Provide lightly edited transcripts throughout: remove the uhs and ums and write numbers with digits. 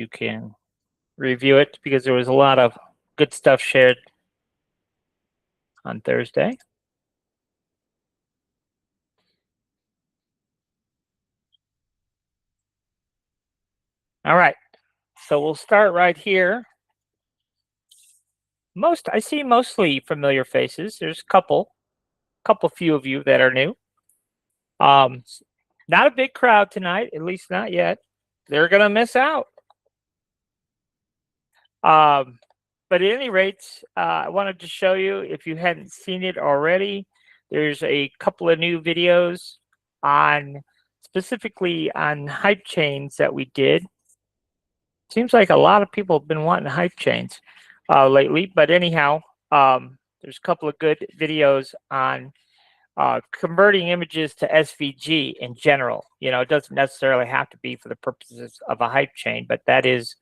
you can review it because there was a lot of good stuff shared on Thursday. All right, so we'll start right here. I see mostly familiar faces. There's a couple few of you that are new. Not a big crowd tonight, at least not yet. They're gonna miss out. But at any rate, I wanted to show you, if you hadn't seen it already, there's a couple of new videos specifically on hype chains that we did. Seems like a lot of people have been wanting hype chains lately, but anyhow, there's a couple of good videos on converting images to SVG in general. You know, it doesn't necessarily have to be for the purposes of a hype chain, but that is,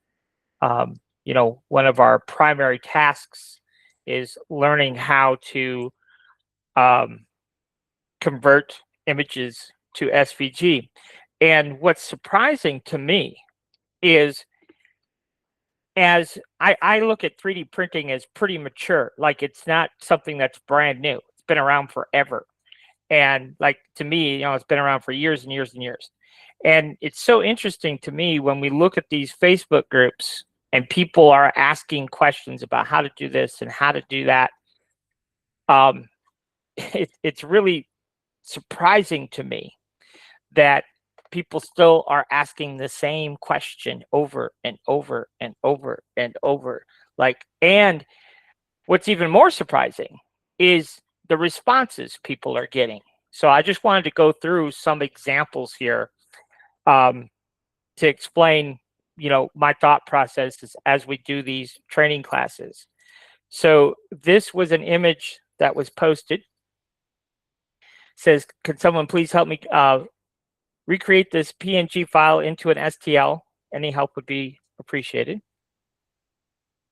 you know, one of our primary tasks is learning how to convert images to SVG. And what's surprising to me is, as I look at 3D printing as pretty mature, like it's not something that's brand new. It's been around forever. And like, to me, you know, it's been around for years and years and years. And it's so interesting to me when we look at these Facebook groups and people are asking questions about how to do this and how to do that. It's really surprising to me that people still are asking the same question over and over and over and over. Like, and what's even more surprising is the responses people are getting. So I just wanted to go through some examples here to explain, you know, my thought processes as we do these training classes. So this was an image that was posted. It says, "Can someone please help me recreate this PNG file into an STL? Any help would be appreciated."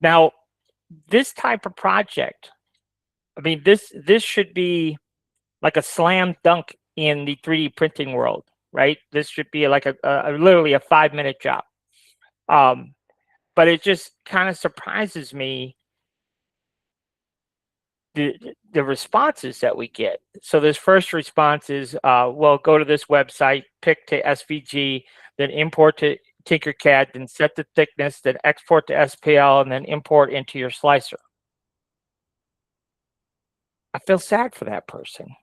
Now, this type of project, I mean, this should be like a slam dunk in the 3D printing world, right? This should be like a literally a 5-minute job. But it just kind of surprises me, the responses that we get. So this first response is, well, go to this website, pick to SVG, then import to Tinkercad, then set the thickness, then export to SPL, and then import into your slicer. I feel sad for that person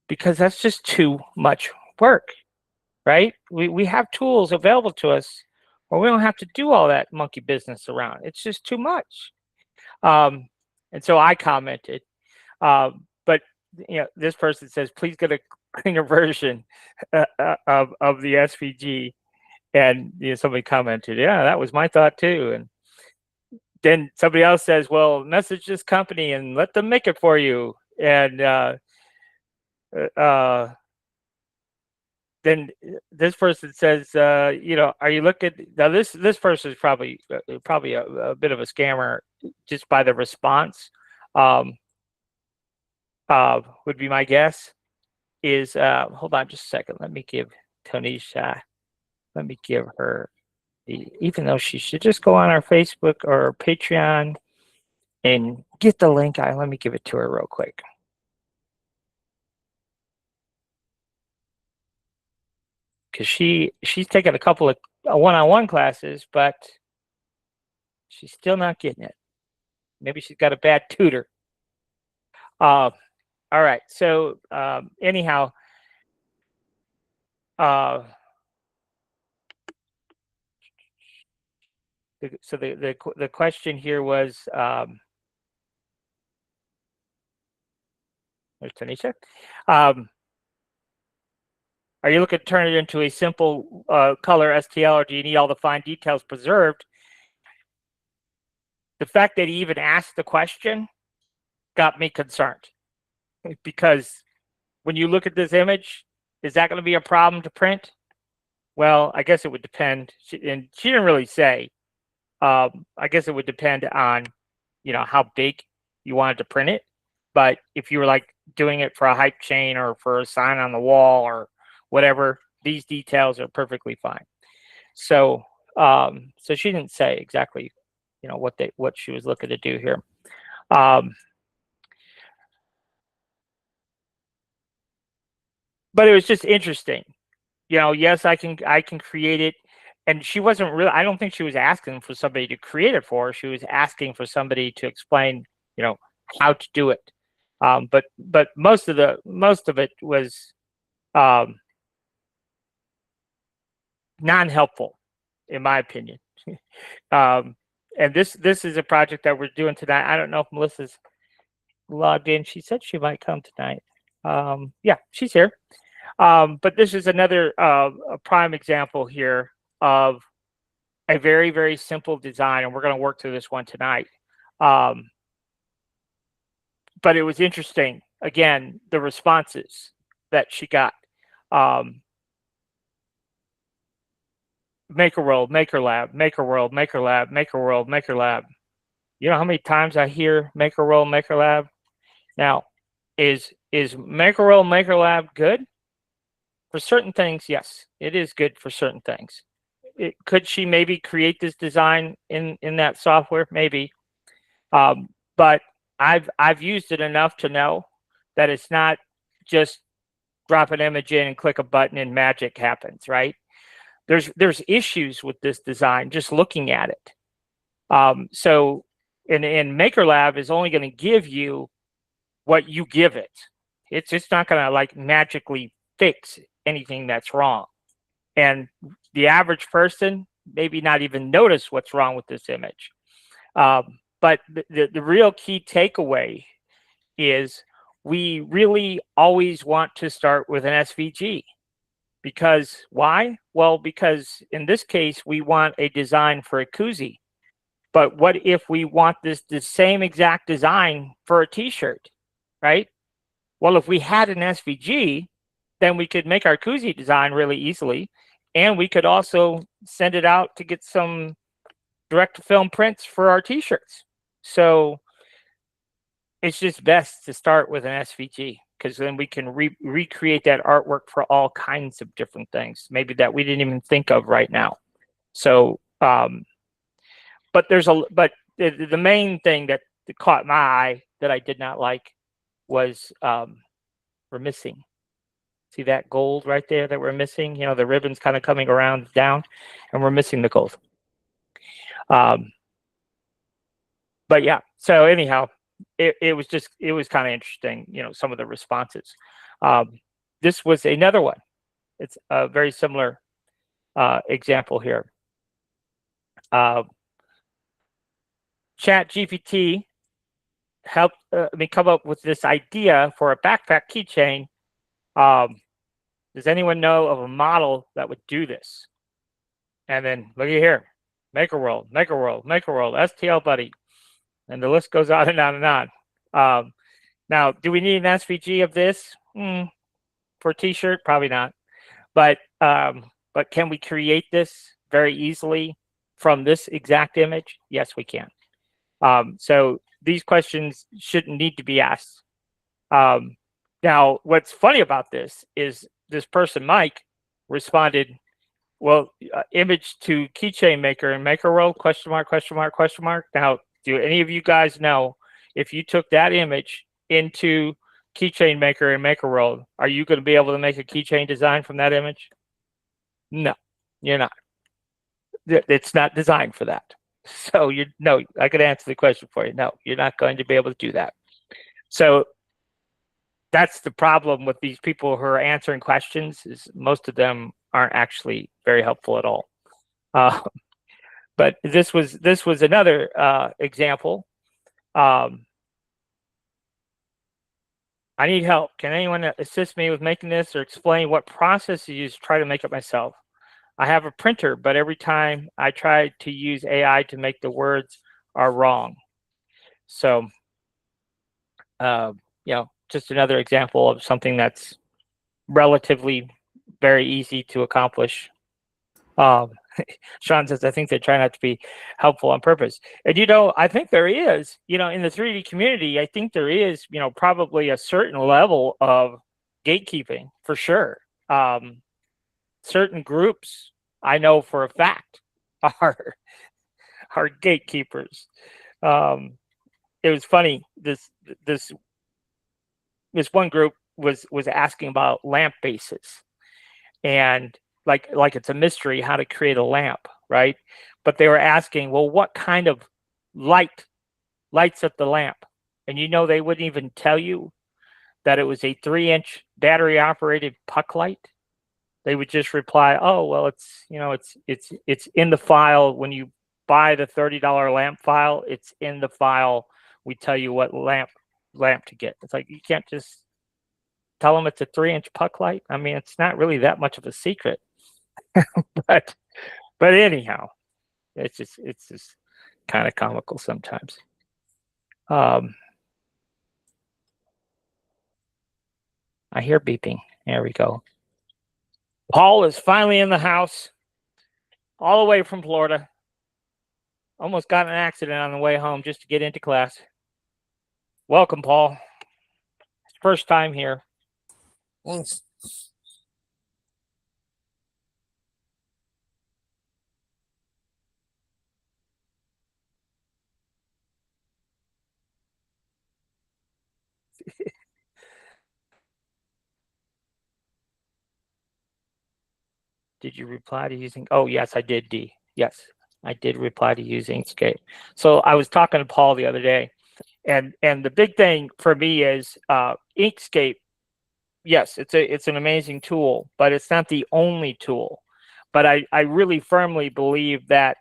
because that's just too much work, right? We have tools available to us where we don't have to do all that monkey business around. It's just too much. And so I commented, but you know, this person says, please get a cleaner version of the SVG. And you know, somebody commented, yeah, that was my thought too. And then somebody else says, well, message this company and let them make it for you. And then this person says, you know, are you looking? Now this person is probably a bit of a scammer just by the response. Would be my guess. Is hold on just a second. Let me give Tonisha. Let me give her even though she should just go on our Facebook or Patreon and get the link. Let me give it to her real quick. Because she's taken a couple of one-on-one classes, but she's still not getting it. Maybe she's got a bad tutor. All right. So anyhow, so the question here was, there's Tanisha. Are you looking to turn it into a simple color STL, or do you need all the fine details preserved? The fact that he even asked the question got me concerned, because when you look at this image, is that going to be a problem to print? Well, I guess it would depend. And she didn't really say. I guess it would depend on, you know, how big you wanted to print it. But if you were like doing it for a hype chain or for a sign on the wall or whatever, these details are perfectly fine. So So she didn't say exactly, what she was looking to do here. But it was just interesting. Yes, I can create it. And she wasn't really, I don't think she was asking for somebody to create it for her. She was asking for somebody to explain, you know, how to do it. But most of it was um, non-helpful, in my opinion. um, and this is a project that we're doing tonight. I don't know if Melissa's logged in. She said she might come tonight. Yeah, she's here. But this is another a prime example here of a very, very simple design, and we're going to work through this one tonight. But it was interesting, again, the responses that she got. Maker World, Maker Lab, Maker World, Maker Lab, Maker World, Maker Lab. You know how many times I hear Maker World, Maker Lab? Now, is Maker World, Maker Lab good? For certain things, yes, it is good for certain things. Could she maybe create this design in that software? Maybe. But I've used it enough to know that it's not just drop an image in and click a button and magic happens, right? There's issues with this design just looking at it. So in Maker Lab is only going to give you what you give it. It's just not going to like magically fix anything that's wrong. And the average person maybe not even notice what's wrong with this image. But the real key takeaway is we really always want to start with an SVG. Because why? Well, because in this case, we want a design for a koozie. But what if we want the same exact design for a t-shirt, right? Well, if we had an SVG, then we could make our koozie design really easily. And we could also send it out to get some direct-to-film prints for our t-shirts. So it's just best to start with an SVG because then we can recreate that artwork for all kinds of different things, maybe that we didn't even think of right now. So, but the main thing that caught my eye that I did not like was we're missing. See that gold right there that we're missing? The ribbon's kind of coming around down, and we're missing the gold. But yeah, so anyhow, it was kind of interesting, some of the responses. This was another one. It's a very similar example here. ChatGPT helped me come up with this idea for a backpack keychain. Does anyone know of a model that would do this? And then look at here, Maker World, Maker World, Maker World, STL Buddy. And the list goes on and on and on. Now, do we need an SVG of this for a t-shirt? Probably not. But can we create this very easily from this exact image? Yes, we can. So these questions shouldn't need to be asked. Now, what's funny about this is this person, Mike, responded, well, image to keychain maker and Maker World, question mark, question mark, question mark. Now, do any of you guys know if you took that image into keychain maker and Maker World, are you going to be able to make a keychain design from that image? No, you're not. It's not designed for that. So no, I could answer the question for you. No, you're not going to be able to do that. So that's the problem with these people who are answering questions is most of them aren't actually very helpful at all. But this was another example. I need help. Can anyone assist me with making this or explain what process to use to try to make it myself? I have a printer, but every time I try to use AI to make the words are wrong. So, just another example of something that's relatively very easy to accomplish. Sean says, I think they try not to be helpful on purpose. And, I think there is, in the 3D community, I think there is, probably a certain level of gatekeeping for sure. Certain groups, I know for a fact, our our gatekeepers. Um, it was funny. This this one group was asking about lamp bases, and like it's a mystery how to create a lamp, right? But they were asking, well, what kind of light lights up the lamp? And they wouldn't even tell you that it was a 3-inch battery operated puck light. They would just reply, "Oh, well, it's in the file when you buy the $30 lamp file. It's in the file. We tell you what lamp to get." It's like you can't just tell them it's a 3-inch puck light. I mean, it's not really that much of a secret. but but anyhow, it's just kind of comical sometimes. I hear beeping. There we go. Paul is finally in the house, all the way from Florida. Almost got in an accident on the way home just to get into class. Welcome, Paul. First time here. Thanks. Did you reply to using? Oh, yes, I did, D. Yes, I did reply to use Inkscape. So I was talking to Paul the other day, and the big thing for me is Inkscape. Yes, it's an amazing tool, but it's not the only tool. But I really firmly believe that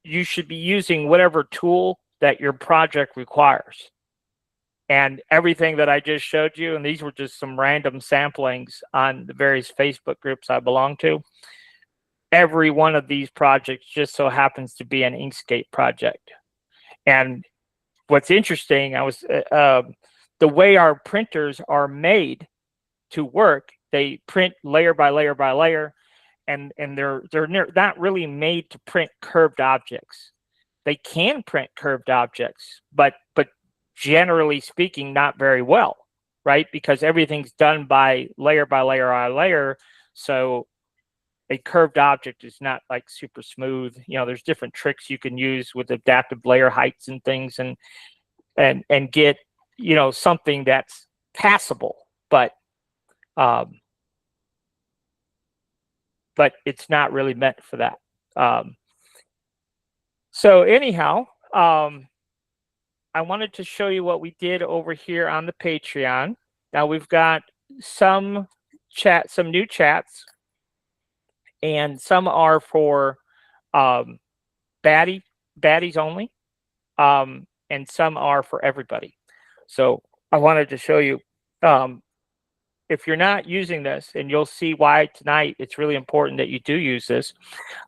you should be using whatever tool that your project requires. And everything that I just showed you, and these were just some random samplings on the various Facebook groups I belong to. Every one of these projects just so happens to be an Inkscape project. And what's interesting, the way our printers are made to work, they print layer by layer by layer, and they're not really made to print curved objects. They can print curved objects, but generally speaking, not very well, right? Because everything's done by layer by layer. So a curved object is not like super smooth. There's different tricks you can use with adaptive layer heights and things, and get something that's passable, but it's not really meant for that. So anyhow, I wanted to show you what we did over here on the Patreon. Now we've got some new chats, and some are for baddies only, and some are for everybody. So I wanted to show you, if you're not using this, and you'll see why tonight, it's really important that you do use this.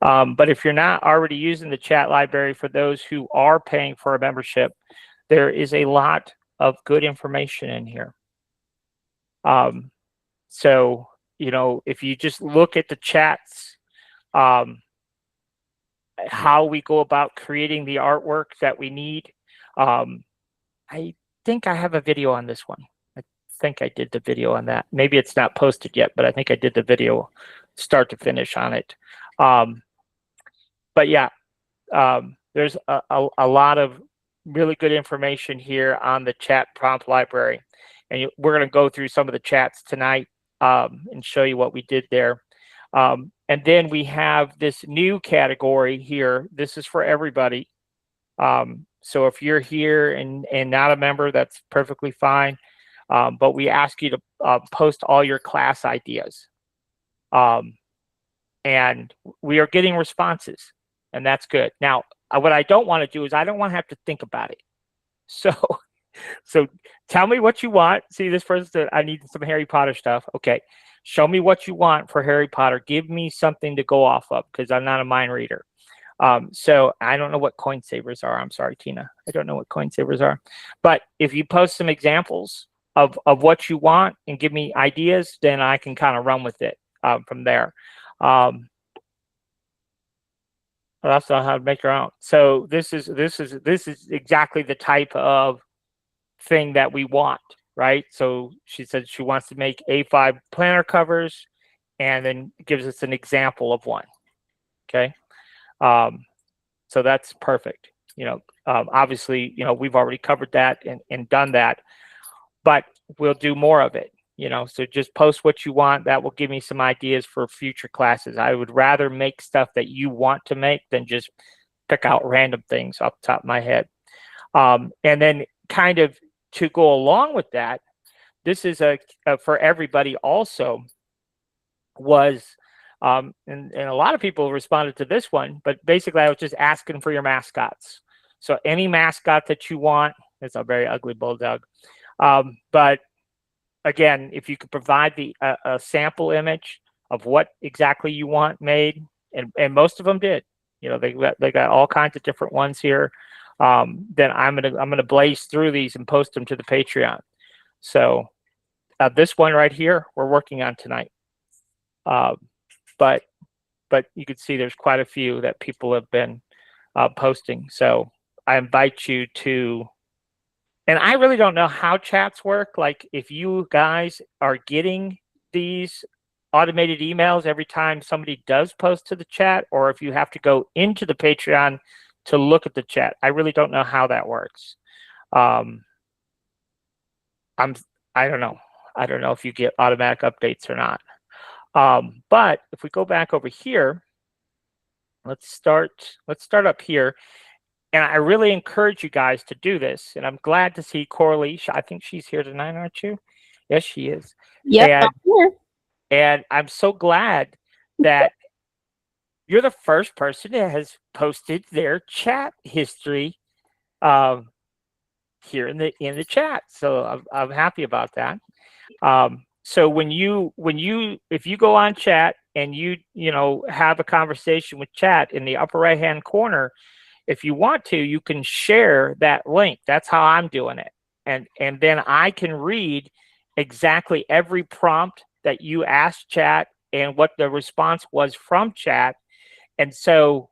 But if you're not already using the chat library, for those who are paying for a membership, there is a lot of good information in here. So, if you just look at the chats, how we go about creating the artwork that we need. I think I have a video on this one. I think I did the video on that. Maybe it's not posted yet, but I think I did the video start to finish on it. But yeah, there's a lot of really good information here on the chat prompt library. And we're going to go through some of the chats tonight and show you what we did there. And then we have this new category here. This is for everybody. So if you're here and not a member, that's perfectly fine. But we ask you to post all your class ideas. And we are getting responses, and that's good. Now, what I don't want to do is I don't want to have to think about it. So tell me what you want. See, this person said, I need some Harry Potter stuff. Okay. Show me what you want for Harry Potter. Give me something to go off of, because I'm not a mind reader. So I don't know what coin savers are. I'm sorry, Tina. I don't know what coin savers are. But if you post some examples of what you want and give me ideas, then I can kind of run with it from there. That's not how to make your own. So this is exactly the type of thing that we want, right? So she said she wants to make A5 planner covers, and then gives us an example of one. Okay. So that's perfect. Obviously, we've already covered that and done that, but we'll do more of it. So just post what you want. That will give me some ideas for future classes. I would rather make stuff that you want to make than just pick out random things off the top of my head. And then kind of to go along with that, this is a for everybody also was, and a lot of people responded to this one, but basically I was just asking for your mascots. So any mascot that you want, it's a very ugly bulldog. But again, if you could provide a sample image of what exactly you want made, and most of them did, they got all kinds of different ones here. Then I'm gonna blaze through these and post them to the Patreon. So this one right here, we're working on tonight. But you can see there's quite a few that people have been posting. So I invite you to, and I really don't know how chats work. Like if you guys are getting these automated emails every time somebody does post to the chat, or if you have to go into the Patreon to look at the chat. I really don't know how that works. I don't know. I don't know if you get automatic updates or not. But if we go back over here, let's start up here. And I really encourage you guys to do this. And I'm glad to see Coralie. I think she's here tonight, aren't you? Yes, she is. Yep. And I'm so glad that you're the first person that has posted their chat history here in the chat. So I'm happy about that. So if you go on chat and you have a conversation with chat in the upper right hand corner, if you want to, you can share that link. That's how I'm doing it. And then I can read exactly every prompt that you asked chat and what the response was from chat. And so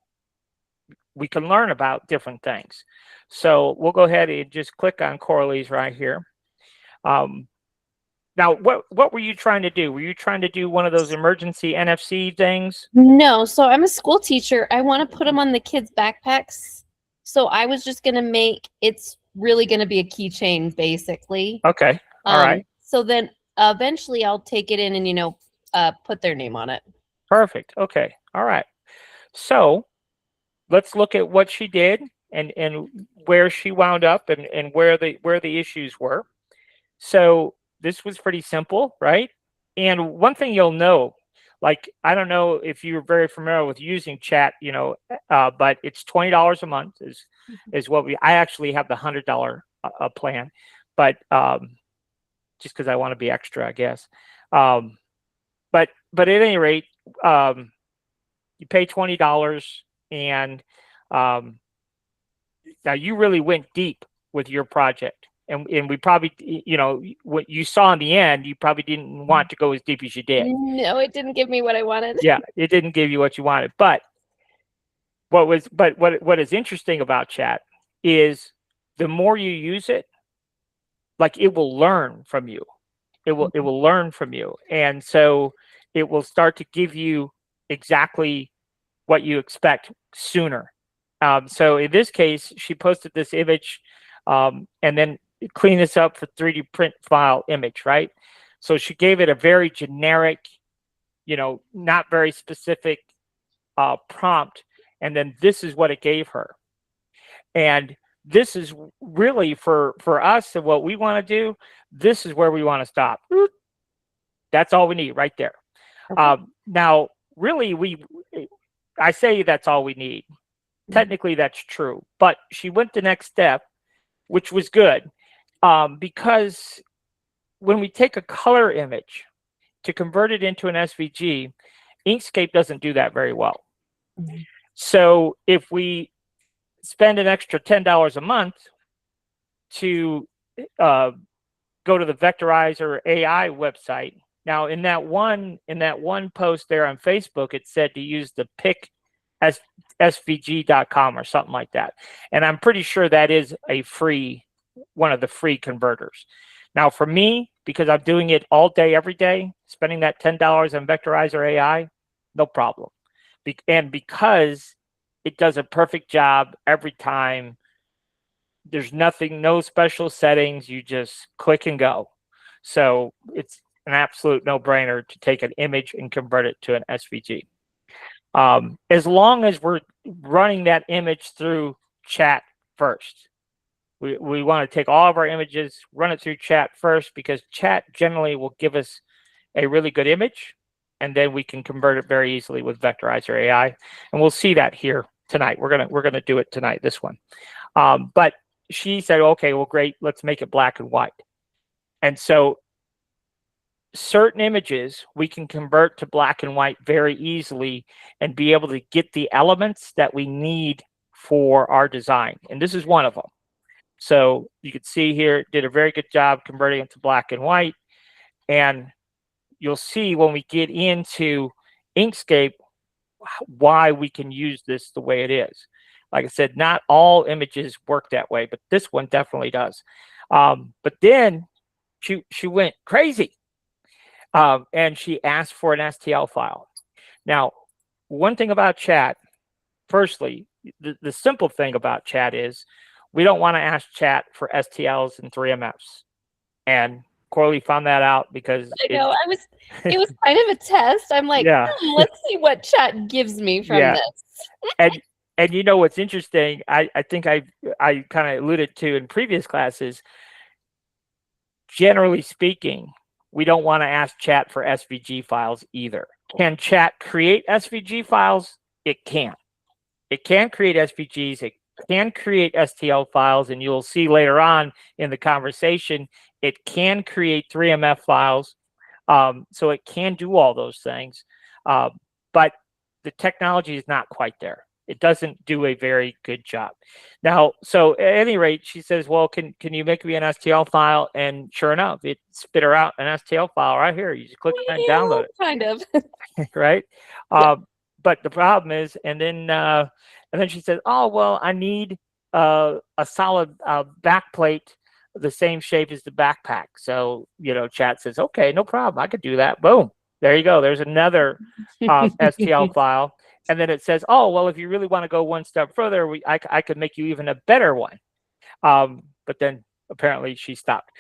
we can learn about different things. So we'll go ahead and just click on Coralie's right here. Now, what were you trying to do? Were you trying to do one of those emergency NFC things? No. So I'm a school teacher. I want to put them on the kids' backpacks. So I was just going to make, it's really going to be a keychain, basically. Okay. All right. So then eventually I'll take it in and, put their name on it. Perfect. Okay. All right. So let's look at what she did and where she wound up and where the issues were. So this was pretty simple, right? And one thing you'll know, like, I don't know if you're very familiar with using chat, but it's $20 a month is what I actually have the $100 plan, but just because I want to be extra, I guess. But at any rate, you pay $20 and now you really went deep with your project. And we probably, what you saw in the end, you probably didn't want to go as deep as you did. No, it didn't give me what I wanted. Yeah, it didn't give you what you wanted. But what is interesting about chat is the more you use it, like it will learn from you. It will learn from you. And so it will start to give you exactly what you expect sooner. So in this case, she posted this image and then clean this up for 3D print file image, right? So she gave it a very generic, not very specific prompt. And then this is what it gave her. And this is really for us and what we want to do. This is where we want to stop. That's all we need right there. Okay. Now, really, I say that's all we need. Technically, that's true. But she went the next step, which was good. Because when we take a color image to convert it into an SVG, Inkscape doesn't do that very well. Mm-hmm. So if we spend an extra $10 a month to go to the Vectorizer AI website, now in that one post there on Facebook, it said to use the pick svg.com or something like that, and I'm pretty sure that is one of the free converters. Now for me, because I'm doing it all day, every day, spending that $10 on Vectorizer AI, no problem. And because it does a perfect job every time, there's nothing, no special settings. You just click and go. So it's an absolute no-brainer to take an image and convert it to an SVG. As long as we're running that image through chat first. We want to take all of our images, run it through chat first, because chat generally will give us a really good image, and then we can convert it very easily with Vectorizer AI. And we'll see that here tonight. We're gonna do it tonight, this one. But she said, okay, well, great, let's make it black and white. And so certain images we can convert to black and white very easily and be able to get the elements that we need for our design. And this is one of them. So you can see here, it did a very good job converting it to black and white. And you'll see when we get into Inkscape why we can use this the way it is. Like I said, not all images work that way, but this one definitely does. But then she went crazy, and she asked for an STL file. Now, one thing about chat, firstly, the simple thing about chat is we don't want to ask chat for STLs and 3MFs. And Corley found that out because I know it was kind of a test. I'm like, yeah. Let's see what chat gives me from this. And you know what's interesting, I think I kind of alluded to in previous classes, generally speaking, we don't want to ask chat for SVG files either. Can chat create SVG files? It can. It can create SVGs. It can create STL files, and you'll see later on in the conversation, it can create 3MF files. So it can do all those things, but the technology is not quite there. It doesn't do a very good job. Now, so at any rate, she says, well, can you make me an STL file? And sure enough, it spit her out an STL file right here. You just click and download it. Kind of. Right? Yeah. But the problem is, and then she says, oh, well, I need a solid back plate the same shape as the backpack. So, chat says, okay, no problem. I could do that. Boom. There you go. There's another STL file. And then it says, oh, well, if you really want to go one step further, I could make you even a better one. But then apparently she stopped.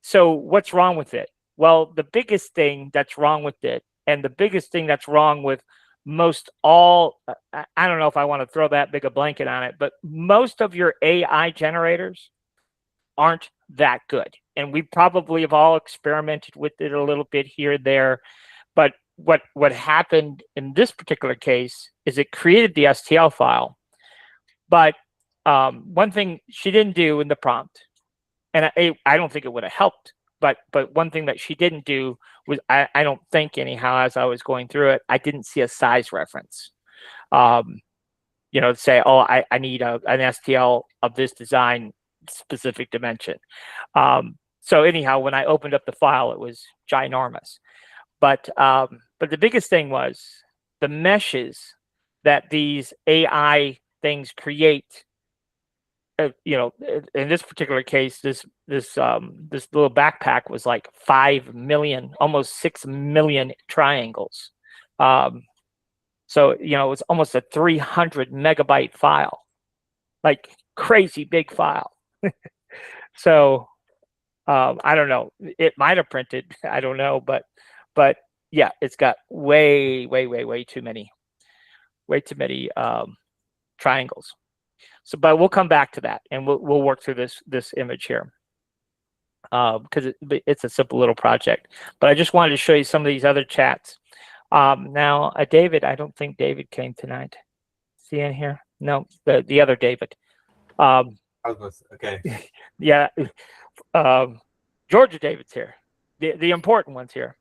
So what's wrong with it? Well, the biggest thing that's wrong with it, and the biggest thing that's wrong with most all, I don't know if I want to throw that big a blanket on it, but most of your AI generators aren't that good. And we probably have all experimented with it a little bit here and there. But what happened in this particular case is it created the STL file. But one thing she didn't do in the prompt, and I don't think it would have helped, but one thing that she didn't do was, I don't think anyhow, as I was going through it, I didn't see a size reference. To say, oh, I need an STL of this design, specific dimension. So anyhow, when I opened up the file, it was ginormous. But the biggest thing was the meshes that these AI things create. In this particular case, this little backpack was like 5 million, almost 6 million triangles. So it was almost a 300 megabyte file, like crazy big file. So I don't know. It might have printed. I don't know, but yeah, it's got way too many triangles. So, but we'll come back to that, and we'll work through this image here, because it's a simple little project. But I just wanted to show you some of these other chats. Now, David, I don't think David came tonight. See in here? No, the other David. Okay. Yeah, Georgia David's here. The important one's here.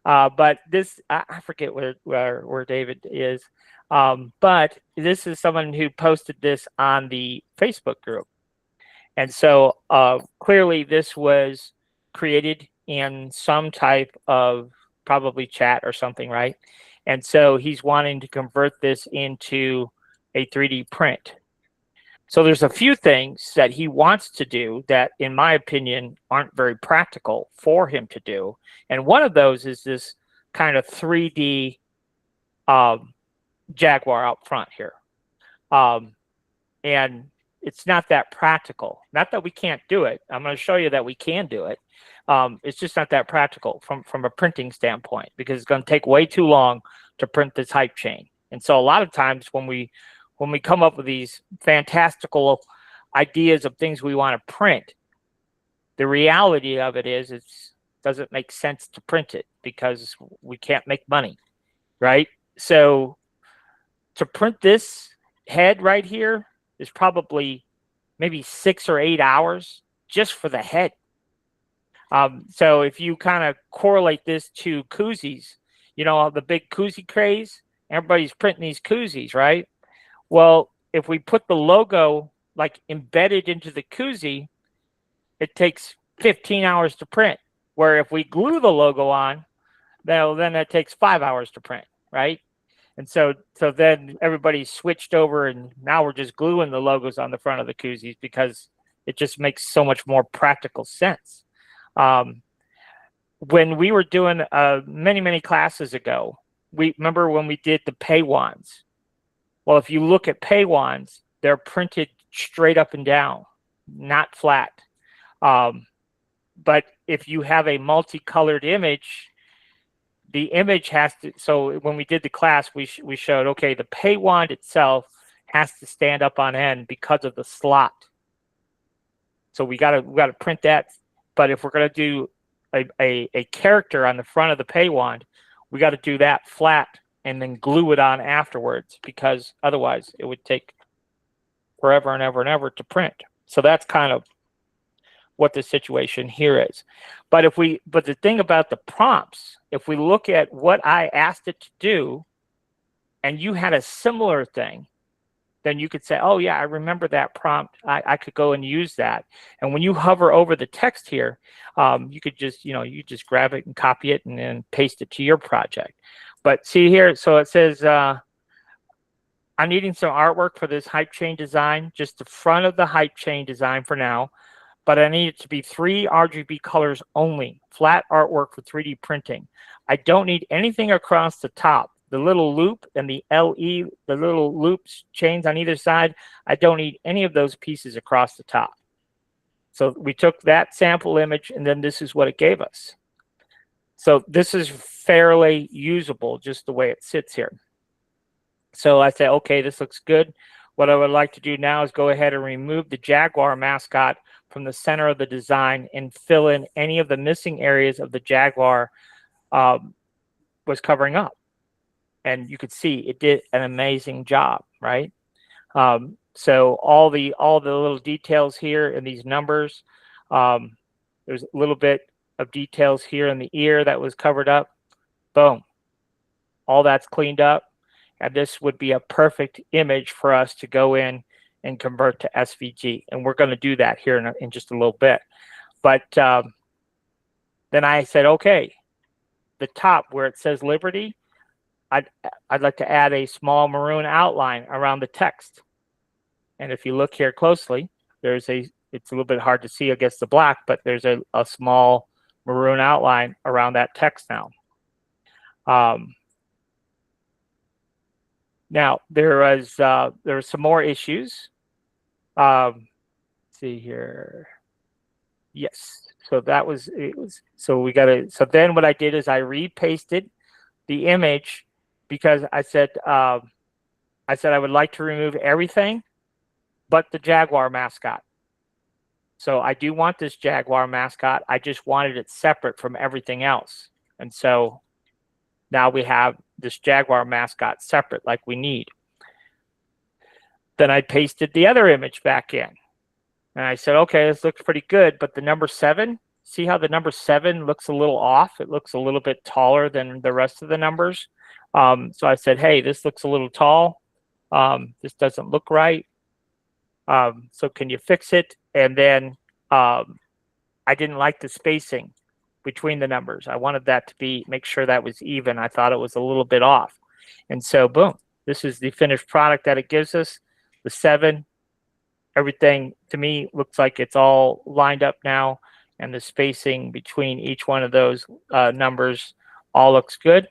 But this, I forget where David is. But this is someone who posted this on the Facebook group. And so clearly this was created in some type of probably chat or something, right? And so he's wanting to convert this into a 3D print. So there's a few things that he wants to do that, in my opinion, aren't very practical for him to do. And one of those is this kind of 3D Jaguar out front here. And it's not that practical. Not that we can't do it. I'm going to show you that we can do it. It's just not that practical from a printing standpoint, because it's going to take way too long to print this hype chain. And so a lot of times when we come up with these fantastical ideas of things we want to print, the reality of it is it doesn't make sense to print it because we can't make money, right? So to print this head right here is probably maybe 6 or 8 hours just for the head. So if you kind of correlate this to koozies, you know, the big koozie craze, everybody's printing these koozies, right? Well, if we put the logo like embedded into the koozie, it takes 15 hours to print. Where if we glue the logo on, then that takes 5 hours to print, right? And so then everybody switched over, and now we're just gluing the logos on the front of the koozies because it just makes so much more practical sense. When we were doing many classes ago, we remember when we did the pay wands. Well, if you look at pay wands, they're printed straight up and down, not flat. But if you have a multicolored image, the image has to, so when we did the class, we showed, okay, the pay wand itself has to stand up on end because of the slot. So we gotta print that. But if we're gonna do a character on the front of the pay wand, we got to do that flat and then glue it on afterwards, because otherwise it would take forever and ever and ever to print. So that's kind of what the situation here is. But the thing about the prompts, if we look at what I asked it to do, and you had a similar thing, then you could say, oh yeah, I remember that prompt. I could go and use that. And when you hover over the text here, you could just, you just grab it and copy it and then paste it to your project. But see here, so it says, I'm needing some artwork for this hype chain design, just the front of the hype chain design for now. But I need it to be 3 RGB colors only, flat artwork for 3D printing. I don't need anything across the top. The little loop and the LE, the little loops, chains on either side, I don't need any of those pieces across the top. So we took that sample image, and then this is what it gave us. So this is fairly usable just the way it sits here. So I said, okay, this looks good. What I would like to do now is go ahead and remove the Jaguar mascot from the center of the design and fill in any of the missing areas of the Jaguar was covering up. And you could see it did an amazing job, right? So all the little details here in these numbers, there's a little bit of details here in the ear that was covered up. Boom. All that's cleaned up. And this would be a perfect image for us to go in and convert to SVG. And we're going to do that here in just a little bit. But then I said, okay, the top where it says Liberty, I'd like to add a small maroon outline around the text. And if you look here closely, it's a little bit hard to see against the black, but there's a small maroon outline around that text now. Now there was some more issues. Let's see here. Yes. So so then what I did is I repasted the image, because I said I would like to remove everything but the Jaguar mascot. So I do want this Jaguar mascot. I just wanted it separate from everything else. And so now we have this Jaguar mascot separate like we need. Then I pasted the other image back in. And I said, okay, this looks pretty good, but the number 7, see how the number 7 looks a little off? It looks a little bit taller than the rest of the numbers. So I said, hey, this looks a little tall. This doesn't look right. So can you fix it? And then I didn't like the spacing between the numbers. I wanted that to make sure that was even. I thought it was a little bit off. And so boom, this is the finished product that it gives us. The 7, everything to me looks like it's all lined up now, and the spacing between each one of those numbers all looks good.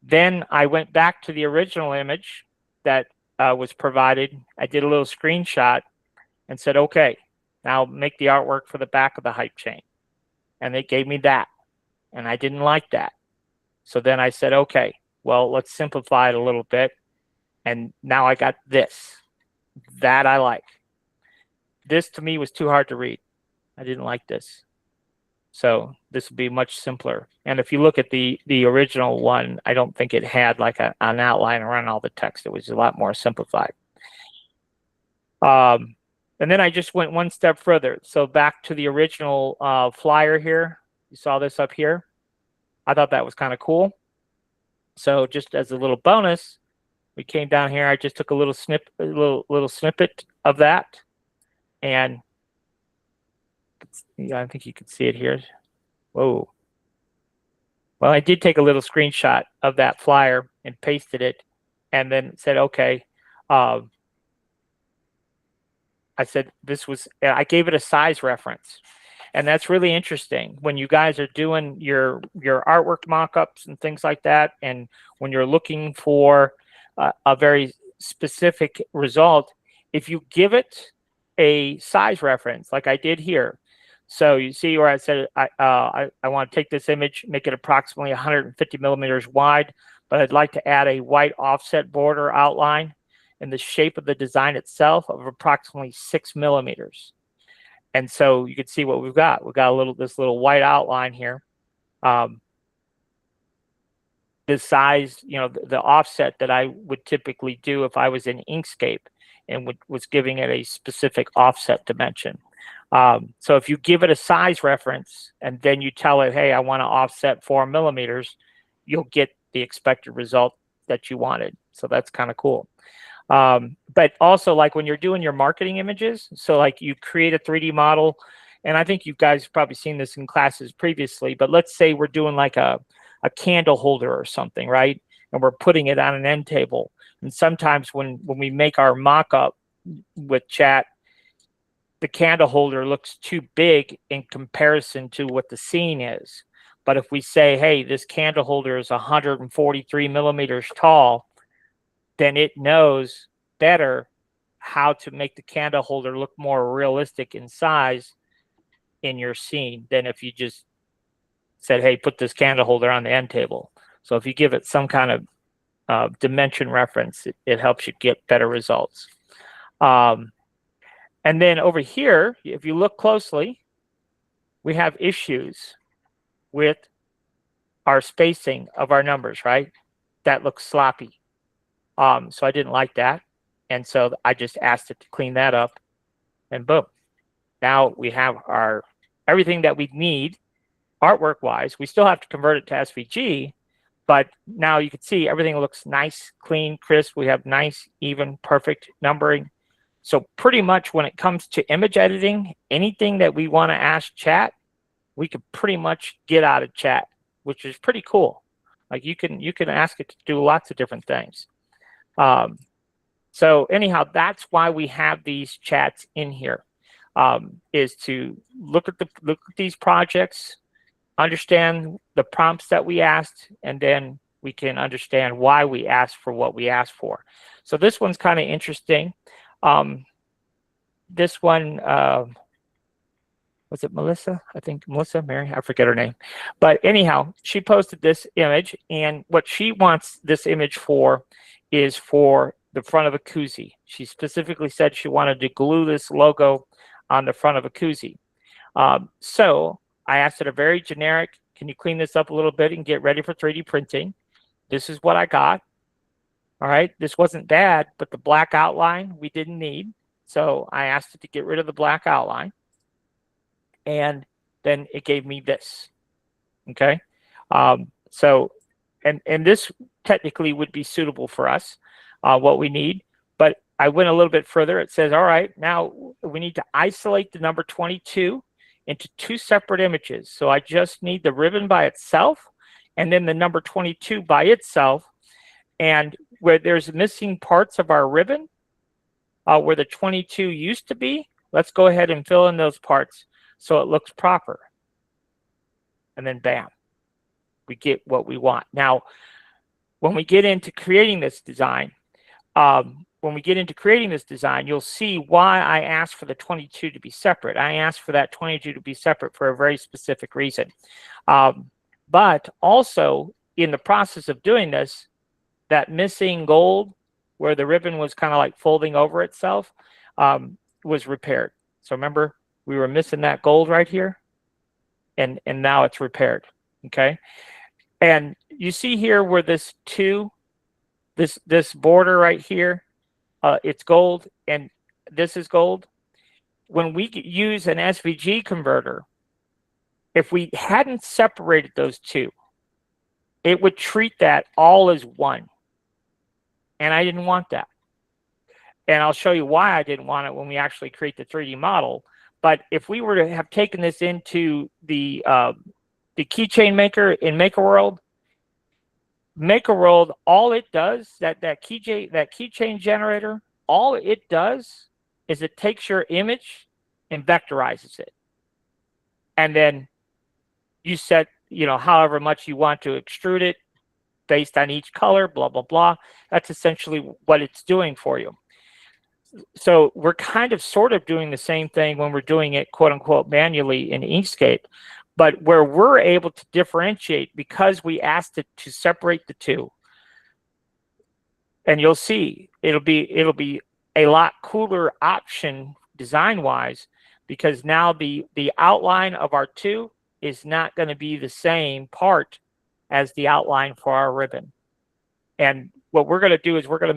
Then I went back to the original image that was provided. I did a little screenshot and said, okay, now make the artwork for the back of the hype chain. And they gave me that. And I didn't like that. So then I said, okay, well, let's simplify it a little bit. And now I got this. That I like. This to me was too hard to read. I didn't like this. So this would be much simpler. And if you look at the original one, I don't think it had like an outline around all the text. It was a lot more simplified. And then I just went one step further. So back to the original flyer here. You saw this up here. I thought that was kind of cool. So just as a little bonus, we came down here. I just took a little snippet of that, and yeah, I think you can see it here. Whoa. Well, I did take a little screenshot of that flyer and pasted it, and then said, okay. I said this was. I gave it a size reference. And that's really interesting when you guys are doing your artwork mock-ups and things like that, and when you're looking for a very specific result, if you give it a size reference like I did here. So you see where I said I want to take this image, make it approximately 150 millimeters wide, but I'd like to add a white offset border outline in the shape of the design itself of approximately 6 millimeters. And so you can see what we've got. We've got this little white outline here. The size, the offset that I would typically do if I was in Inkscape and was giving it a specific offset dimension. So if you give it a size reference and then you tell it, hey, I want to offset 4 millimeters, you'll get the expected result that you wanted. So that's kind of cool. But also, like when you're doing your marketing images, so like you create a 3D model, and I think you guys have probably seen this in classes previously, but let's say we're doing like a candle holder or something, right? And we're putting it on an end table. And sometimes when we make our mock-up with chat, the candle holder looks too big in comparison to what the scene is. But if we say, hey, this candle holder is 143 millimeters tall, then it knows better how to make the candle holder look more realistic in size in your scene than if you just said, hey, put this candle holder on the end table. So if you give it some kind of dimension reference, it helps you get better results. And then over here, if you look closely, we have issues with our spacing of our numbers, right? That looks sloppy. So I didn't like that. And so I just asked it to clean that up, and boom. Now we have everything that we need artwork-wise. We still have to convert it to SVG, but now you can see everything looks nice, clean, crisp. We have nice, even, perfect numbering. So pretty much when it comes to image editing, anything that we want to ask chat, we could pretty much get out of chat, which is pretty cool. Like you can ask it to do lots of different things. So anyhow, that's why we have these chats in here, is to look at these projects, understand the prompts that we asked, and then we can understand why we asked for what we asked for. So this one's kind of interesting. This one, was it Melissa? I think Melissa, Mary, I forget her name. But anyhow, she posted this image, and what she wants this image for is for the front of a koozie. She specifically said she wanted to glue this logo on the front of a koozie. So I asked it a very generic, can you clean this up a little bit and get ready for 3D printing? This is what I got. All right, this wasn't bad, but the black outline we didn't need. So I asked it to get rid of the black outline. And then it gave me this, okay? So, and this technically would be suitable for us, what we need. But I went a little bit further. It says, all right, now we need to isolate the number 22 into 2 separate images. So I just need the ribbon by itself and then the number 22 by itself. And where there's missing parts of our ribbon, where the 22 used to be, let's go ahead and fill in those parts so it looks proper. And then bam, we get what we want. Now, when we get into creating this design, you'll see why I asked for the 22 to be separate. I asked for that 22 to be separate for a very specific reason. But also, in the process of doing this, that missing gold where the ribbon was kind of like folding over itself was repaired. So remember, we were missing that gold right here, and now it's repaired, okay? And you see here where this border right here, it's gold, and this is gold. When we use an SVG converter, if we hadn't separated those two, it would treat that all as one. And I didn't want that. And I'll show you why I didn't want it when we actually create the 3D model. But if we were to have taken this into the keychain maker in MakerWorld, all it does, that keychain generator, all it does is it takes your image and vectorizes it. And then you set, however much you want to extrude it based on each color, blah, blah, blah. That's essentially what it's doing for you. So we're kind of sort of doing the same thing when we're doing it, quote unquote, manually in Inkscape, but where we're able to differentiate because we asked it to separate the two. And you'll see it'll be a lot cooler option design-wise, because now the outline of our two is not going to be the same part as the outline for our ribbon. And what we're going to do is we're going to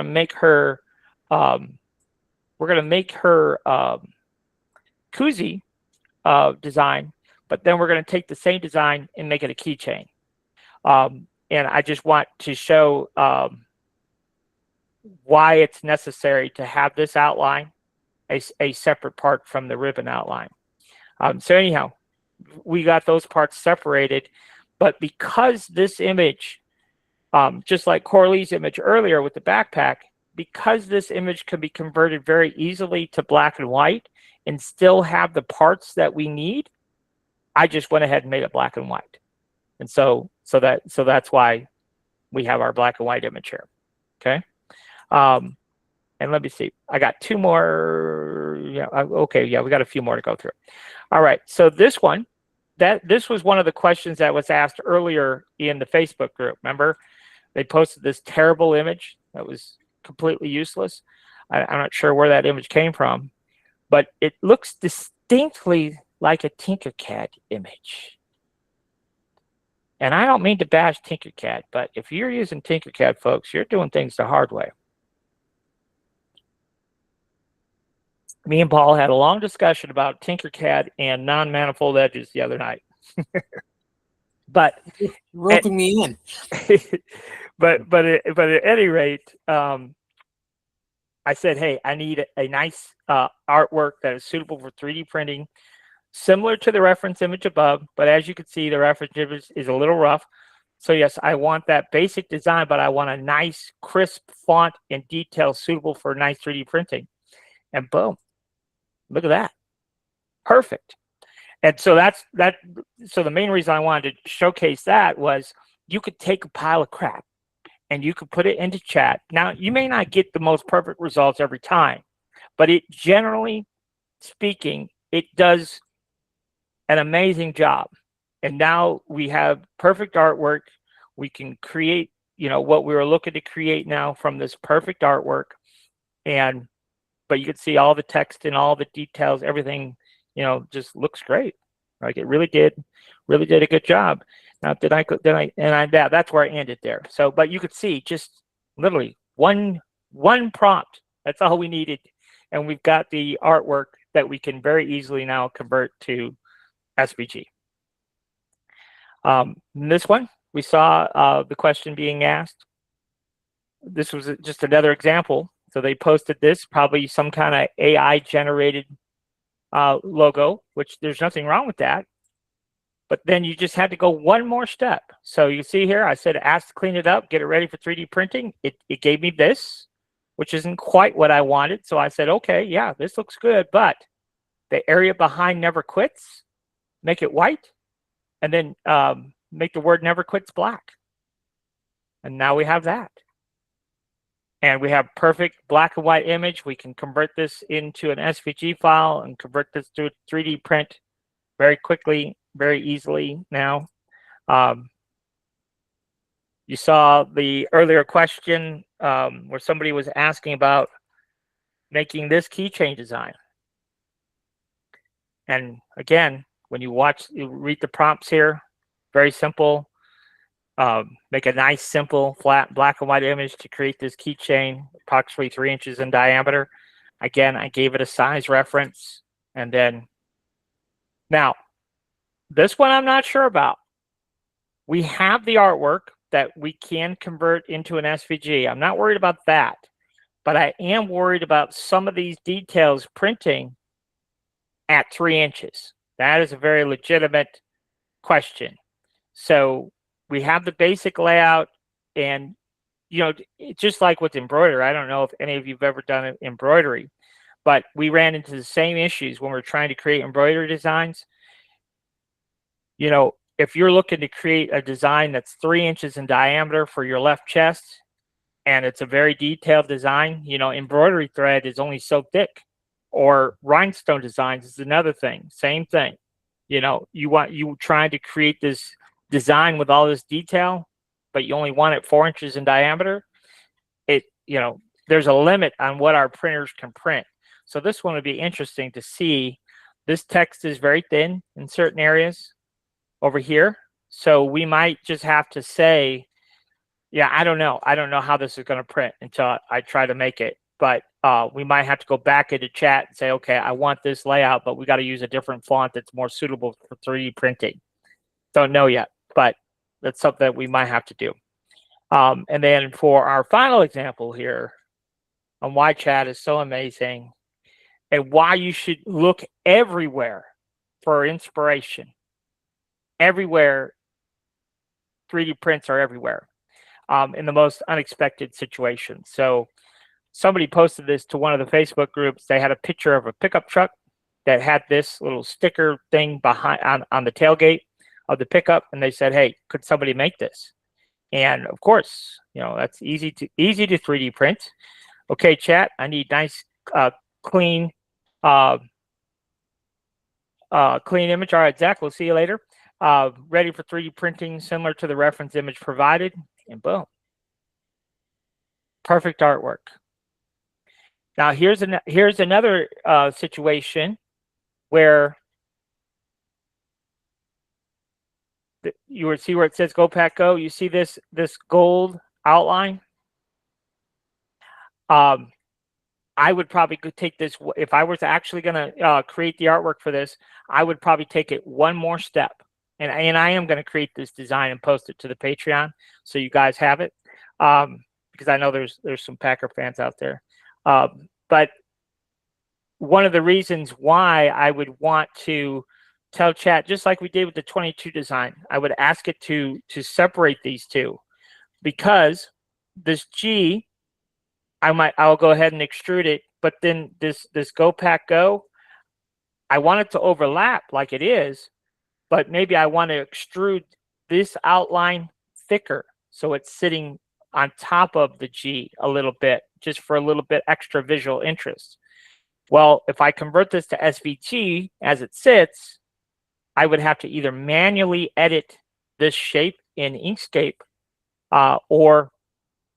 make her koozie design, but then we're going to take the same design and make it a keychain. And I just want to show why it's necessary to have this outline a separate part from the ribbon outline. So anyhow, we got those parts separated, but because this image, just like Corley's image earlier with the backpack, because this image can be converted very easily to black and white and still have the parts that we need, I just went ahead and made it black and white. And so that's why we have our black and white image here. Okay. And let me see, I got two more. Yeah. Okay. Yeah. We got a few more to go through. All right. So this was one of the questions that was asked earlier in the Facebook group. Remember, they posted this terrible image that was completely useless. I'm not sure where that image came from, but it looks distinctly like a Tinkercad image. And I don't mean to bash Tinkercad, but if you're using Tinkercad, folks, you're doing things the hard way. Me and Paul had a long discussion about Tinkercad and non-manifold edges the other night. But roping me in. but at any rate, I said, hey, I need a nice artwork that is suitable for 3D printing, similar to the reference image above. But as you can see, the reference image is a little rough. So yes, I want that basic design, but I want a nice, crisp font and detail suitable for nice 3D printing. And boom, look at that. Perfect. And so so the main reason I wanted to showcase that was you could take a pile of crap and you could put it into chat. Now, you may not get the most perfect results every time, but it generally speaking, it does an amazing job. And now we have perfect artwork. We can create, what we were looking to create now from this perfect artwork. But you can see all the text and all the details, everything, just looks great. Like it really did a good job. Now, that's where I ended there. So, but you could see just literally one prompt. That's all we needed. And we've got the artwork that we can very easily now convert to SVG. This one, we saw the question being asked. This was just another example. So they posted this, probably some kind of AI generated logo, which there's nothing wrong with that. But then you just had to go one more step. So you see here, I said, ask to clean it up, get it ready for 3D printing. It gave me this, which isn't quite what I wanted. So I said, okay, yeah, this looks good. But the area behind never quits, make it white, and then make the word never quits black. And now we have that. And we have perfect black and white image. We can convert this into an SVG file and convert this to a 3D print very quickly, very easily now. You saw the earlier question where somebody was asking about making this keychain design. And again, when you read the prompts here, very simple. Make a nice, simple, flat black and white image to create this keychain, approximately 3 inches in diameter. Again, I gave it a size reference. And then, now, this one I'm not sure about. We have the artwork that we can convert into an SVG. I'm not worried about that. But I am worried about some of these details printing at 3 inches. That is a very legitimate question. So we have the basic layout, and just like with embroidery, I don't know if any of you've ever done embroidery, but we ran into the same issues when we're trying to create embroidery designs. If you're looking to create a design that's 3 inches in diameter for your left chest, and it's a very detailed design, embroidery thread is only so thick. Or rhinestone designs is another thing. Same thing. You trying to create this design with all this detail, but you only want it 4 inches in diameter. There's a limit on what our printers can print. So this one would be interesting to see. This text is very thin in certain areas over here. So we might just have to say, yeah, I don't know how this is going to print until I try to make it. But we might have to go back into chat and say, okay, I want this layout, but we got to use a different font that's more suitable for 3D printing. Don't know yet, but that's something that we might have to do. And then for our final example here on why chat is so amazing and why you should look everywhere for inspiration. Everywhere, 3D prints are everywhere. In the most unexpected situations. So somebody posted this to one of the Facebook groups. They had a picture of a pickup truck that had this little sticker thing behind on the tailgate of the pickup, and they said, "Hey, could somebody make this?" And of course, that's easy to 3D print. Okay, chat, I need nice, clean, clean image. All right, Zach, we'll see you later. Ready for 3D printing, similar to the reference image provided. And boom, perfect artwork. Now here's another situation where you would see where it says "Go Pack Go." You see this gold outline. I would probably take this if I was actually going to create the artwork for this. I would probably take it one more step. And I am going to create this design and post it to the Patreon so you guys have it, because I know there's some Packer fans out there. But one of the reasons why I would want to tell chat, just like we did with the 22 design, I would ask it to separate these two, because this G, I'll go ahead and extrude it, but then this Go Pack Go, I want it to overlap like it is. But maybe I want to extrude this outline thicker so it's sitting on top of the G a little bit, just for a little bit extra visual interest. Well, if I convert this to SVG as it sits, I would have to either manually edit this shape in Inkscape, or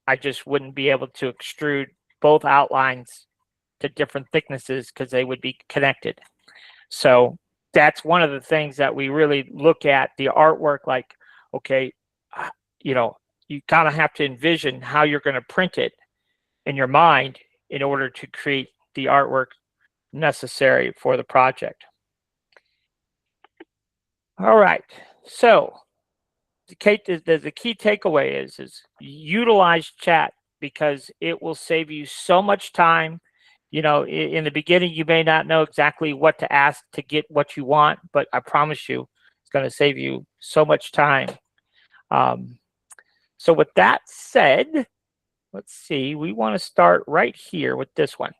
I just wouldn't be able to extrude both outlines to different thicknesses because they would be connected. So that's one of the things that we really look at the artwork, like, okay, you kind of have to envision how you're going to print it in your mind in order to create the artwork necessary for the project. All right, so the key takeaway is utilize chat, because it will save you so much time. In the beginning, you may not know exactly what to ask to get what you want, but I promise you, it's going to save you so much time. So with that said, let's see, we want to start right here with this one.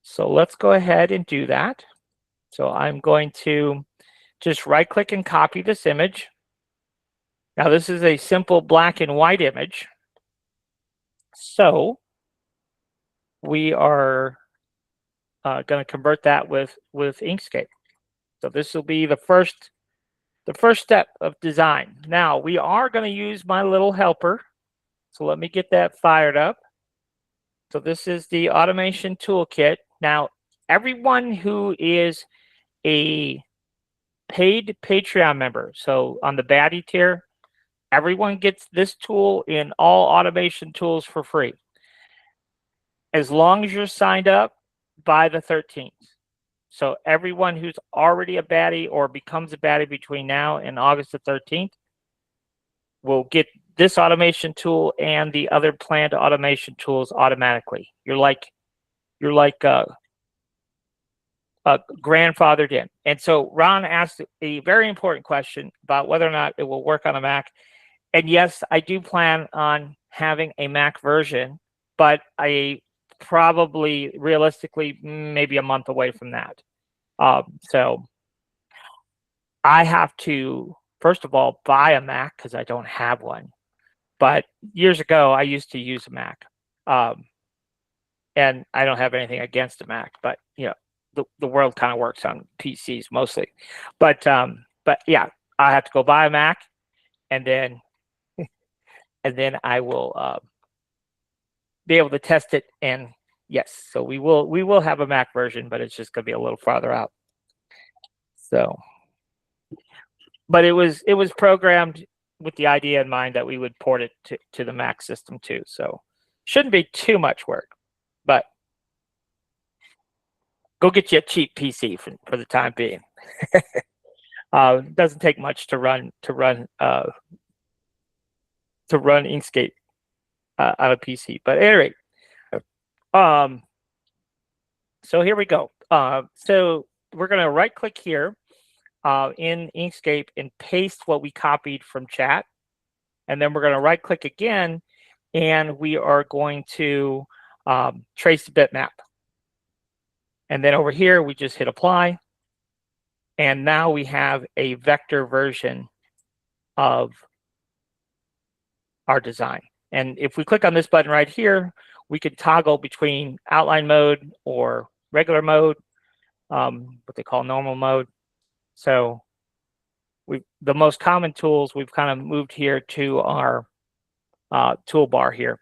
So let's go ahead and do that. So I'm going to just right click and copy this image. Now this is a simple black and white image. So we are going to convert that with Inkscape. So this will be the first step of design. Now we are going to use my little helper. So let me get that fired up. So this is the automation toolkit. Now everyone who is a paid Patreon member, so on the baddie tier, everyone gets this tool in all automation tools for free, as long as you're signed up by the 13th. So everyone who's already a baddie or becomes a baddie between now and August the 13th will get this automation tool and the other planned automation tools automatically. You're like grandfathered in. And so Ron asked a very important question about whether or not it will work on a Mac. And yes, I do plan on having a Mac version, but I probably realistically maybe a month away from that. So I have to, first of all, buy a Mac because I don't have one. But years ago, I used to use a Mac. And I don't have anything against a Mac, but you know, the world kind of works on PCs mostly. But yeah, I have to go buy a Mac, and then I will be able to test it. And yes, so we will have a Mac version, but it's just going to be a little farther out. So, but it was programmed with the idea in mind that we would port it to the Mac system too. So shouldn't be too much work, but go get you a cheap PC for the time being. It doesn't take much to run Inkscape on a PC. But at any rate, so here we go. So we're going to right click here in Inkscape and paste what we copied from chat. And then we're going to right click again, and we are going to trace the bitmap. And then over here, we just hit apply. And now we have a vector version of our design. And if we click on this button right here, we could toggle between outline mode or regular mode, what they call normal mode. So the most common tools we've kind of moved here to our toolbar here.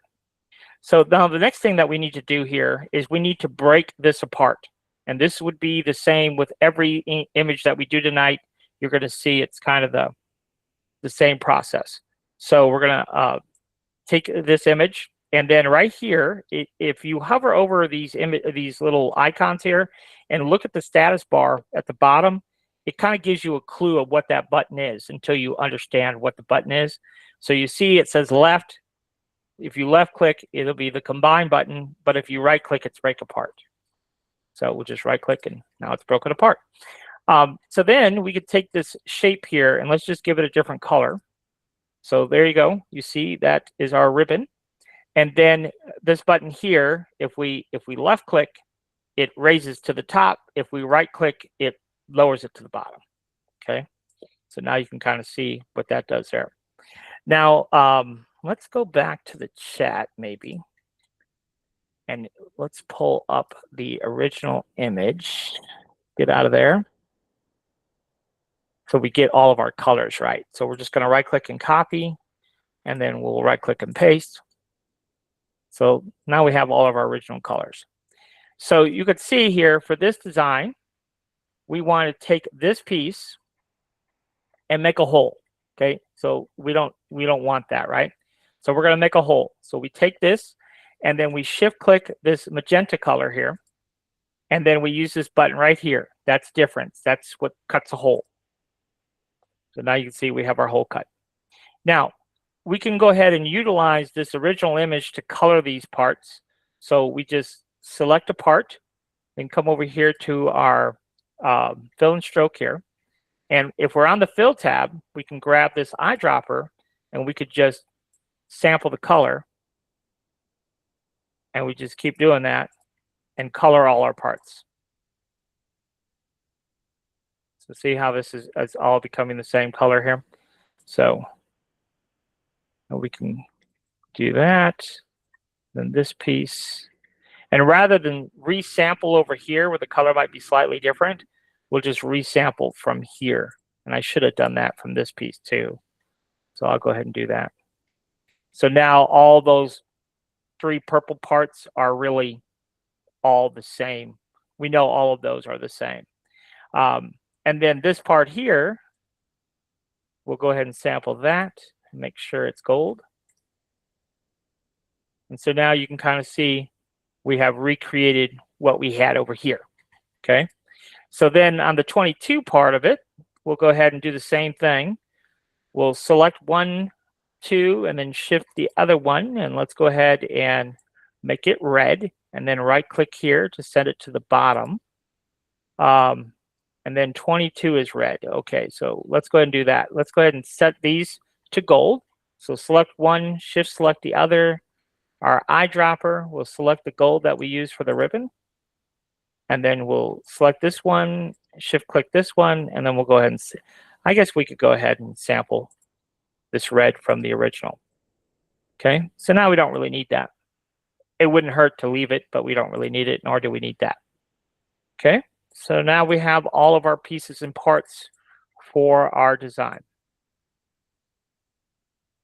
So now the next thing that we need to do here is we need to break this apart. And this would be the same with every image that we do tonight. You're going to see it's kind of the same process. So we're going to take this image, and then right here, if you hover over these little icons here and look at the status bar at the bottom, it kind of gives you a clue of what that button is until you understand what the button is. So you see it says left. If you left click, it'll be the combine button, but if you right click, it's break apart. So we'll just right click, and now it's broken apart. So then we could take this shape here, and let's just give it a different color. So there you go. You see that is our ribbon. And then this button here, if we left click, it raises to the top. If we right click, it lowers it to the bottom. Okay. So now you can kind of see what that does there. Now, let's go back to the chat maybe. And let's pull up the original image. Get out of there. So we get all of our colors right. So we're just going to right click and copy, and then we'll right click and paste. So now we have all of our original colors. So you could see here for this design, we want to take this piece and make a hole. Okay, so we don't want that, right? So we're going to make a hole. So we take this, and then we shift click this magenta color here, and then we use this button right here. That's difference. That's what cuts a hole. So now you can see we have our hole cut. Now we can go ahead and utilize this original image to color these parts. So we just select a part and come over here to our fill and stroke here. And if we're on the fill tab, we can grab this eyedropper, and we could just sample the color. And we just keep doing that and color all our parts. So see how this is all becoming the same color here? So we can do that. Then this piece. And rather than resample over here where the color might be slightly different, we'll just resample from here. And I should have done that from this piece too. So I'll go ahead and do that. So now all those 3 purple parts are really all the same. We know all of those are the same. And then this part here, we'll go ahead and sample that and make sure it's gold. And so now you can kind of see we have recreated what we had over here. Okay. So then on the 22 part of it, we'll go ahead and do the same thing. We'll select 1, 2, and then shift the other one. And let's go ahead and make it red. And then right click here to send it to the bottom. And then 22 is red. Okay, so let's go ahead and do that. Let's go ahead and set these to gold. So select one, shift select the other. Our eyedropper will select the gold that we use for the ribbon. And then we'll select this one, shift click this one, and then we'll go ahead and, I guess we could go ahead and sample this red from the original. Okay, so now we don't really need that. It wouldn't hurt to leave it, but we don't really need it, nor do we need that. Okay, so now we have all of our pieces and parts for our design.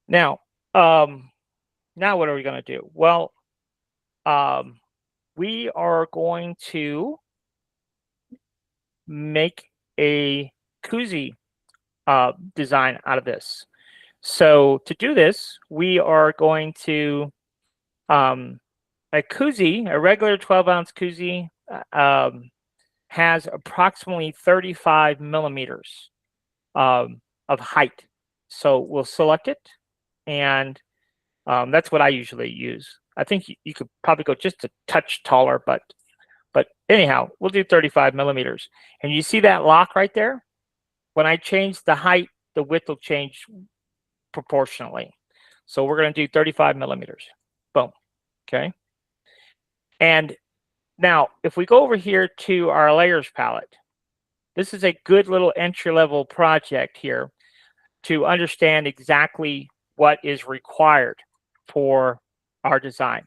Now, now what are we going to do? Well, we are going to make a koozie design out of this. So to do this, we are going to, a koozie, a regular 12-ounce koozie, has approximately 35 millimeters of height. So we'll select it, and that's what I usually use. I think you could probably go just a touch taller, but anyhow, we'll do 35 millimeters. And you see that lock right there? When I change the height, the width will change proportionally. So we're going to do 35 millimeters. Boom. Okay. And now, if we go over here to our layers palette, this is a good little entry-level project here to understand exactly what is required for our design.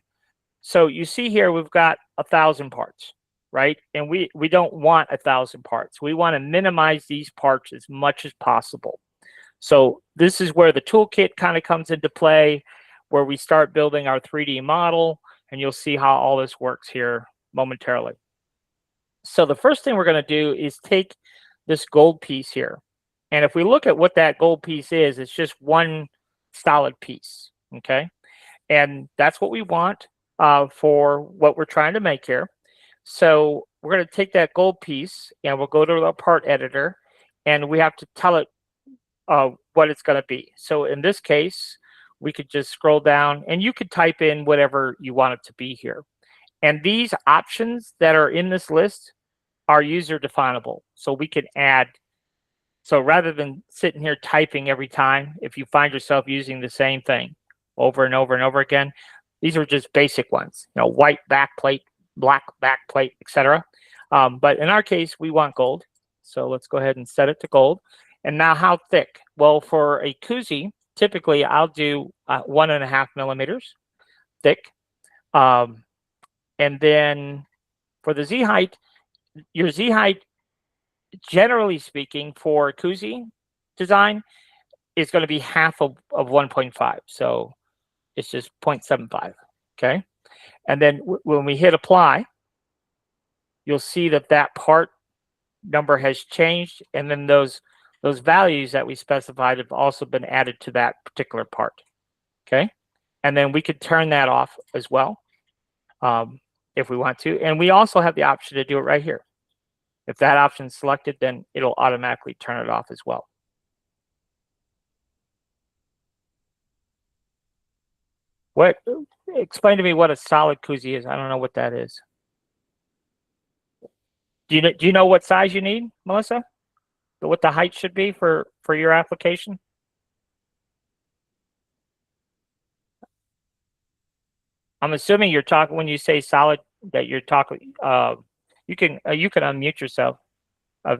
So you see here, we've got 1,000 parts, right? And we don't want 1,000 parts. We want to minimize these parts as much as possible. So this is where the toolkit kind of comes into play, where we start building our 3D model, and you'll see how all this works here momentarily. So the first thing we're going to do is take this gold piece here. And if we look at what that gold piece is, it's just one solid piece, okay? And that's what we want for what we're trying to make here. So we're going to take that gold piece, and we'll go to the part editor, and we have to tell it what it's going to be. So in this case, we could just scroll down, and you could type in whatever you want it to be here. And these options that are in this list are user definable. So we can add, so rather than sitting here typing every time, if you find yourself using the same thing over and over and over again, these are just basic ones, you know, white backplate, black backplate, etc. But in our case, we want gold. So let's go ahead and set it to gold. And now how thick? Well, for a koozie, typically I'll do 1.5 millimeters thick. And then for the Z height, your Z height, generally speaking, for koozie design is going to be half of 1.5. So it's just 0.75, okay? And then when we hit apply, you'll see that that part number has changed, and then those values that we specified have also been added to that particular part, okay? And then we could turn that off as well if we want to. And we also have the option to do it right here. If that option is selected, then it'll automatically turn it off as well. Explain to me what a solid koozie is. I don't know what that is. Do you know what size you need, Melissa? What the height should be for your application? I'm assuming you're talking, when you say solid, that you're talking. You can unmute yourself.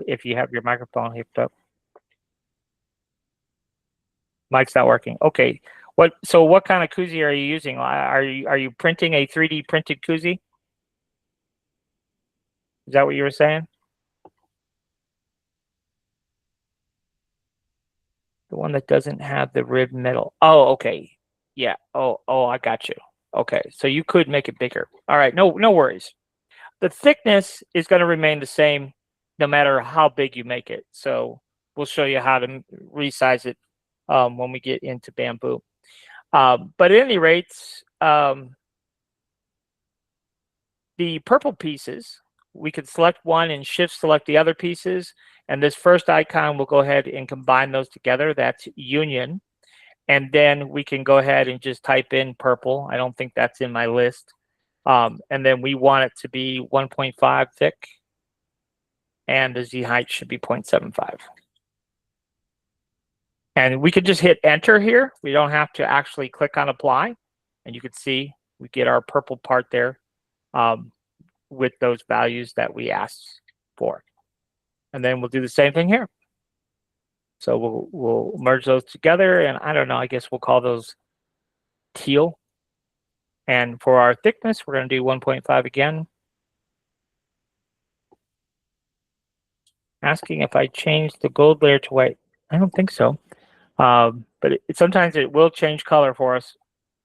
if you have your microphone hooked up. Mic's not working. Okay. So what kind of koozie are you using? Are you printing a 3D printed koozie? Is that what you were saying? The one that doesn't have the ribbed metal. Oh, okay. Yeah. Oh, I got you. Okay. So you could make it bigger. All right. No worries. The thickness is going to remain the same no matter how big you make it. So we'll show you how to resize it when we get into Bamboo. But at any rate, the purple pieces, we could select one and shift select the other pieces. And this first icon, we'll go ahead and combine those together. That's union. And then we can go ahead and just type in purple. I don't think that's in my list. And then we want it to be 1.5 thick. And the Z height should be 0.75. And we could just hit enter here. We don't have to actually click on apply. And you can see we get our purple part there with those values that we asked for. And then we'll do the same thing here. So we'll merge those together, and I don't know, I guess we'll call those teal. And for our thickness, we're going to do 1.5 again. Asking if I change the gold layer to white. I don't think so. But sometimes it will change color for us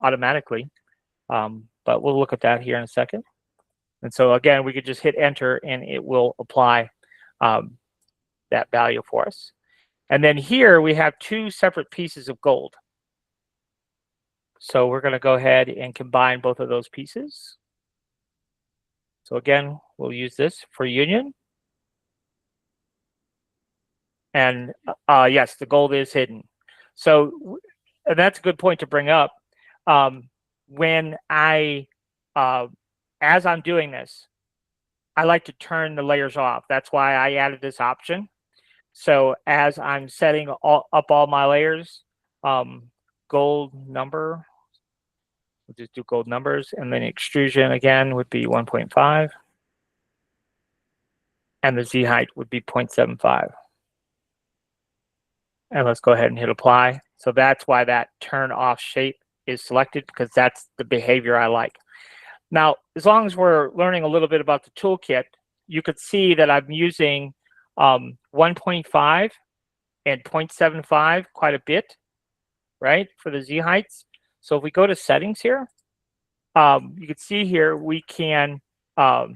automatically. But we'll look at that here in a second. And so again, we could just hit enter and it will apply that value for us. And then here we have two separate pieces of gold. So we're going to go ahead and combine both of those pieces. So again, we'll use this for union. And yes, the gold is hidden. So and that's a good point to bring up. When as I'm doing this, I like to turn the layers off. That's why I added this option. So as I'm setting up all my layers, gold number, we'll just do gold numbers, and then extrusion again would be 1.5. And the Z height would be 0.75. And let's go ahead and hit apply. So that's why that turn off shape is selected, because that's the behavior I like. Now, as long as we're learning a little bit about the toolkit, you could see that I'm using 1.5 and 0.75 quite a bit, right, for the Z heights. So if we go to settings here, you can see here we can, right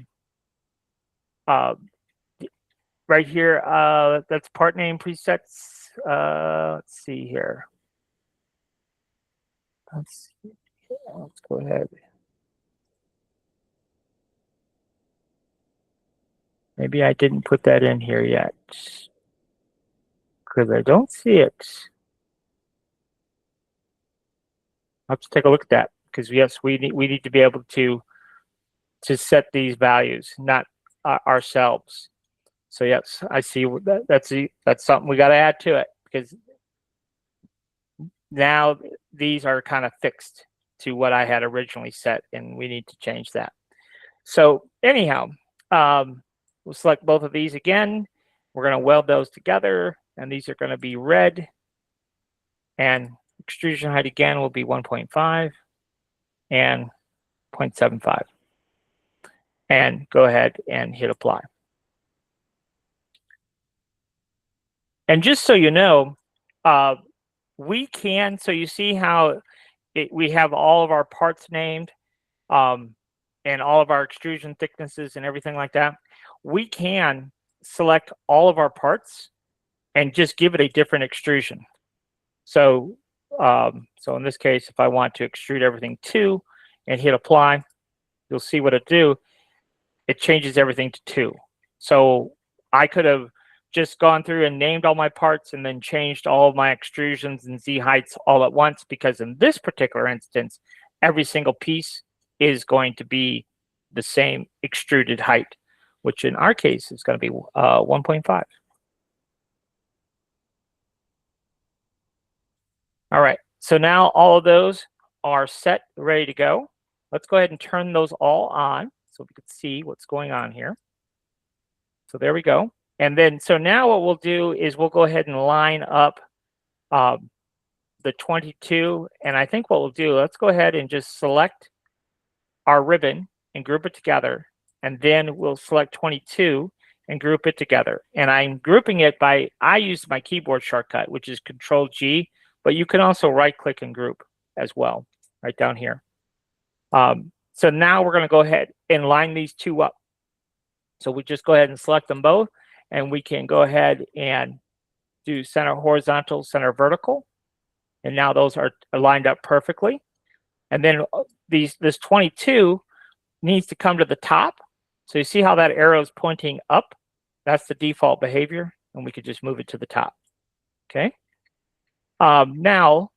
here, that's part name presets. Let's see here. Let's go ahead. Maybe I didn't put that in here yet because I don't see it. I'll have to take a look at that, because yes, we need to be able to set these values, not ourselves. So yes, I see that's something we got to add to it, because now these are kind of fixed to what I had originally set, and we need to change that. So anyhow, we'll select both of these again. We're going to weld those together, and these are going to be red. And extrusion height again will be 1.5 and 0.75. And go ahead and hit apply. And just so you know, we can, so you see how we have all of our parts named and all of our extrusion thicknesses and everything like that. We can select all of our parts and just give it a different extrusion. So, so in this case, if I want to extrude everything 2 and hit apply, you'll see what it do. It changes everything to 2. So I could have just gone through and named all my parts and then changed all of my extrusions and Z heights all at once, because in this particular instance, every single piece is going to be the same extruded height, which in our case is going to be 1.5. All right, so now all of those are set, ready to go. Let's go ahead and turn those all on so we can see what's going on here. So there we go. And then, so now what we'll do is we'll go ahead and line up the 22. And I think what we'll do, let's go ahead and just select our ribbon and group it together. And then we'll select 22 and group it together. And I'm grouping it by, I use my keyboard shortcut, which is Control G, but you can also right click and group as well, right down here. So now we're going to go ahead and line these two up. So we just go ahead and select them both, and we can go ahead and do center horizontal, center vertical. And now those are lined up perfectly. And then this 22 needs to come to the top. So you see how that arrow is pointing up? That's the default behavior, and we could just move it to the top. Okay. Now,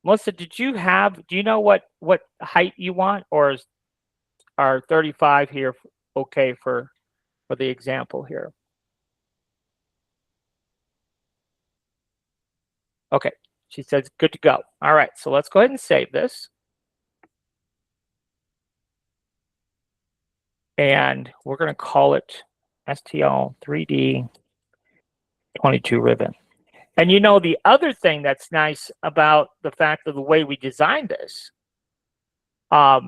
Melissa, do you know what height you want, or is our 35 here okay for the example here? Okay, she says good to go. All right, so let's go ahead and save this. And we're going to call it STL 3D 22 ribbon. And you know, the other thing that's nice about the fact of the way we designed this, all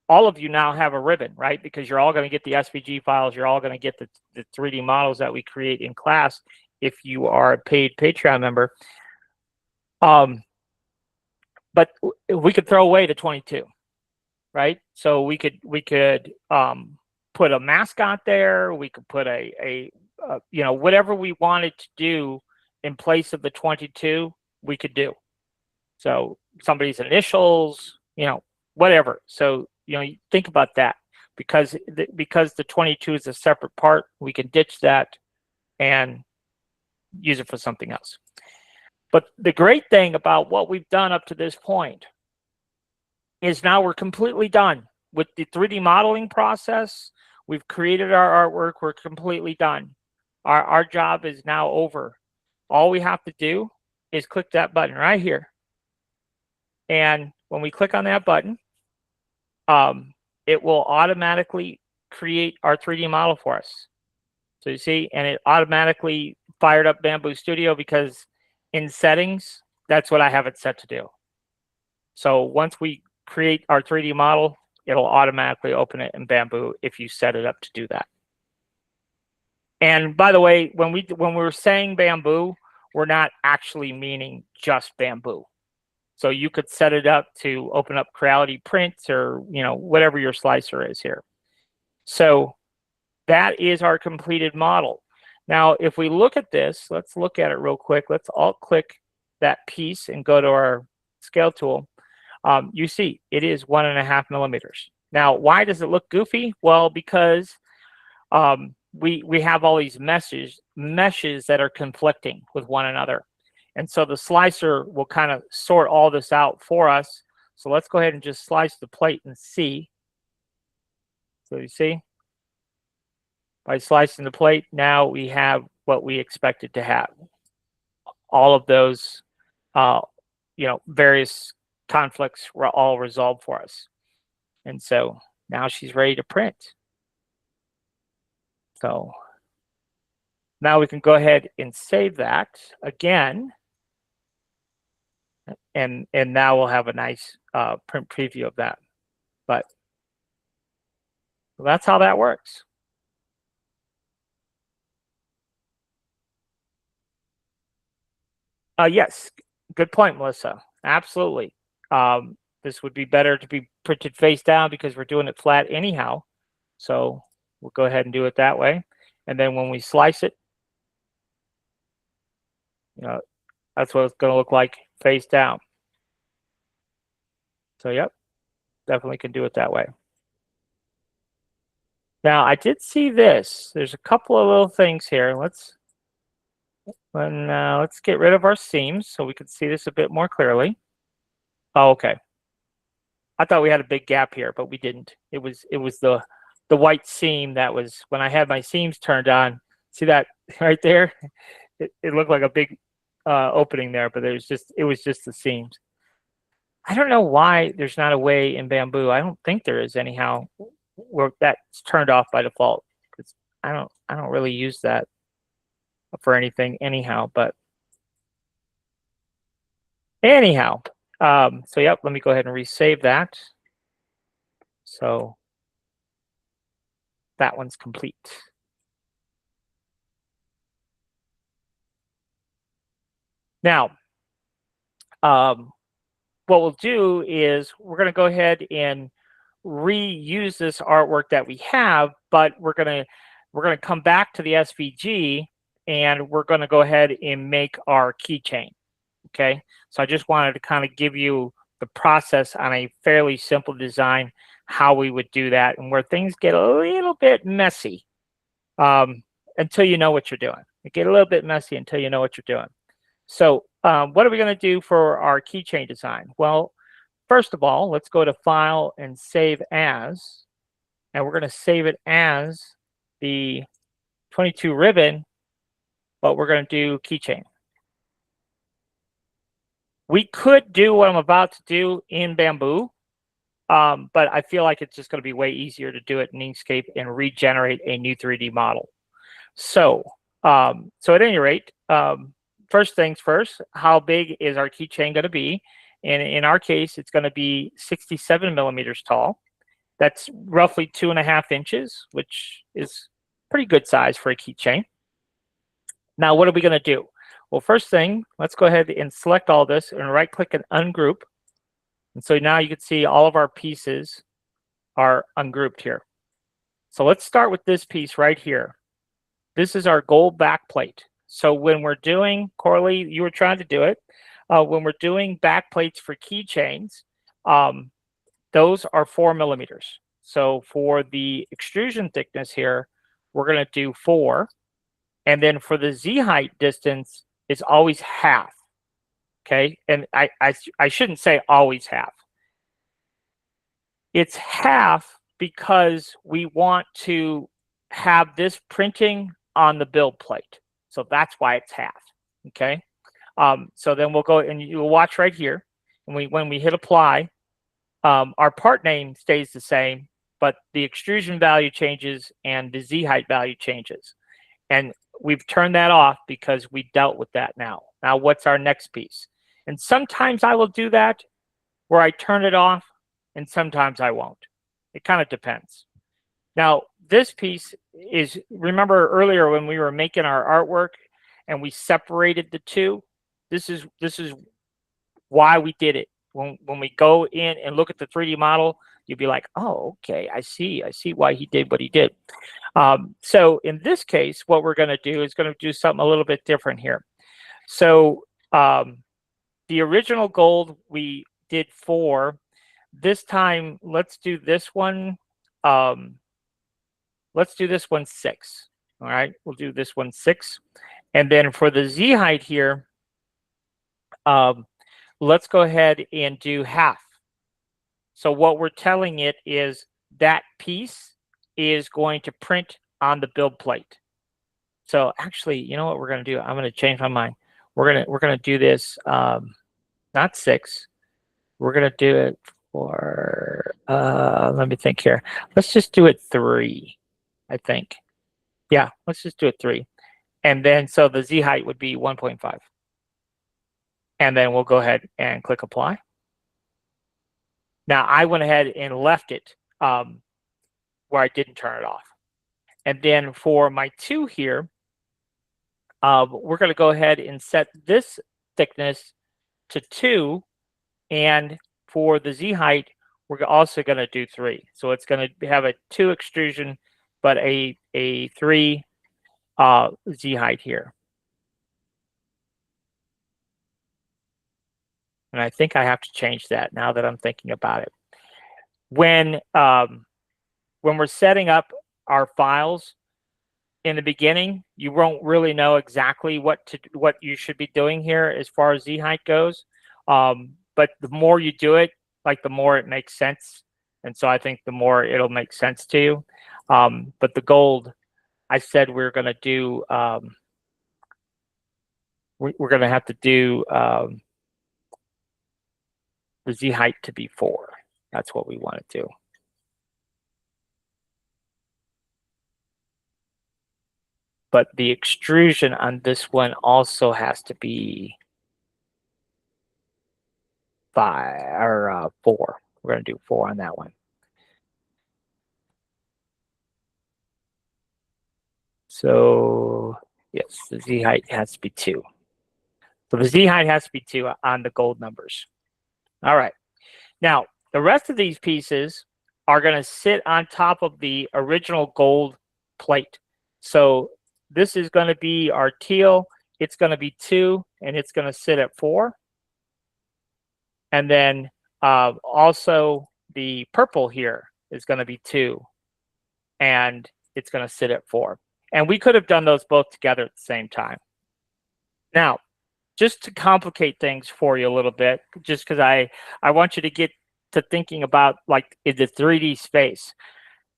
of you now have a ribbon, right? Because you're all going to get the SVG files. You're all going to get the 3D models that we create in class if you are a paid Patreon member. But we could throw away the 22, right? So we could put a mascot there. We could put a you know, whatever we wanted to do in place of the 22, we could do. So somebody's initials, you know, whatever. So, you know, you think about that, because the 22 is a separate part, we can ditch that and use it for something else. But the great thing about what we've done up to this point is now we're completely done with the 3D modeling process. We've created our artwork. We're completely done. Our job is now over. All we have to do is click that button right here. And when we click on that button, it will automatically create our 3D model for us. So you see, and it automatically fired up Bamboo Studio, because in settings, that's what I have it set to do. So once we create our 3D model, it'll automatically open it in Bamboo if you set it up to do that. And by the way, when we're saying Bamboo, we're not actually meaning just Bamboo. So you could set it up to open up Creality Prints, or, you know, whatever your slicer is here. So that is our completed model. Now, if we look at this, let's look at it real quick. Let's alt click that piece and go to our scale tool. You see it is 1.5 millimeters. Now, why does it look goofy? Well, because we have all these meshes that are conflicting with one another. And so the slicer will kind of sort all this out for us. So let's go ahead and just slice the plate and see. So you see, by slicing the plate, now we have what we expected to have. All of those, you know, various conflicts were all resolved for us. And so now she's ready to print. So now we can go ahead and save that again. And now we'll have a nice print preview of that. But that's how that works. Yes, good point, Melissa. Absolutely. This would be better to be printed face down because we're doing it flat anyhow. So we'll go ahead and do it that way. And then when we slice it, you know, that's what it's going to look like face down. So, yep, definitely can do it that way. Now, I did see this. There's a couple of little things here. Let's get rid of our seams so we can see this a bit more clearly. Oh, okay. I thought we had a big gap here, but we didn't. It was the white seam that was when I had my seams turned on. See that right there? It looked like a big opening there, but it was just the seams. I don't know why there's not a way in Bamboo. I don't think there is anyhow where that's turned off by default. I don't really use that for anything anyhow, but anyhow. So yep, let me go ahead and resave that. So that one's complete. Now, what we'll do is we're going to go ahead and reuse this artwork that we have, but we're going to come back to the SVG and we're going to go ahead and make our keychain. Okay, so I just wanted to kind of give you the process on a fairly simple design, how we would do that, and where things get a little bit messy until you know what you're doing. It get a little bit messy until you know what you're doing. So what are we going to do for our keychain design? Well, first of all, let's go to File and Save As, and we're going to save it as the 22 ribbon, but we're going to do keychain. We could do what I'm about to do in Bamboo, but I feel like it's just going to be way easier to do it in Inkscape and regenerate a new 3D model. So, so at any rate, first things first, how big is our keychain going to be? And in our case, it's going to be 67 millimeters tall. That's roughly 2.5 inches, which is pretty good size for a keychain. Now, what are we going to do? Well, first thing, let's go ahead and select all this and right-click and ungroup. And so now you can see all of our pieces are ungrouped here. So let's start with this piece right here. This is our gold back plate. So when we're doing, Corley, you were trying to do it. When we're doing back plates for keychains, those are 4 millimeters. So for the extrusion thickness here, we're going to do 4. And then for the Z height distance, it's always half. Okay, and I shouldn't say always half. It's half because we want to have this printing on the build plate. So that's why it's half. Okay, so then we'll go and you'll watch right here. And when we hit apply, our part name stays the same, but the extrusion value changes and the Z height value changes. And we've turned that off because we dealt with that now. Now, what's our next piece? And sometimes I will do that where I turn it off, and sometimes I won't. It kind of depends. Now, this piece is, remember earlier when we were making our artwork and we separated the two? This is why we did it. When we go in and look at the 3D model, you'll be like, oh, okay, I see why he did what he did. So in this case, what we're going to do is going to do something a little bit different here. So the original gold we did 4. This time, let's do this one. Let's do this one 6. All right, we'll do this one 6. And then for the Z height here, let's go ahead and do half. So what we're telling it is that piece is going to print on the build plate. So actually, you know what we're going to do? I'm going to change my mind. We're going to do this not 6. We're going to do it for let me think here. Let's just do it 3, I think. Yeah, let's just do it 3. And then so the Z height would be 1.5. And then we'll go ahead and click apply. Now I went ahead and left it where I didn't turn it off. And then for my 2 here, we're going to go ahead and set this thickness to 2. And for the Z height, we're also going to do 3. So it's going to have a 2 extrusion, but a 3 Z height here. And I think I have to change that now that I'm thinking about it. When we're setting up our files in the beginning, you won't really know exactly what you should be doing here as far as Z height goes. But the more you do it, like the more it makes sense. And so I think the more it'll make sense to you. But the gold, I said we're going to do, we're going to have to do the Z height to be 4. That's what we want to do. but the extrusion on this one also has to be 5 or 4. We're going to do 4 on that one. So yes, the Z height has to be 2. So the Z height has to be 2 on the gold numbers. All right. Now, the rest of these pieces are going to sit on top of the original gold plate. So this is going to be our teal. It's going to be 2, and it's going to sit at 4. And then also the purple here is going to be 2, and it's going to sit at 4. And we could have done those both together at the same time. Now, just to complicate things for you a little bit, just because I want you to get to thinking about like in the 3D space,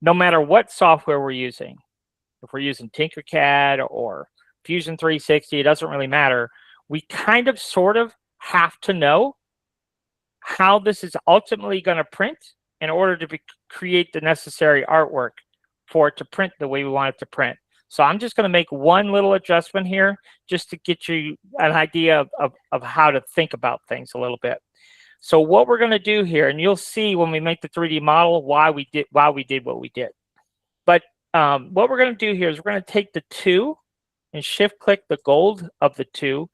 no matter what software we're using, if we're using Tinkercad or Fusion 360, it doesn't really matter. We kind of sort of have to know how this is ultimately going to print in order to create the necessary artwork for it to print the way we want it to print. So I'm just going to make one little adjustment here just to get you an idea of how to think about things a little bit. So what we're going to do here, and you'll see when we make the 3D model why we did what we did. But what we're going to do here is we're going to take the 2 and shift click the gold of the 2,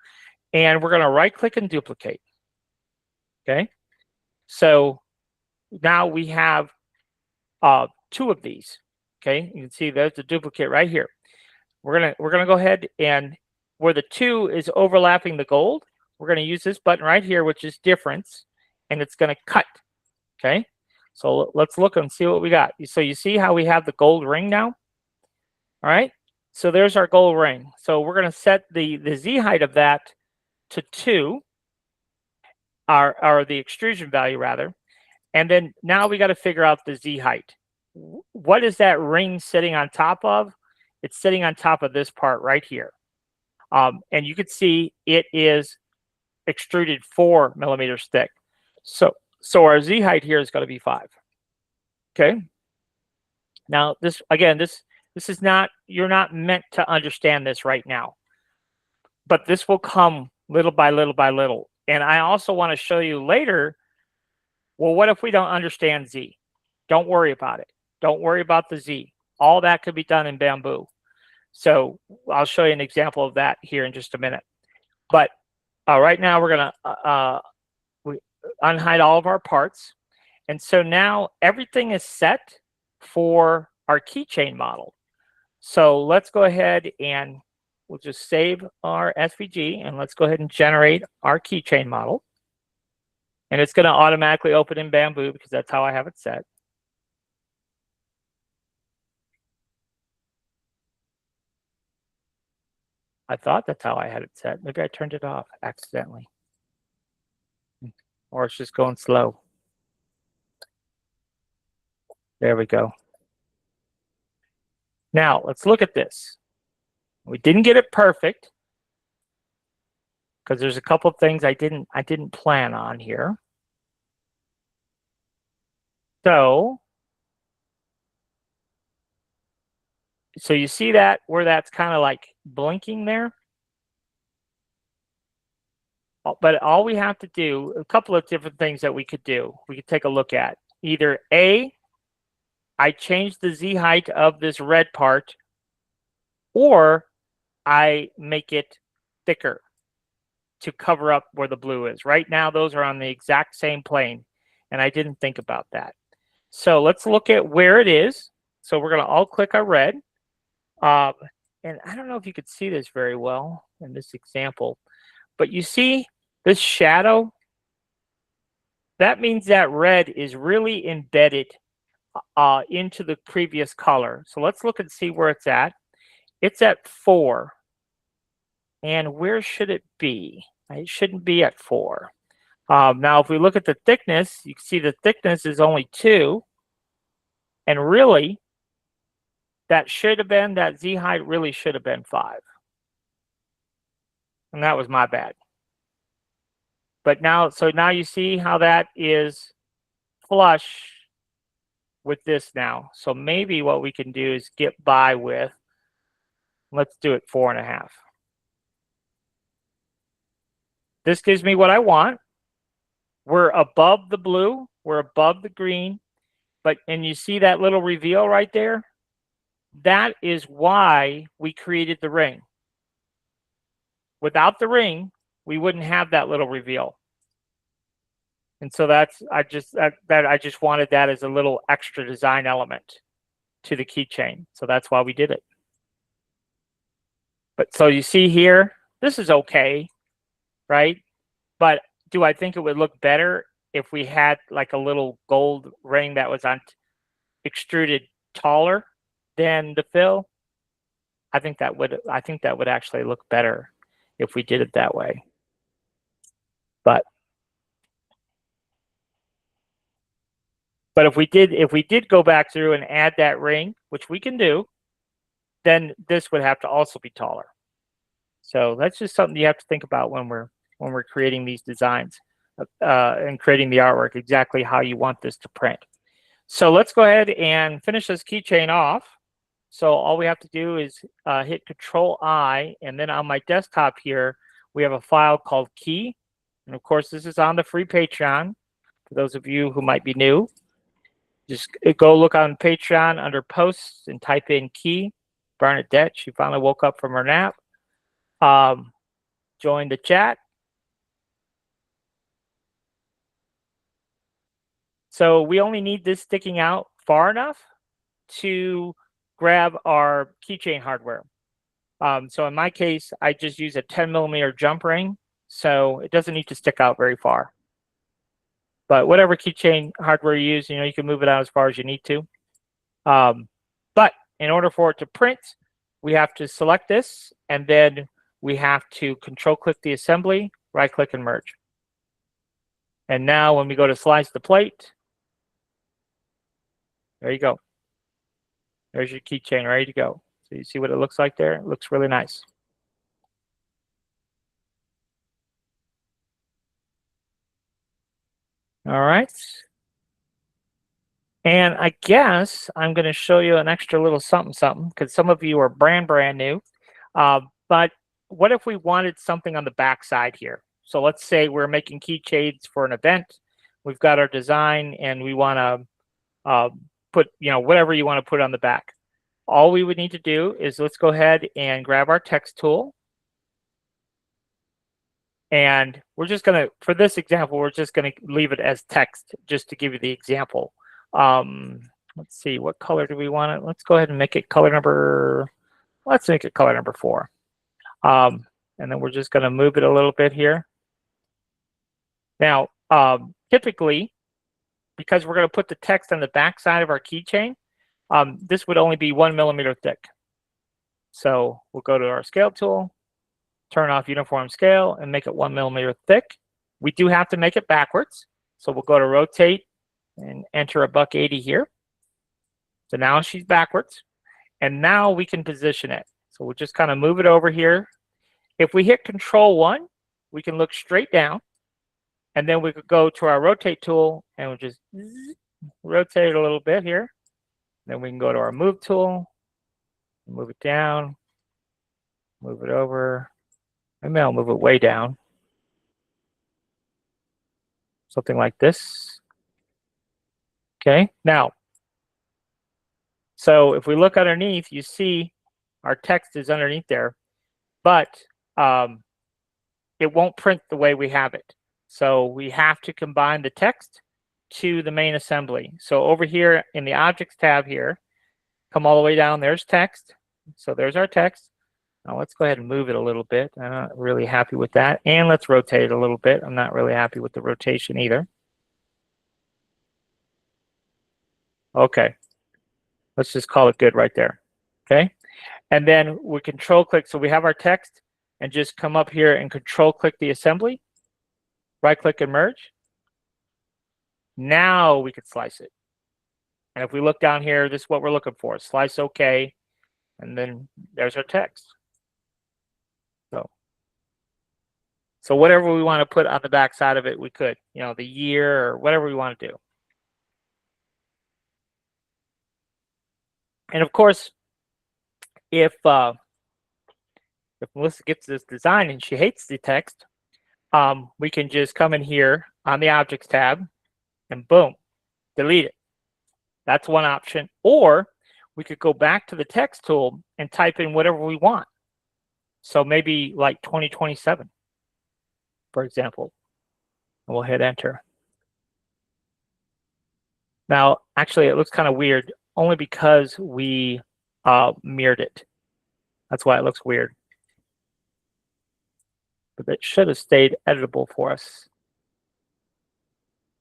and we're going to right click and duplicate. Okay. So now we have 2 of these. Okay, you can see there's the duplicate right here. We're gonna go ahead, and where the 2 is overlapping the gold, we're gonna use this button right here, which is difference, and it's gonna cut. Okay, so let's look and see what we got. So you see how we have the gold ring now? All right, so there's our gold ring. So we're gonna set the Z height of that to 2, or the extrusion value rather, and then now we got to figure out the Z height. What is that ring sitting on top of? It's sitting on top of this part right here. And you can see it is extruded 4 millimeters thick. So our Z height here is going to be 5. Okay. Now this, again, this is not, you're not meant to understand this right now, but this will come little by little by little. And I also want to show you later, well, what if we don't understand Z? Don't worry about it. Don't worry about the Z. All that could be done in Bamboo. So I'll show you an example of that here in just a minute. But right now we're going to unhide all of our parts. And so now everything is set for our keychain model. So let's go ahead and we'll just save our SVG, and let's go ahead and generate our keychain model. And it's going to automatically open in Bamboo because that's how I have it set. I thought that's how I had it set. Maybe I turned it off accidentally. Or it's just going slow. There we go. Now, let's look at this. We didn't get it perfect because there's a couple of things I didn't plan on here. So you see that where that's kind of like blinking there? But all we have to do, a couple of different things that we could do. We could take a look at. Either A, I change the Z height of this red part, or I make it thicker to cover up where the blue is. Right now, those are on the exact same plane, and I didn't think about that. So let's look at where it is. So we're going to all click our red. And I don't know if you could see this very well in this example, but you see this shadow? That means that red is really embedded into the previous color. So let's look and see where it's at. It's at 4. And where should it be? It shouldn't be at 4. Now, if we look at the thickness, you can see the thickness is only 2. And really, that should have been, that Z height really should have been 5. And that was my bad. But now, so now you see how that is flush with this now. So maybe what we can do is get by with, Let's do it 4.5. This gives me what I want. We're above the blue, we're above the green, and you see that little reveal right there? That is why we created the ring. Without the ring, we wouldn't have that little reveal. And so I just wanted that as a little extra design element to the keychain. So that's why we did it. But so you see here, this is okay, right? But do I think it would look better if we had like a little gold ring that was extruded taller than the fill? I think that would actually look better if we did it that way. But if we did go back through and add that ring, which we can do, then this would have to also be taller. So that's just something you have to think about when we're creating these designs and creating the artwork, exactly how you want this to print. So let's go ahead and finish this keychain off. So all we have to do is hit Control-I, and then on my desktop here, we have a file called key. And of course, this is on the free Patreon. For those of you who might be new, just go look on Patreon under posts and type in key. Bernadette, she finally woke up from her nap. Join the chat. So we only need this sticking out far enough to grab our keychain hardware. So in my case, I just use a 10mm jump ring, so it doesn't need to stick out very far. But whatever keychain hardware you use, you can move it out as far as you need to. But in order for it to print, we have to select this, and then we have to Control-click the assembly, right-click and merge. And now when we go to slice the plate, there you go. There's your keychain ready to go. So you see what it looks like there? It looks really nice. All right. And I guess I'm going to show you an extra little something, because some of you are brand new. But what if we wanted something on the back side here? So let's say we're making keychains for an event. We've got our design, and we want to put, whatever you want to put on the back. All we would need to do is let's go ahead and grab our text tool. And we're just going to, for this example, we're just going to leave it as text just to give you the example. Let's see, what color do we want it? Let's go ahead and make it color number, let's make it color number 4. And then we're just going to move it a little bit here. Now, typically, because we're going to put the text on the back side of our keychain, this would only be 1mm thick. So we'll go to our scale tool, turn off uniform scale, and make it 1mm thick. We do have to make it backwards. So we'll go to rotate and enter a $1.80 here. So now she's backwards. And now we can position it. So we'll just kind of move it over here. If we hit Control-1, we can look straight down. And then we could go to our rotate tool and we'll just rotate it a little bit here. Then we can go to our move tool, move it down, move it over. Maybe I'll move it way down. Something like this. Okay, now, so if we look underneath, you see our text is underneath there, but it won't print the way we have it. So we have to combine the text to the main assembly. So over here in the Objects tab here, come all the way down, there's text. So there's our text. Now let's go ahead and move it a little bit. I'm not really happy with that. And let's rotate it a little bit. I'm not really happy with the rotation either. Okay. Let's just call it good right there. Okay. And then we Control-click. So we have our text, and just come up here and Control-click the assembly. Right-click and merge. Now we could slice it. And if we look down here, this is what we're looking for. Slice OK. And then there's our text. So whatever we want to put on the back side of it, we could. The year or whatever we want to do. And of course, if if Melissa gets this design and she hates the text, we can just come in here on the Objects tab and boom, delete it. That's one option. Or we could go back to the text tool and type in whatever we want. So maybe like 2027, for example. And we'll hit enter. Now, actually, it looks kind of weird only because we mirrored it. That's why it looks weird. But it should have stayed editable for us.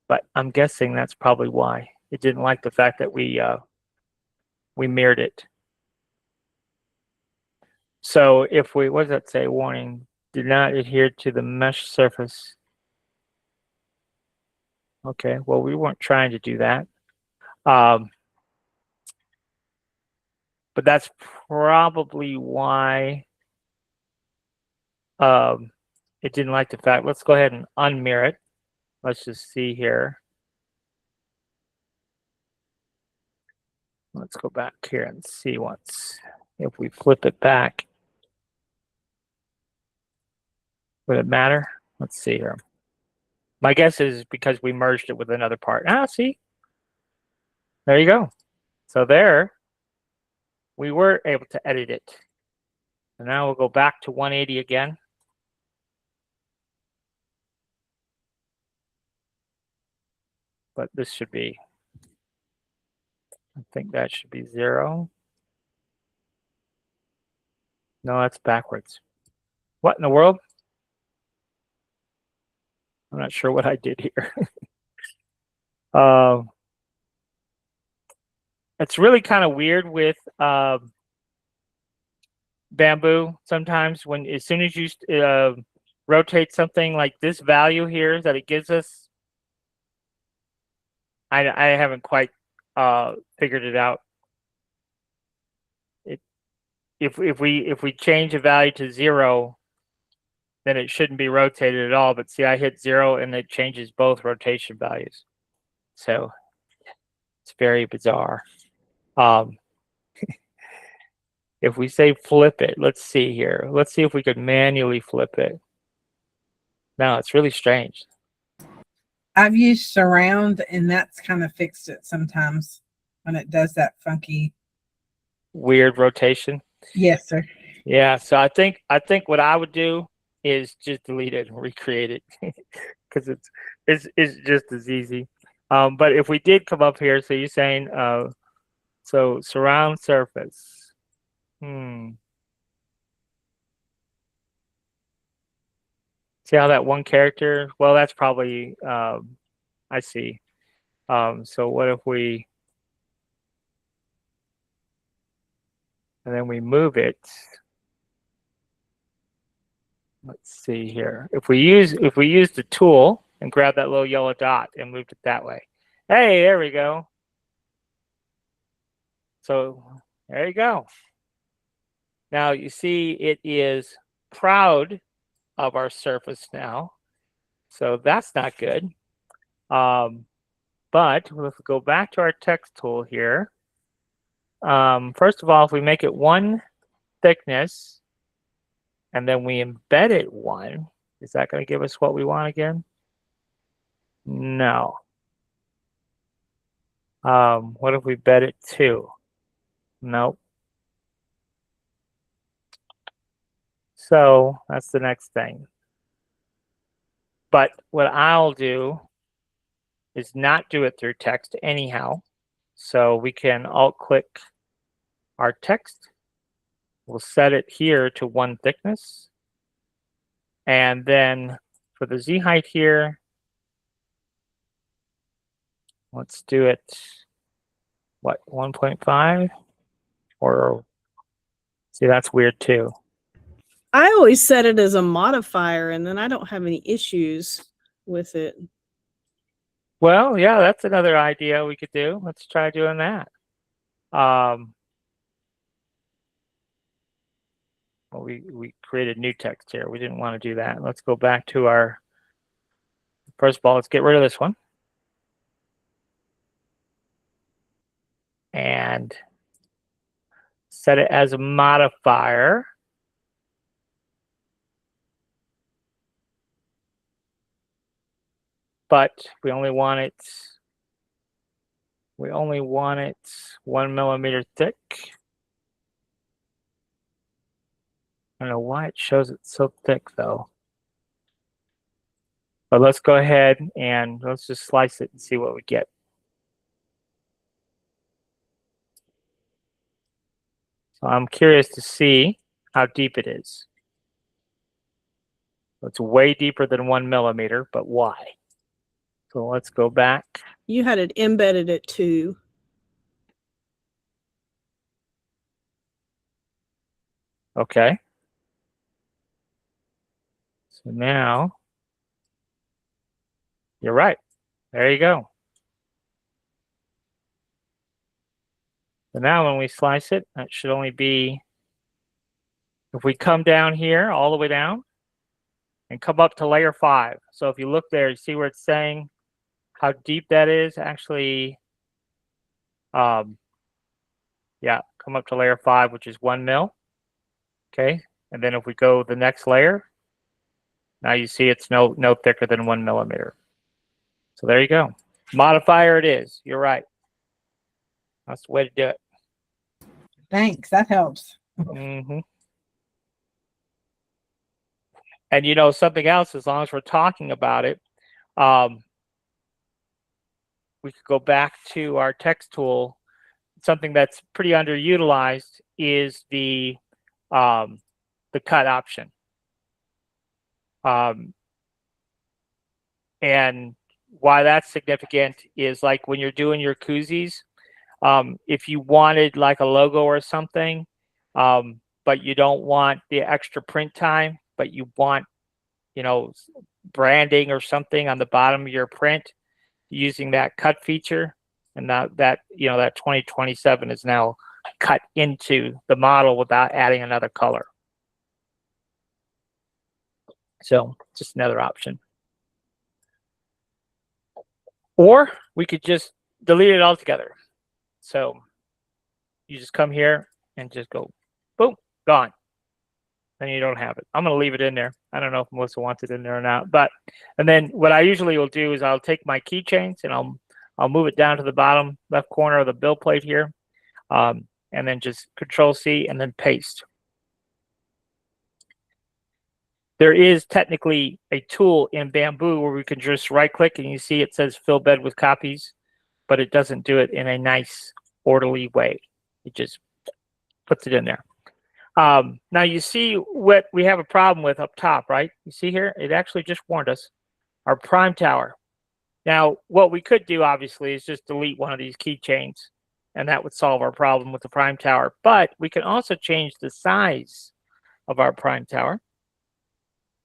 But I'm guessing that's probably why. It didn't like the fact that we mirrored it. So if we, what does that say? Warning, do not adhere to the mesh surface. Okay, well, we weren't trying to do that. But that's probably why it didn't like the fact. Let's go ahead and unmirror it. Let's just see here. Let's go back here and see once. If we flip it back, would it matter? Let's see here. My guess is because we merged it with another part. Ah, see? There you go. So there, we were able to edit it. And now we'll go back to 180 again. But this should be, I think that should be 0. No, that's backwards. What in the world? I'm not sure what I did here. It's really kind of weird with Bamboo sometimes when as soon as you rotate something like this value here that it gives us, I haven't quite figured it out. If we change a value to 0, then it shouldn't be rotated at all. But see, I hit 0 and it changes both rotation values. So it's very bizarre. If we say flip it, let's see here. Let's see if we could manually flip it. No, it's really strange. I've used surround and that's kind of fixed it sometimes when it does that funky. Weird rotation. Yes, sir. Yeah, so I think what I would do is just delete it and recreate it because it's just as easy. But if we did come up here, so you're saying so surround surface. See how that one character? Well, that's probably I see. So what if we and then we move it? Let's see here. If we use the tool and grab that little yellow dot and moved it that way. Hey, there we go. So there you go. Now you see it is proud of our surface now. So that's not good. But if we go back to our text tool here, first of all, if we make it 1 thickness and then we embed it 1, is that going to give us what we want again? No. What if we bed it 2? Nope. So that's the next thing. But what I'll do is not do it through text anyhow. So we can alt-click our text. We'll set it here to 1 thickness. And then for the Z height here, let's do it, what, 1.5? Or, see, that's weird too. I always set it as a modifier, and then I don't have any issues with it. Well, yeah, that's another idea we could do. Let's try doing that. Well, we created new text here. We didn't want to do that. Let's go back to our, first of all, let's get rid of this one. And set it as a modifier. but we only want it 1 millimeter thick. I don't know why it shows it so thick though. But let's go ahead and let's just slice it and see what we get. So I'm curious to see how deep it is. It's way deeper than 1 millimeter, but why? So let's go back. You had it embedded at 2. Okay. So now, you're right. There you go. So now when we slice it, that should only be, if we come down here, all the way down, and come up to layer 5. So if you look there, you see where it's saying how deep that is? Actually, yeah, come up to layer 5, which is 1 mil. Okay, and then if we go the next layer, now you see it's no thicker than 1 millimeter. So there you go. Modifier it is. You're right. That's the way to do it. Thanks. That helps. Mm-hmm. And you know, something else, as long as we're talking about it, we could go back to our text tool. Something that's pretty underutilized is the cut option. And why that's significant is like when you're doing your koozies, if you wanted like a logo or something, but you don't want the extra print time, but you want, you know, branding or something on the bottom of your print, using that cut feature, and that you know, that 2027 is now cut into the model without adding another color. So just another option. Or we could just delete it altogether. So you just come here and just go, boom, gone. And you don't have it. I'm going to leave it in there. I don't know if Melissa wants it in there or not. But, and then what I usually will do is I'll take my keychains and I'll move it down to the bottom left corner of the build plate here. And then just Control C and then paste. There is technically a tool in Bamboo where we can just right click and you see it says fill bed with copies, but it doesn't do it in a nice, orderly way. It just puts it in there. Now you see what we have a problem with up top, right? You see here, it actually just warned us, our prime tower. Now, what we could do, obviously, is just delete one of these keychains, and that would solve our problem with the prime tower. But we can also change the size of our prime tower.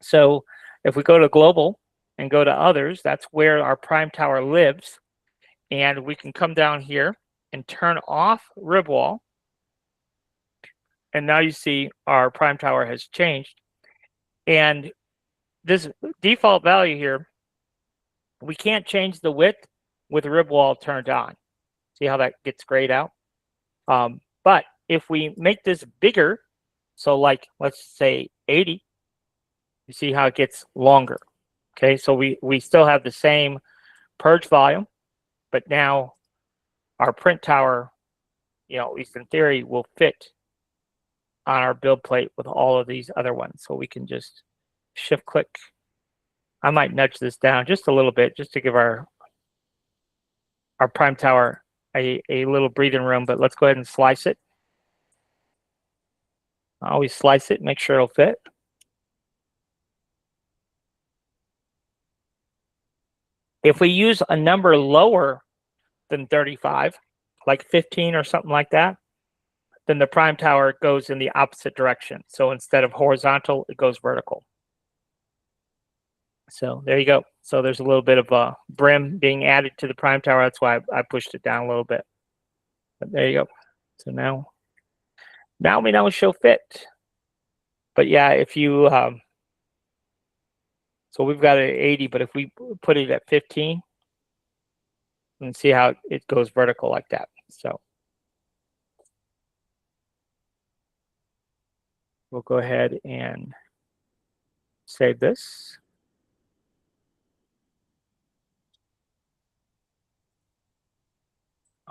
So if we go to global and go to others, that's where our prime tower lives. And we can come down here and turn off rib wall. And now you see our prime tower has changed. And this default value here, we can't change the width with rib wall turned on. See how that gets grayed out? But if we make this bigger, so like, let's say 80, you see how it gets longer. Okay, so we still have the same purge volume, but now our print tower, you know, at least in theory, will fit on our build plate with all of these other ones. So we can just shift click. I might nudge this down just a little bit just to give our prime tower a little breathing room, but let's go ahead and slice it. I always slice it, make sure it'll fit. If we use a number lower than 35, like 15 or something like that, then the prime tower goes in the opposite direction. So instead of horizontal, it goes vertical. So there you go. So there's a little bit of a brim being added to the prime tower. That's why I pushed it down a little bit. But there you go. So now we know she'll fit. But yeah, if you, so we've got it at 80, but if we put it at 15, and see how it goes vertical like that. So we'll go ahead and save this.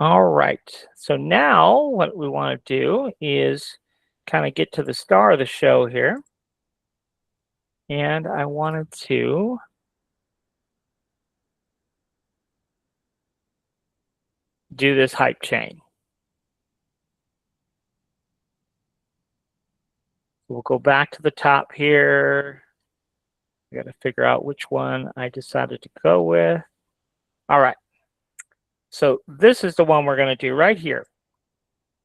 All right. So now what we want to do is kind of get to the star of the show here. And I wanted to do this hype chain. We'll go back to the top here. I got to figure out which one I decided to go with. All right. So this is the one we're going to do right here.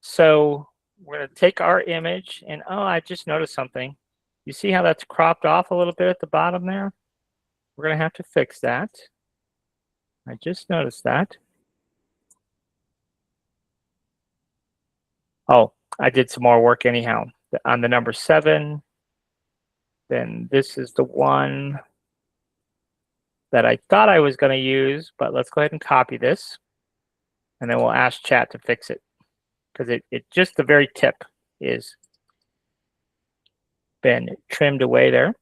So we're going to take our image and, oh, I just noticed something. You see how that's cropped off a little bit at the bottom there? We're going to have to fix that. I just noticed that. Oh, I did some more work anyhow. On the number 7, then this is the one that I thought I was going to use, but let's go ahead and copy this. And then we'll ask chat to fix it. Because it just the very tip is been trimmed away there.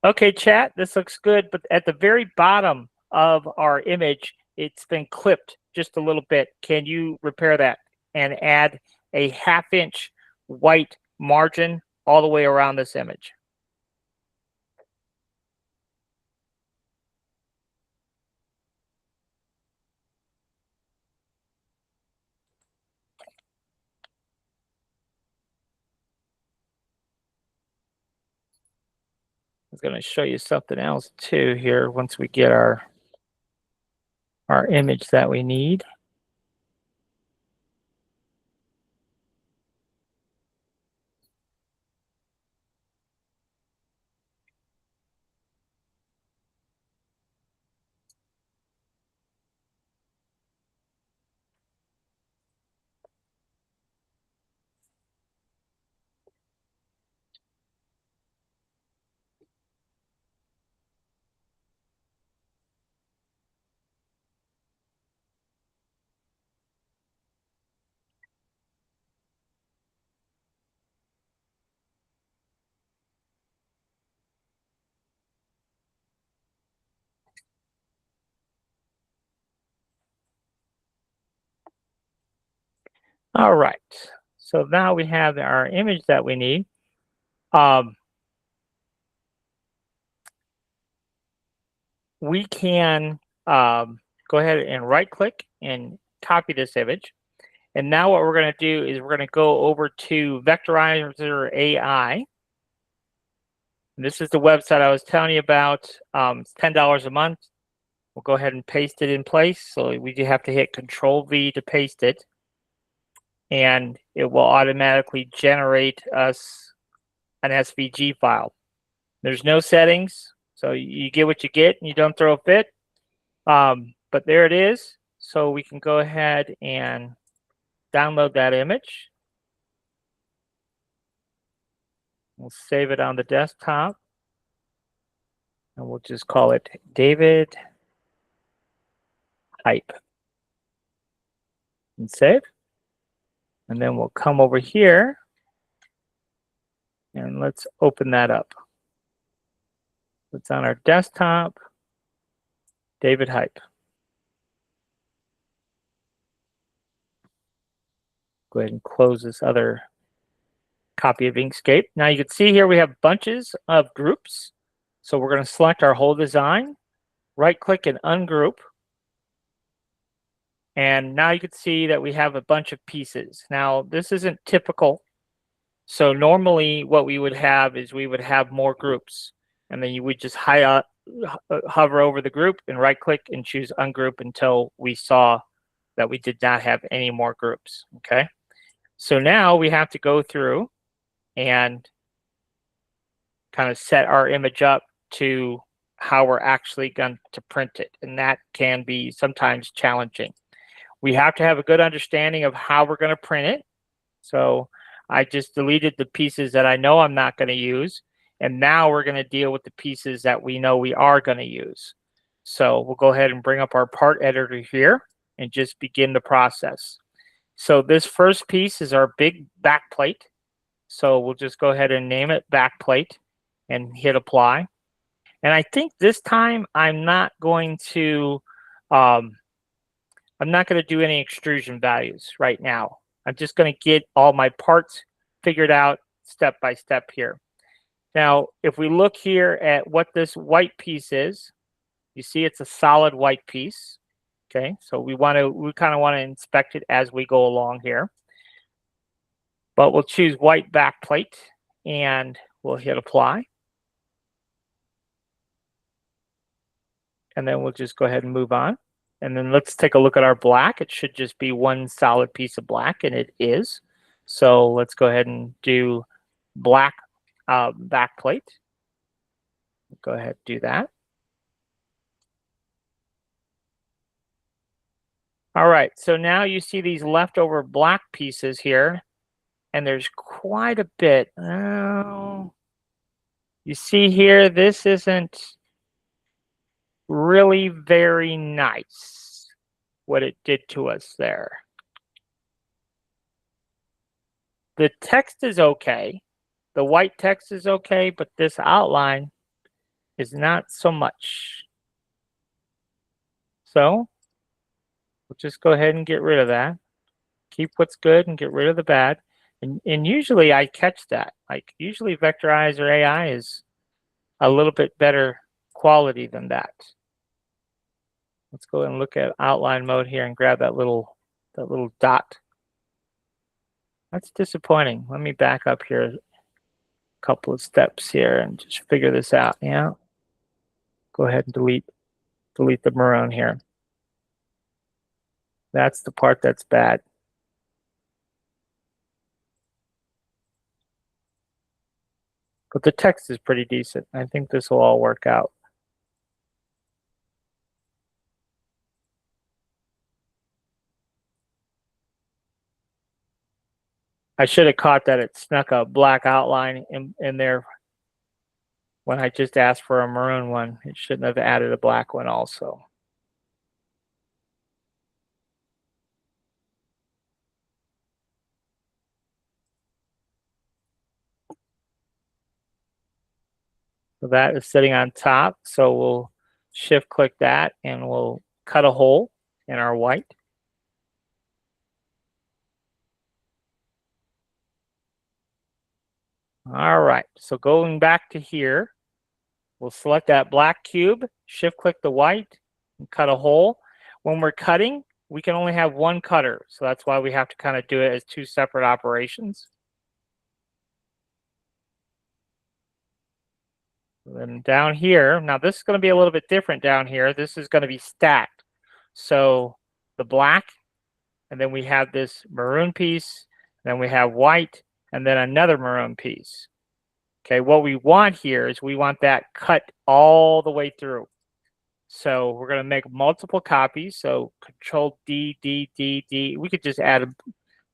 Okay, chat, this looks good, but at the very bottom of our image, it's been clipped just a little bit. Can you repair that and add a 1/2 inch white margin all the way around this image? I was going to show you something else too here once we get our image that we need. All right, so now we have our image that we need. We can go ahead and right click and copy this image. And now what we're going to do is we're going to go over to Vectorizer AI. And this is the website I was telling you about. It's $10 a month. We'll go ahead and paste it in place. So we do have to hit Control V to paste it. And it will automatically generate us an SVG file. There's no settings. So you get what you get and you don't throw a fit. But there it is. So we can go ahead and download that image. We'll save it on the desktop. And we'll just call it David Hype. And save. And then we'll come over here. And let's open that up. It's on our desktop. David Hype. Go ahead and close this other copy of Inkscape. Now you can see here we have bunches of groups. So we're going to select our whole design, right click and ungroup. And now you can see that we have a bunch of pieces. Now this isn't typical. So normally what we would have is we would have more groups. And then you would just hover over the group and right click and choose ungroup until we saw that we did not have any more groups. Okay. So now we have to go through and kind of set our image up to how we're actually going to print it. And that can be sometimes challenging. We have to have a good understanding of how we're going to print it. So I just deleted the pieces that I know I'm not going to use. And now we're going to deal with the pieces that we know we are going to use. So we'll go ahead and bring up our part editor here and just begin the process. So this first piece is our big back plate. So we'll just go ahead and name it back plate and hit apply. And I think this time I'm not going to I'm not going to do any extrusion values right now. I'm just going to get all my parts figured out step by step here. Now, if we look here at what this white piece is, you see it's a solid white piece. Okay, so we kind of want to inspect it as we go along here. But we'll choose white backplate and we'll hit apply. And then we'll just go ahead and move on. And then let's take a look at our black. It should just be one solid piece of black, and it is. So let's go ahead and do black backplate. Go ahead and do that. All right, so now you see these leftover black pieces here, and there's quite a bit. Oh, you see here, this isn't really very nice, what it did to us there. The text is okay. The white text is okay, but this outline is not so much. So we'll just go ahead and get rid of that. Keep what's good and get rid of the bad. And usually I catch that. Like usually Vectorizer AI is a little bit better quality than that. Let's go and look at outline mode here and grab that little dot. That's disappointing. Let me back up here a couple of steps here and just figure this out. Yeah. Go ahead and delete the maroon here. That's the part that's bad. But the text is pretty decent. I think this will all work out. I should have caught that it snuck a black outline in there when I just asked for a maroon one. It shouldn't have added a black one also. So that is sitting on top. So we'll shift click that and we'll cut a hole in our white. All right, so going back to here, we'll select that black cube, shift click the white, and cut a hole. When we're cutting, we can only have one cutter, so that's why we have to kind of do it as two separate operations. And then down here, now this is going to be a little bit different down here. This is going to be stacked. So the black, and then we have this maroon piece, then we have white, and then another maroon piece. Okay, what we want here is we want that cut all the way through. So we're going to make multiple copies. So Control D, D, D, D. We could just add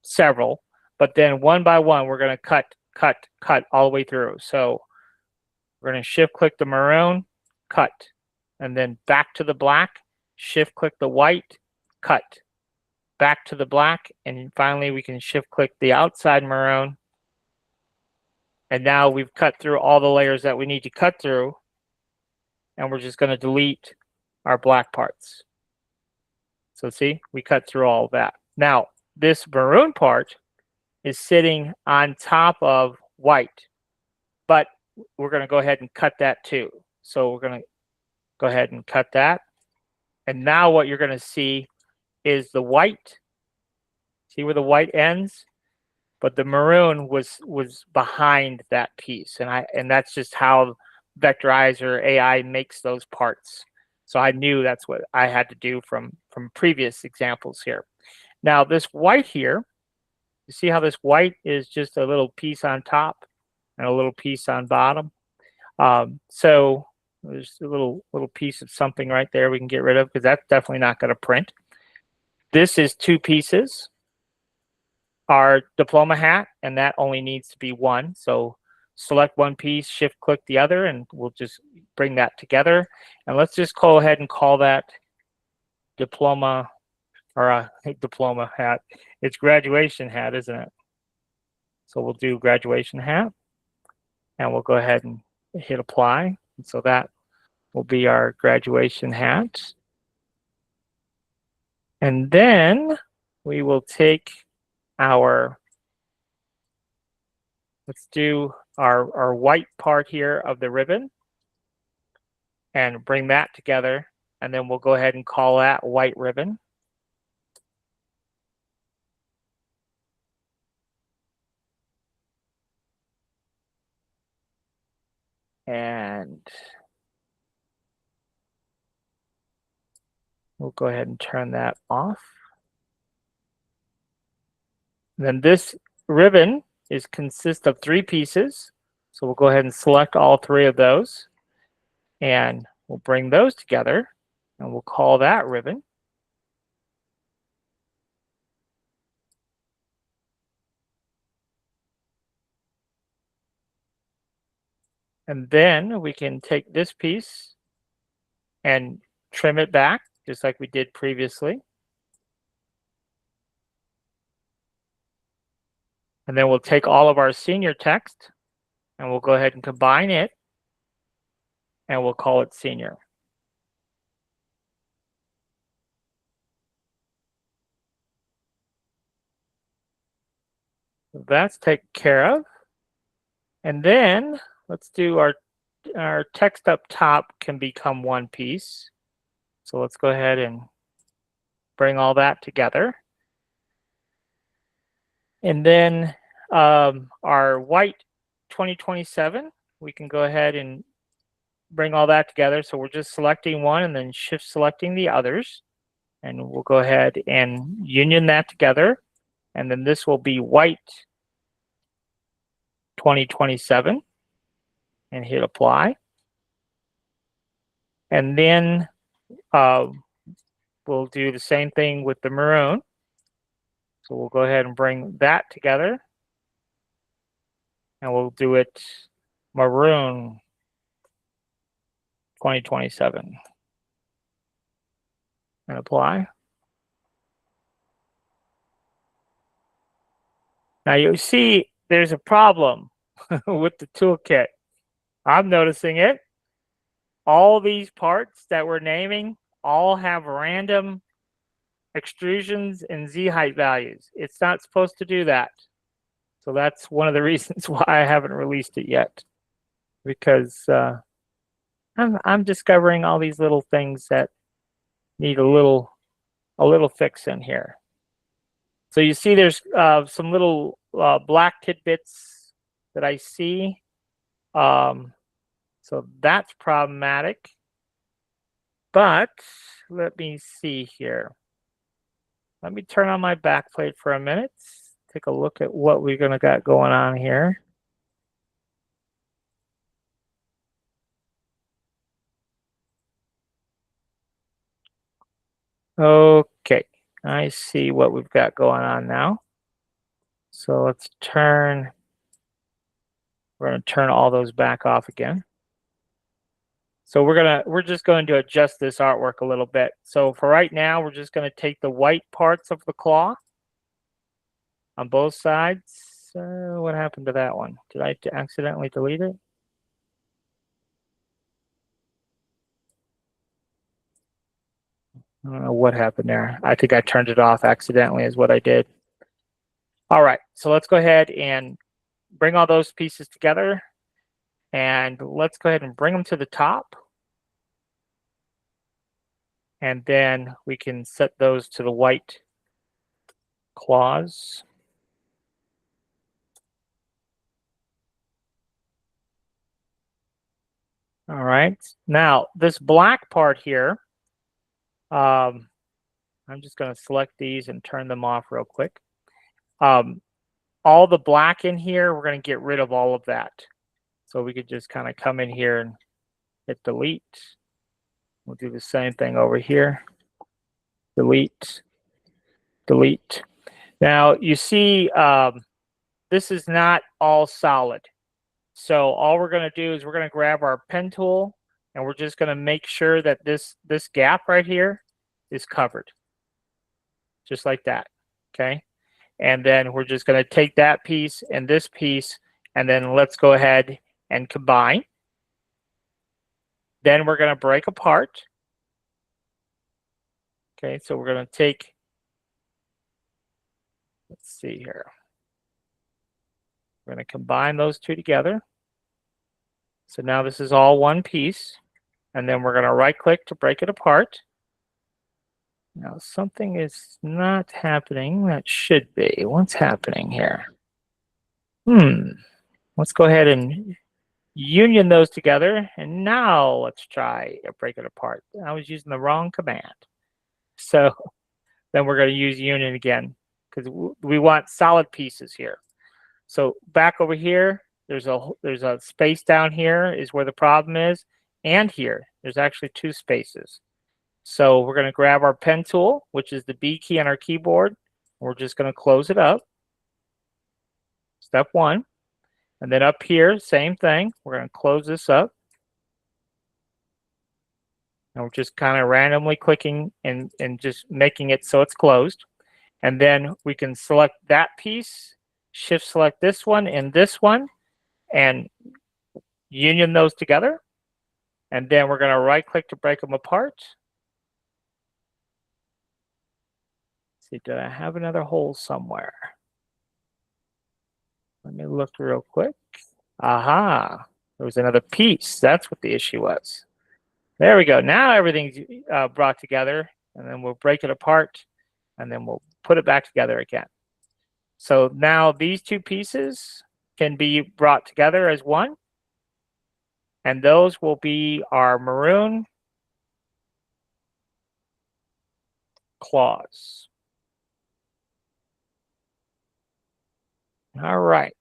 several, but then one by one, we're going to cut all the way through. So we're going to shift click the maroon, cut, and then back to the black, shift click the white, cut, back to the black, and finally we can shift click the outside maroon. And now we've cut through all the layers that we need to cut through, and we're just going to delete our black parts. So see, we cut through all of that. Now, this maroon part is sitting on top of white, but we're going to go ahead and cut that too. So we're going to go ahead and cut that. And now what you're going to see is the white. See where the white ends? But the maroon was behind that piece, and that's just how Vectorizer AI makes those parts. So I knew that's what I had to do from previous examples here. Now this white here, you see how this white is just a little piece on top and a little piece on bottom. So there's a little piece of something right there we can get rid of because that's definitely not going to print. This is two pieces. Our diploma hat, and that only needs to be one. So select one piece, shift click the other, and we'll just bring that together. And let's just go ahead and call that diploma, or diploma hat. It's graduation hat, isn't it? So we'll do graduation hat, and we'll go ahead and hit apply. And so that will be our graduation hat. And then we will take our, let's do our white part here of the ribbon and bring that together. And then we'll go ahead and call that white ribbon. And we'll go ahead and turn that off. And then this ribbon consists of 3 pieces. So we'll go ahead and select all 3 of those. And we'll bring those together. And we'll call that ribbon. And then we can take this piece and trim it back, just like we did previously. And then we'll take all of our senior text and we'll go ahead and combine it and we'll call it senior. So that's taken care of. And then let's do our text up top can become one piece. So let's go ahead and bring all that together. And then our white 2027, we can go ahead and bring all that together. So we're just selecting one and then shift selecting the others. And we'll go ahead and union that together. And then this will be white 2027 and hit apply. And then we'll do the same thing with the maroon. So we'll go ahead and bring that together. And we'll do it maroon 2027 and apply. Now you see there's a problem with the toolkit. I'm noticing it. All these parts that we're naming all have random extrusions and Z height values. It's not supposed to do that. So that's one of the reasons why I haven't released it yet, because I'm discovering all these little things that need a little fix in here. So you see there's some little black tidbits that I see. So that's problematic. But let me see here. Let me turn on my backplate for a minute. Take a look at what we're gonna got going on here. Okay, I see what we've got going on now. So we're gonna turn all those back off again. So we're just going to adjust this artwork a little bit. So for right now, we're just going to take the white parts of the claw on both sides. What happened to that one? Did I accidentally delete it? I don't know what happened there. I think I turned it off accidentally is what I did. All right, so let's go ahead and bring all those pieces together. And let's go ahead and bring them to the top. And then we can set those to the white claws. All right, now this black part here, I'm just going to select these and turn them off real quick. All the black in here, we're going to get rid of all of that. So we could just kind of come in here and hit delete. We'll do the same thing over here. Delete, delete. Now you see this is not all solid. So all we're going to do is we're going to grab our pen tool and we're just going to make sure that this gap right here is covered. Just like that, okay? And then we're just going to take that piece and this piece and then let's go ahead and combine. Then we're going to break apart. Okay, so we're going to take, let's see here. We're going to combine those two together. So now this is all one piece. And then we're going to right click to break it apart. Now something is not happening that should be. What's happening here? Let's go ahead and union those together. And now let's try to break it apart. I was using the wrong command. So then we're going to use union again because we want solid pieces here. So back over here, there's a space down here is where the problem is. And here, there's actually two spaces. So we're going to grab our pen tool, which is the B key on our keyboard. We're just going to close it up. Step one. And then up here, same thing. We're going to close this up. And we're just kind of randomly clicking and just making it so it's closed. And then we can select that piece, shift select this one and and union those together. And then we're going to right click to break them apart. Let's see, did I have another hole somewhere? Let me look real quick. Aha, there was another piece. That's what the issue was. There we go. Now everything's brought together, and then we'll break it apart, and then we'll put it back together again. So now these two pieces can be brought together as one, and those will be our maroon claws. All right,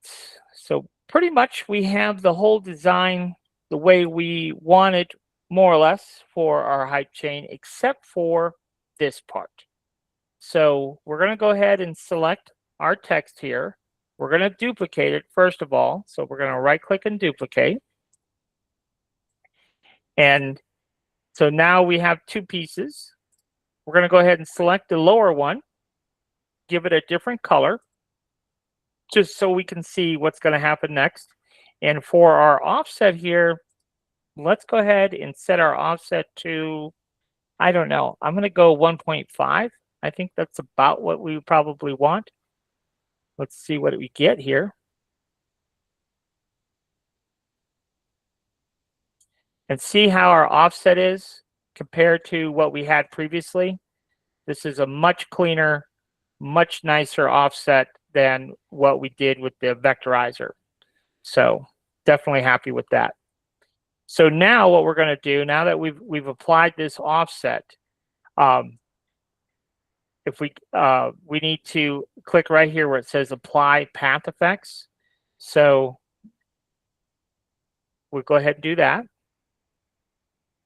so pretty much we have the whole design the way we wanted, more or less, for our hype chain, except for this part. So we're going to go ahead and select our text here. We're going to duplicate it first of all. So we're going to right click and duplicate. And so now we have two pieces. We're going to go ahead and select the lower one, give it a different color, just so we can see what's going to happen next. And for our offset here, let's go ahead and set our offset to, I don't know, I'm going to go 1.5. I think that's about what we probably want. Let's see what we get here. And see how our offset is compared to what we had previously. This is a much cleaner, much nicer offset than what we did with the vectorizer. So definitely happy with that. So now what we're going to do, now that we've applied this offset, if we need to click right here where it says apply path effects. So we'll go ahead and do that.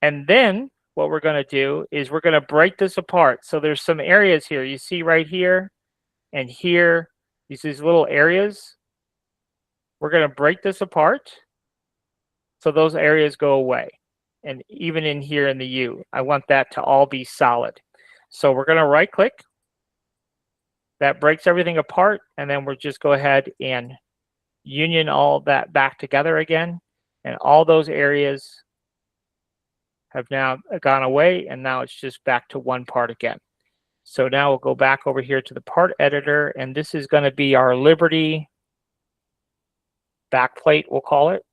And then what we're going to do is we're going to break this apart. So there's some areas here. You see right here and here, these little areas. We're going to break this apart so those areas go away. And even in here in the U, I want that to all be solid. So we're going to right click. That breaks everything apart. And then we'll just go ahead and union all that back together again. And all those areas have now gone away, and now it's just back to one part again. So now we'll go back over here to the part editor, and this is going to be our Liberty backplate, we'll call it.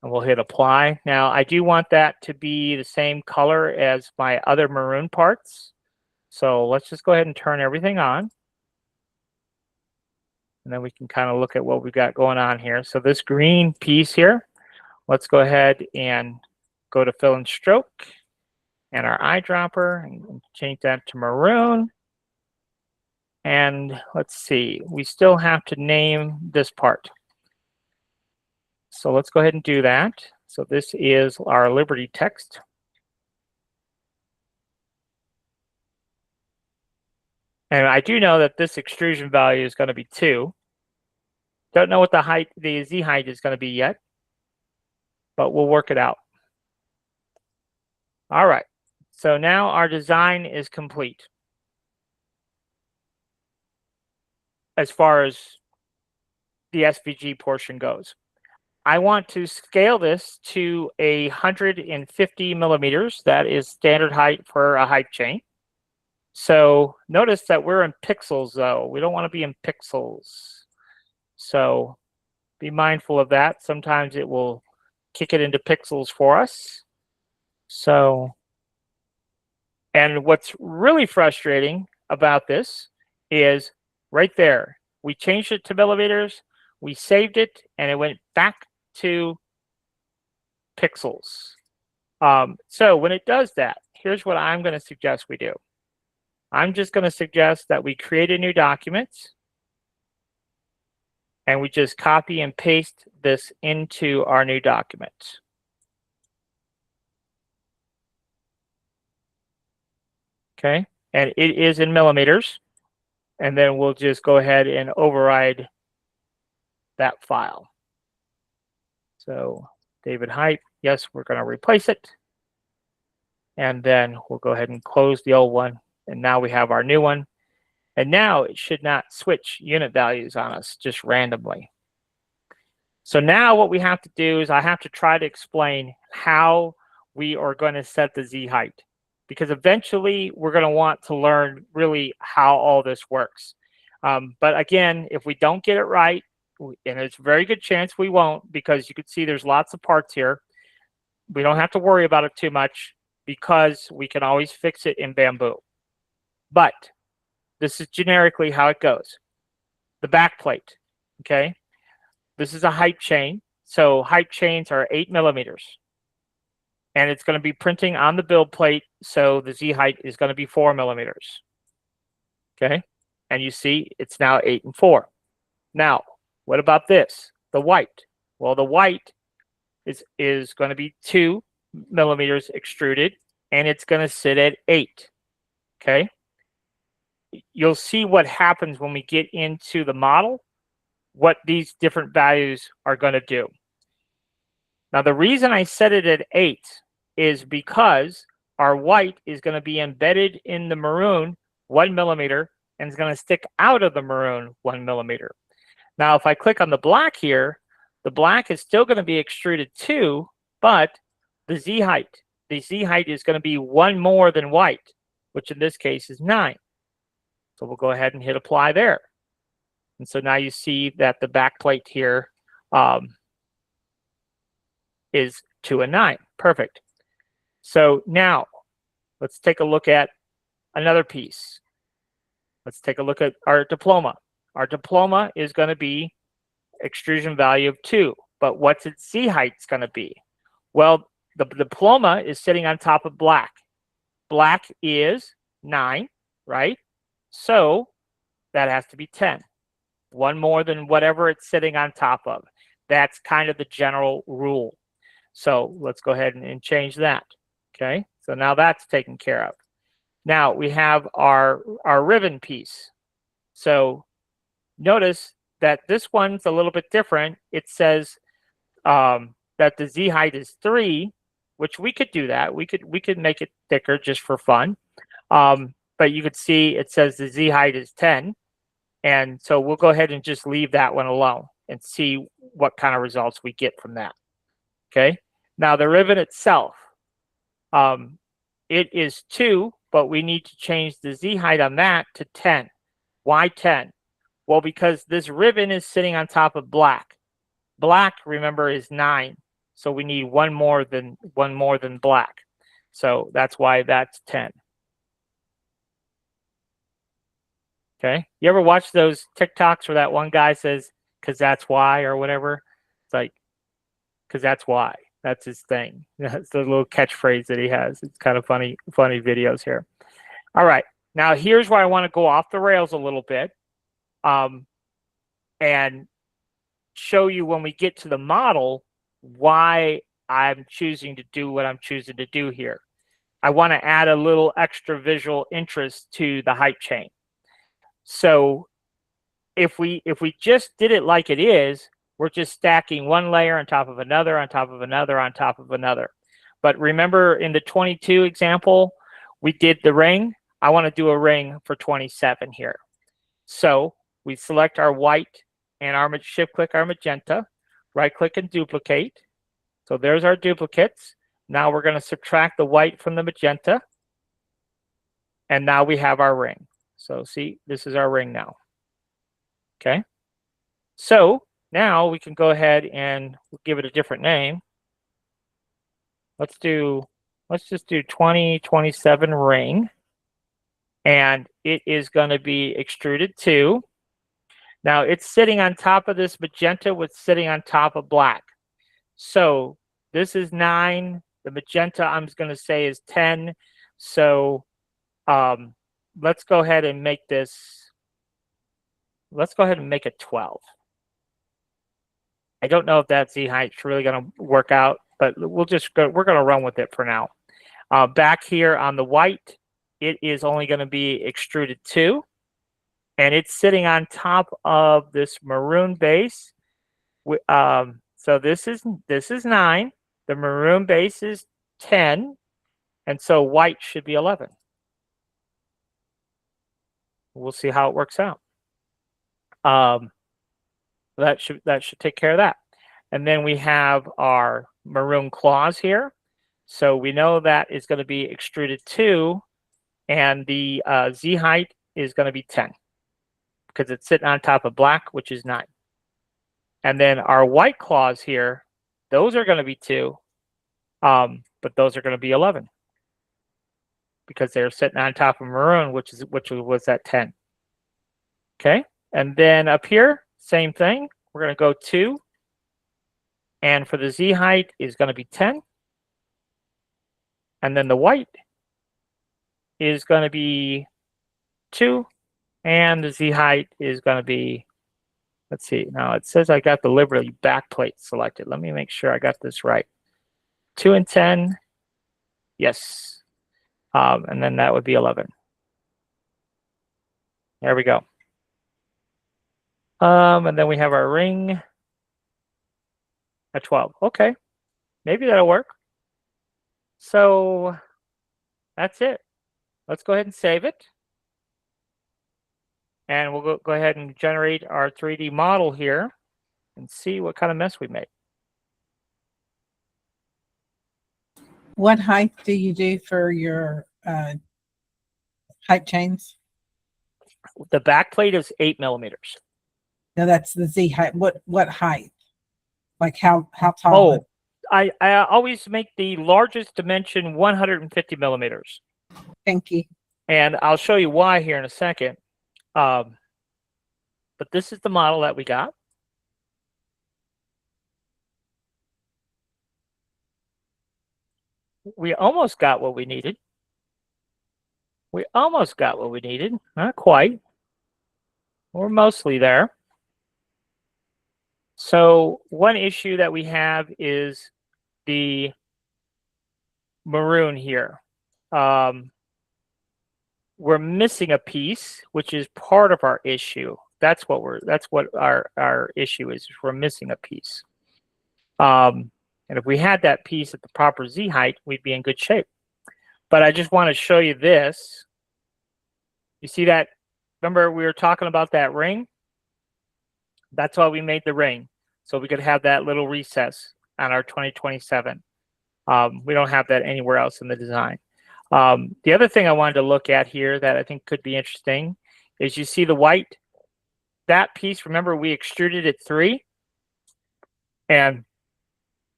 And we'll hit apply. Now I do want that to be the same color as my other maroon parts. So let's just go ahead and turn everything on. And then we can kind of look at what we've got going on here. So this green piece here, let's go ahead and go to fill and stroke and our eyedropper and change that to maroon. And let's see, we still have to name this part. So let's go ahead and do that. So this is our Liberty text. And I do know that this extrusion value is going to be 2. Don't know what the height, the Z height is going to be yet, but we'll work it out. All right, so now our design is complete as far as the SVG portion goes. I want to scale this to 150 millimeters. That is standard height for a height chain. So notice that we're in pixels though. We don't want to be in pixels. So be mindful of that. Sometimes it will kick it into pixels for us. So, and what's really frustrating about this is right there. We changed it to millimeters, we saved it, and it went back to pixels. So when it does that, here's what I'm going to suggest we do. I'm just going to suggest that we create a new document and we just copy and paste this into our new document. Okay, and it is in millimeters. And then we'll just go ahead and override that file. So David height, yes, we're going to replace it. And then we'll go ahead and close the old one. And now we have our new one. And now it should not switch unit values on us just randomly. So now what we have to do is I have to try to explain how we are going to set the Z height. Because eventually we're going to want to learn really how all this works. But again, if we don't get it right, and there's a very good chance we won't, because you can see there's lots of parts here. We don't have to worry about it too much because we can always fix it in Bamboo. But this is generically how it goes. The back plate, okay? This is a height chain. So height chains are 8 millimeters. And it's going to be printing on the build plate, so the Z height is going to be 4 millimeters. Okay, and you see it's now 8 and 4. Now, what about this? The white. Well, the white is going to be 2 millimeters extruded, and it's going to sit at 8. Okay, you'll see what happens when we get into the model, what these different values are going to do. Now, the reason I set it at 8 is because our white is going to be embedded in the maroon 1 millimeter and is going to stick out of the maroon 1 millimeter. Now, if I click on the black here, the black is still going to be extruded too, but the Z height is going to be 1 more than white, which in this case is 9. So we'll go ahead and hit apply there. And so now you see that the back plate here is 2 and 9. Perfect. So now let's take a look at another piece. Let's take a look at our diploma. Our diploma is going to be extrusion value of 2, but what's its Z height going to be? Well, the diploma is sitting on top of black. Black is 9, right? So that has to be 10. 1 more than whatever it's sitting on top of. That's kind of the general rule. So let's go ahead and change that. Okay, so now that's taken care of. Now we have our ribbon piece. So notice that this one's a little bit different. It says that the Z height is 3, which we could do that. We could make it thicker just for fun. But you could see it says the Z height is 10. And so we'll go ahead and just leave that one alone and see what kind of results we get from that. Okay, now the ribbon itself, it is 2, but we need to change the Z height on that to 10. Why 10? Well, because this ribbon is sitting on top of black. Black, remember, is 9. So we need 1 more than black. So that's why that's 10. Okay. You ever watch those TikToks where that one guy says, "'cause that's why," or whatever? It's like, "'cause that's why." That's his thing. That's the little catchphrase that he has. It's kind of funny videos here. All right. Now here's where I want to go off the rails a little bit and show you when we get to the model why I'm choosing to do what I'm choosing to do here. I want to add a little extra visual interest to the height chain. So if we just did it like it is, we're just stacking one layer on top of another, on top of another, on top of another. But remember in the 22 example, we did the ring. I want to do a ring for 27 here. So we select our white and shift click our magenta. right click and duplicate. So there's our duplicates. Now we're going to subtract the white from the magenta. And now we have our ring. So see, this is our ring now. Okay. So now we can go ahead and give it a different name. Let's just do 2027 ring. And it is going to be extruded 2. Now it's sitting on top of this magenta, what's sitting on top of black. So this is 9. The magenta I'm going to say is 10. So let's go ahead and make this. Let's go ahead and make it 12. I don't know if that Z height's really going to work out, but we'll just go. We're going to run with it for now. Back here on the white, it is only going to be extruded 2, and it's sitting on top of this maroon base. So this is 9. The maroon base is 10, and so white should be 11. We'll see how it works out. That should take care of that. And then we have our maroon claws here. So we know that is going to be extruded 2, and the Z height is going to be 10 because it's sitting on top of black, which is 9. And then our white claws here, those are going to be 2, but those are going to be 11 because they're sitting on top of maroon, which was at 10. Okay, and then up here, same thing. We're going to go 2, and for the Z height is going to be 10, and then the white is going to be 2, and the Z height is going to be, let's see, now it says I got the Liberty backplate selected. Let me make sure I got this right. 2 and 10, yes, and then that would be 11. There we go. And then we have our ring at 12. Okay, maybe that'll work. So that's it. Let's go ahead and save it. And we'll go ahead and generate our 3D model here and see what kind of mess we made. What height do you do for your height chains? The back plate is 8 millimeters. No, that's the Z height. What height? Like how tall? Oh, I always make the largest dimension 150 millimeters. Thank you. And I'll show you why here in a second. But this is the model that we got. We almost got what we needed. Not quite. We're mostly there. So one issue that we have is the maroon here. We're missing a piece, which is part of our issue. That's what our issue is. We're missing a piece. And if we had that piece at the proper Z height, we'd be in good shape. But I just want to show you this. You see that? Remember we were talking about that ring? That's why we made the ring, so we could have that little recess on our 2027. We don't have that anywhere else in the design. The other thing I wanted to look at here that I think could be interesting is you see the white, that piece, remember we extruded at 3, and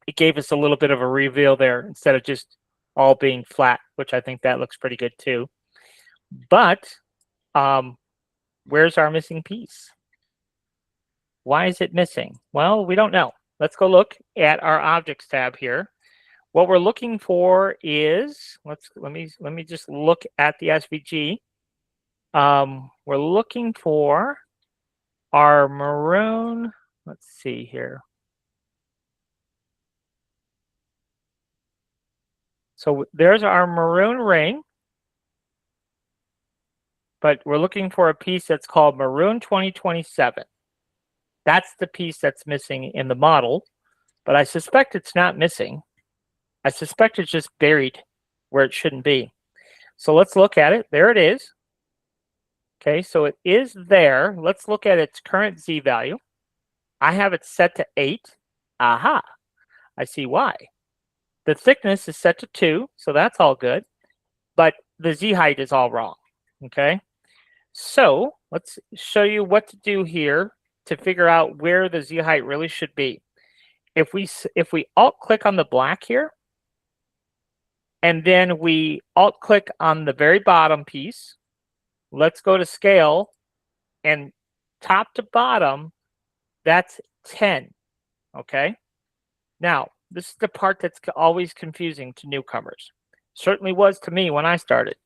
it gave us a little bit of a reveal there instead of just all being flat, which I think that looks pretty good too. But where's our missing piece? Why is it missing? Well, we don't know. Let's go look at our objects tab here. What we're looking for is, let me just look at the SVG. We're looking for our maroon. Let's see here. So there's our maroon ring, but we're looking for a piece that's called Maroon 2027. That's the piece that's missing in the model, but I suspect it's not missing. I suspect it's just buried where it shouldn't be. So let's look at it. There it is. Okay, so it is there. Let's look at its current Z value. I have it set to 8. Aha, I see why. The thickness is set to 2, so that's all good, but the Z height is all wrong, okay? So let's show you what to do here to figure out where the Z height really should be. If we alt-click on the black here, and then we alt-click on the very bottom piece, let's go to scale, and top to bottom, that's 10, okay? Now, this is the part that's always confusing to newcomers. Certainly was to me when I started.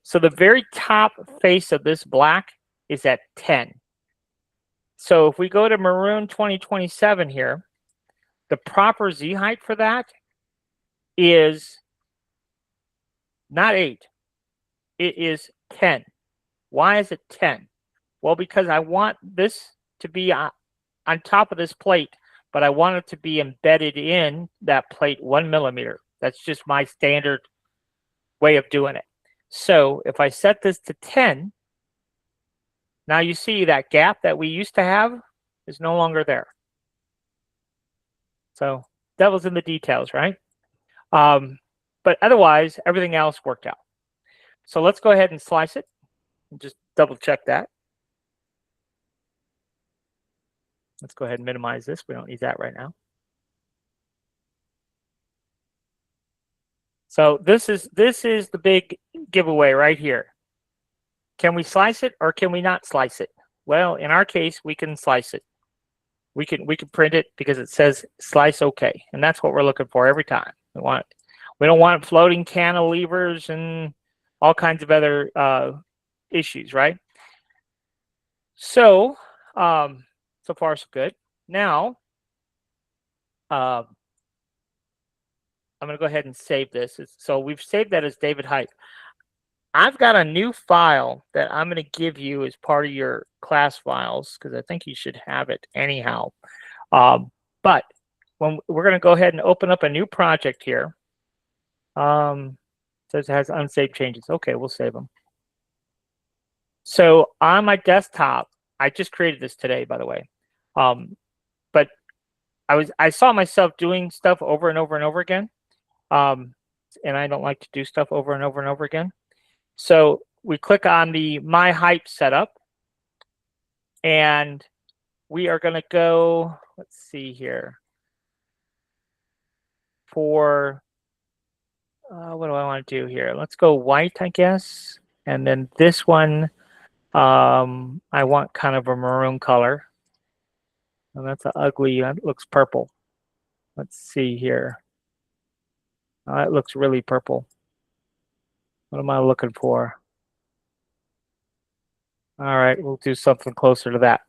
So the very top face of this black is at 10. So if we go to Maroon 2027 here, the proper Z height for that is not 8. It is 10. Why is it 10? Well, because I want this to be on top of this plate, but I want it to be embedded in that plate 1 millimeter. That's just my standard way of doing it. So if I set this to 10, now you see that gap that we used to have is no longer there. So devil's in the details, right? But otherwise, everything else worked out. So let's go ahead and slice it and just double check that. Let's go ahead and minimize this. We don't need that right now. So this is the big giveaway right here. Can we slice it or can we not slice it? Well, in our case, we can slice it. We can print it because it says slice okay, and that's what we're looking for every time. We don't want floating cantilevers and all kinds of other issues, right? So so far so good. Now I'm going to go ahead and save this. So we've saved that as David Height. I've got a new file that I'm going to give you as part of your class files because I think you should have it anyhow. But when we're going to go ahead and open up a new project here. Says it has unsaved changes. Okay, we'll save them. So on my desktop, I just created this today, by the way. But I saw myself doing stuff over and over and over again. And I don't like to do stuff over and over and over again. So we click on the My Hype setup, and we are going to go, let's see here, for, what do I want to do here? Let's go white, I guess. And then this one, I want kind of a maroon color. And that's an ugly, it looks purple. Let's see here. It looks really purple. What am I looking for? All right, we'll do something closer to that.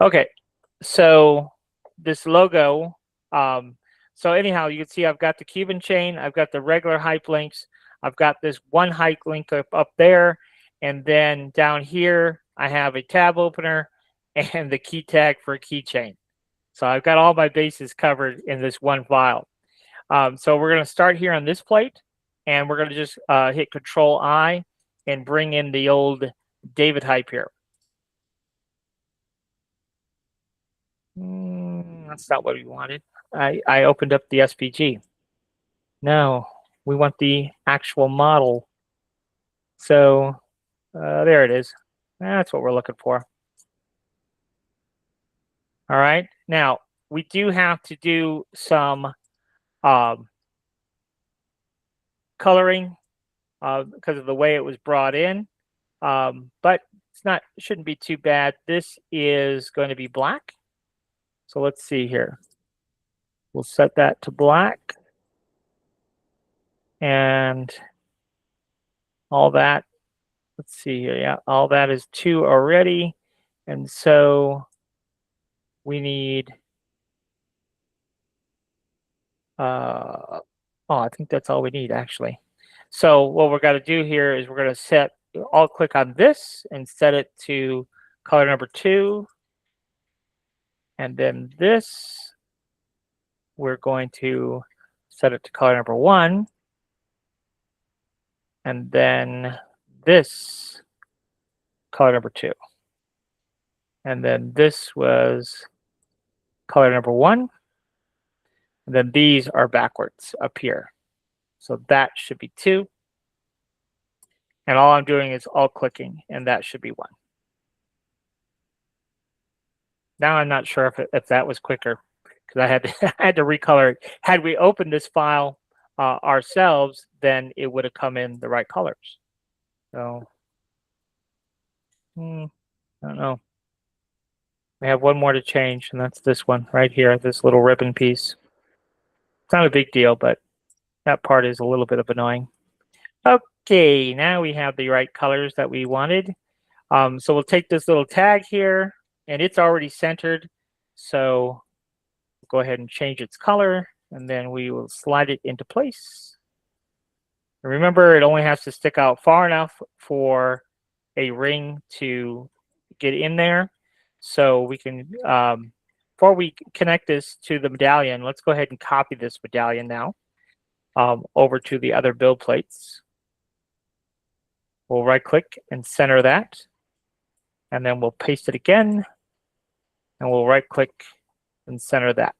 Okay, so this logo, so anyhow, you can see I've got the Cuban chain, I've got the regular hyperlinks, I've got this one hyperlink up there, and then down here, I have a tab opener and the key tag for a keychain. So I've got all my bases covered in this one file. So we're going to start here on this plate, and we're going to just hit Control-I and bring in the old David Hype here. That's not what we wanted. I opened up the SVG. No, we want the actual model. So there it is. That's what we're looking for. All right. Now, we do have to do some coloring because of the way it was brought in. But it shouldn't be too bad. This is going to be black. So let's see here. We'll set that to black. And all that, let's see here. Yeah, all that is 2 already. And so we need, I think that's all we need actually. So what we're going to do here is we're going to I'll click on this and set it to color number 2. And then this, we're going to set it to color number 1. And then this, color number 2. And then this was color number 1. And then these are backwards up here. So that should be 2. And all I'm doing is alt clicking, and that should be 1. Now I'm not sure if that was quicker, because I had to, I had to recolor it. Had we opened this file ourselves, then it would have come in the right colors. So, I don't know. We have one more to change, and that's this one right here, this little ribbon piece. It's not a big deal, but that part is a little bit of annoying. Okay, now we have the right colors that we wanted. So we'll take this little tag here, and it's already centered. So go ahead and change its color, and then we will slide it into place. And remember, it only has to stick out far enough for a ring to get in there. So we can, before we connect this to the medallion, let's go ahead and copy this medallion now over to the other build plates. We'll right click and center that. And then we'll paste it again. And we'll right click and center that.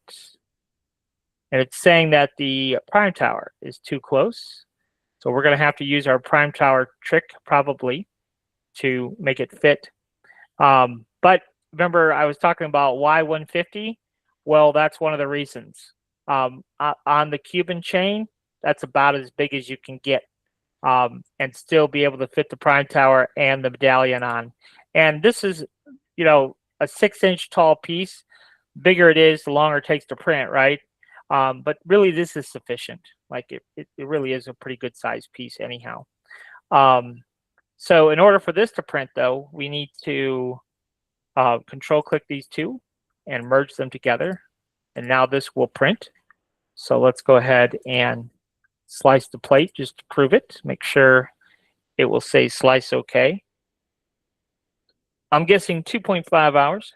And it's saying that the prime tower is too close. So we're going to have to use our prime tower trick probably to make it fit. But remember, I was talking about why 150. Well, that's one of the reasons. On the Cuban chain, that's about as big as you can get, and still be able to fit the prime tower and the medallion on. And this is, you know, a 6-inch tall piece. Bigger it is, the longer it takes to print, right? But really, this is sufficient. Like it really is a pretty good size piece anyhow. So in order for this to print, though, we need to control click these two and merge them together. And now this will print. So let's go ahead and slice the plate just to prove it. Make sure it will say slice OK. I'm guessing 2.5 hours.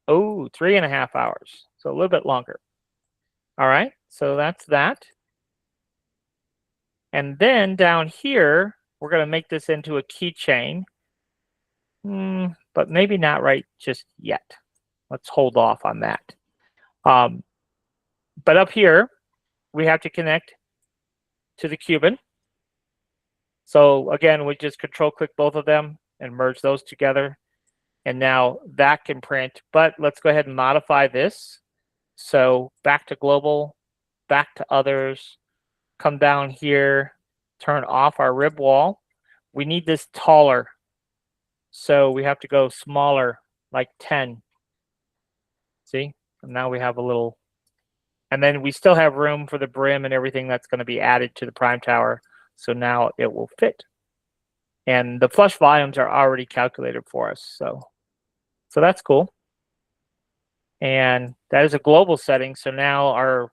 Oh, 3.5 hours. So a little bit longer. All right, so that's that. And then down here, we're going to make this into a keychain. But maybe not right just yet. Let's hold off on that. But up here, we have to connect to the Cuban. So again, we just control click both of them and merge those together. And now that can print, but let's go ahead and modify this. So back to global, back to others, come down here, turn off our rib wall. We need this taller. So we have to go smaller, like 10. See? And now we have a little, and then we still have room for the brim and everything that's going to be added to the prime tower. So now it will fit. And the flush volumes are already calculated for us. So that's cool. And that is a global setting. So now our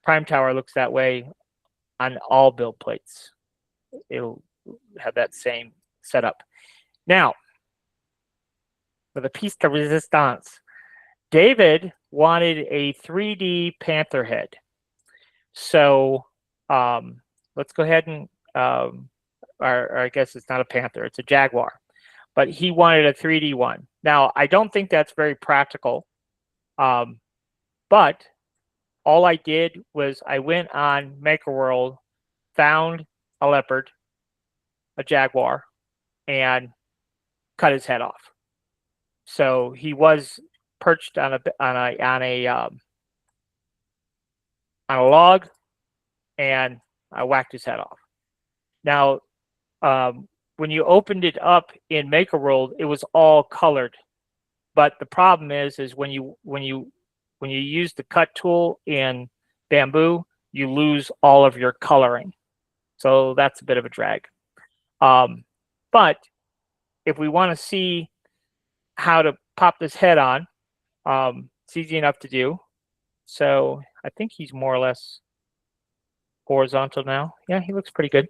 prime tower looks that way on all build plates. It'll have that same setup. Now, for the piece de resistance, David wanted a 3D panther head. So let's go ahead and, or I guess it's not a panther, it's a jaguar. But he wanted a 3D one. Now, I don't think that's very practical. But all I did was I went on MakerWorld, found a leopard, a jaguar, and cut his head off. So he was perched on a log, and I whacked his head off. Now, when you opened it up in MakerWorld, it was all colored. But the problem is when you use the cut tool in Bamboo, you lose all of your coloring. So that's a bit of a drag. But if we want to see how to pop this head on, it's easy enough to do. So I think he's more or less horizontal now. Yeah, he looks pretty good.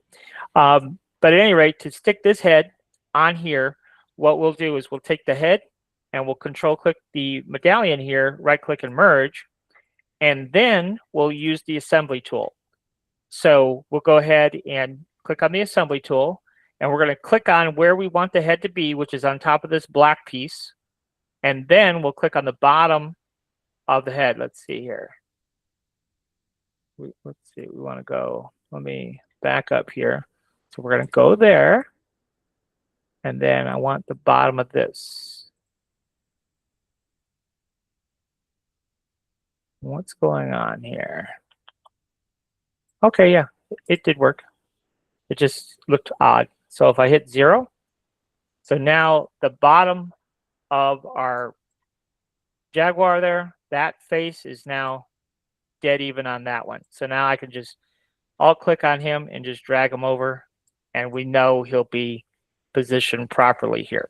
But at any rate, to stick this head on here, what we'll do is we'll take the head and we'll control click the medallion here, right click and merge, and then we'll use the assembly tool. So we'll go ahead and click on the assembly tool, and we're going to click on where we want the head to be, which is on top of this black piece. And then we'll click on the bottom of the head. Let's see here. let's see, we want to go, let me back up here. So we're going to go there. And then I want the bottom of this. What's going on here? Okay, yeah, it did work. It just looked odd. So if I hit 0, so now the bottom of our Jaguar there, that face is now dead even on that one. So now I can just alt click on him and just drag him over, and we know he'll be positioned properly here.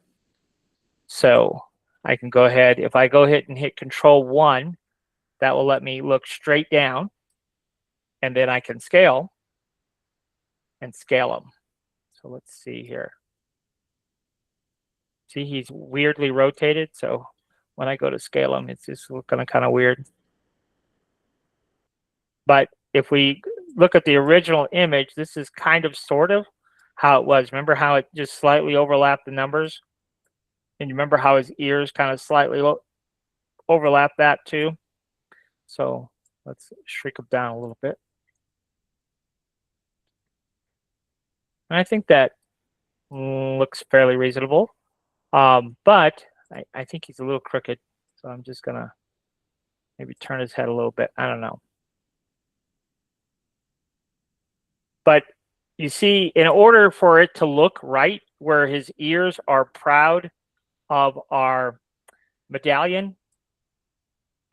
So I can go ahead, if I go ahead and hit Control 1, that will let me look straight down, and then I can scale and scale him. So let's see here. See, he's weirdly rotated. So when I go to scale him, it's just looking kind of weird. But if we look at the original image, this is kind of sort of how it was. Remember how it just slightly overlapped the numbers? And you remember how his ears kind of slightly overlap that too? So let's shrink them down a little bit. And I think that looks fairly reasonable. But I think he's a little crooked. So I'm just going to maybe turn his head a little bit. I don't know. But you see, in order for it to look right, where his ears are proud of our medallion,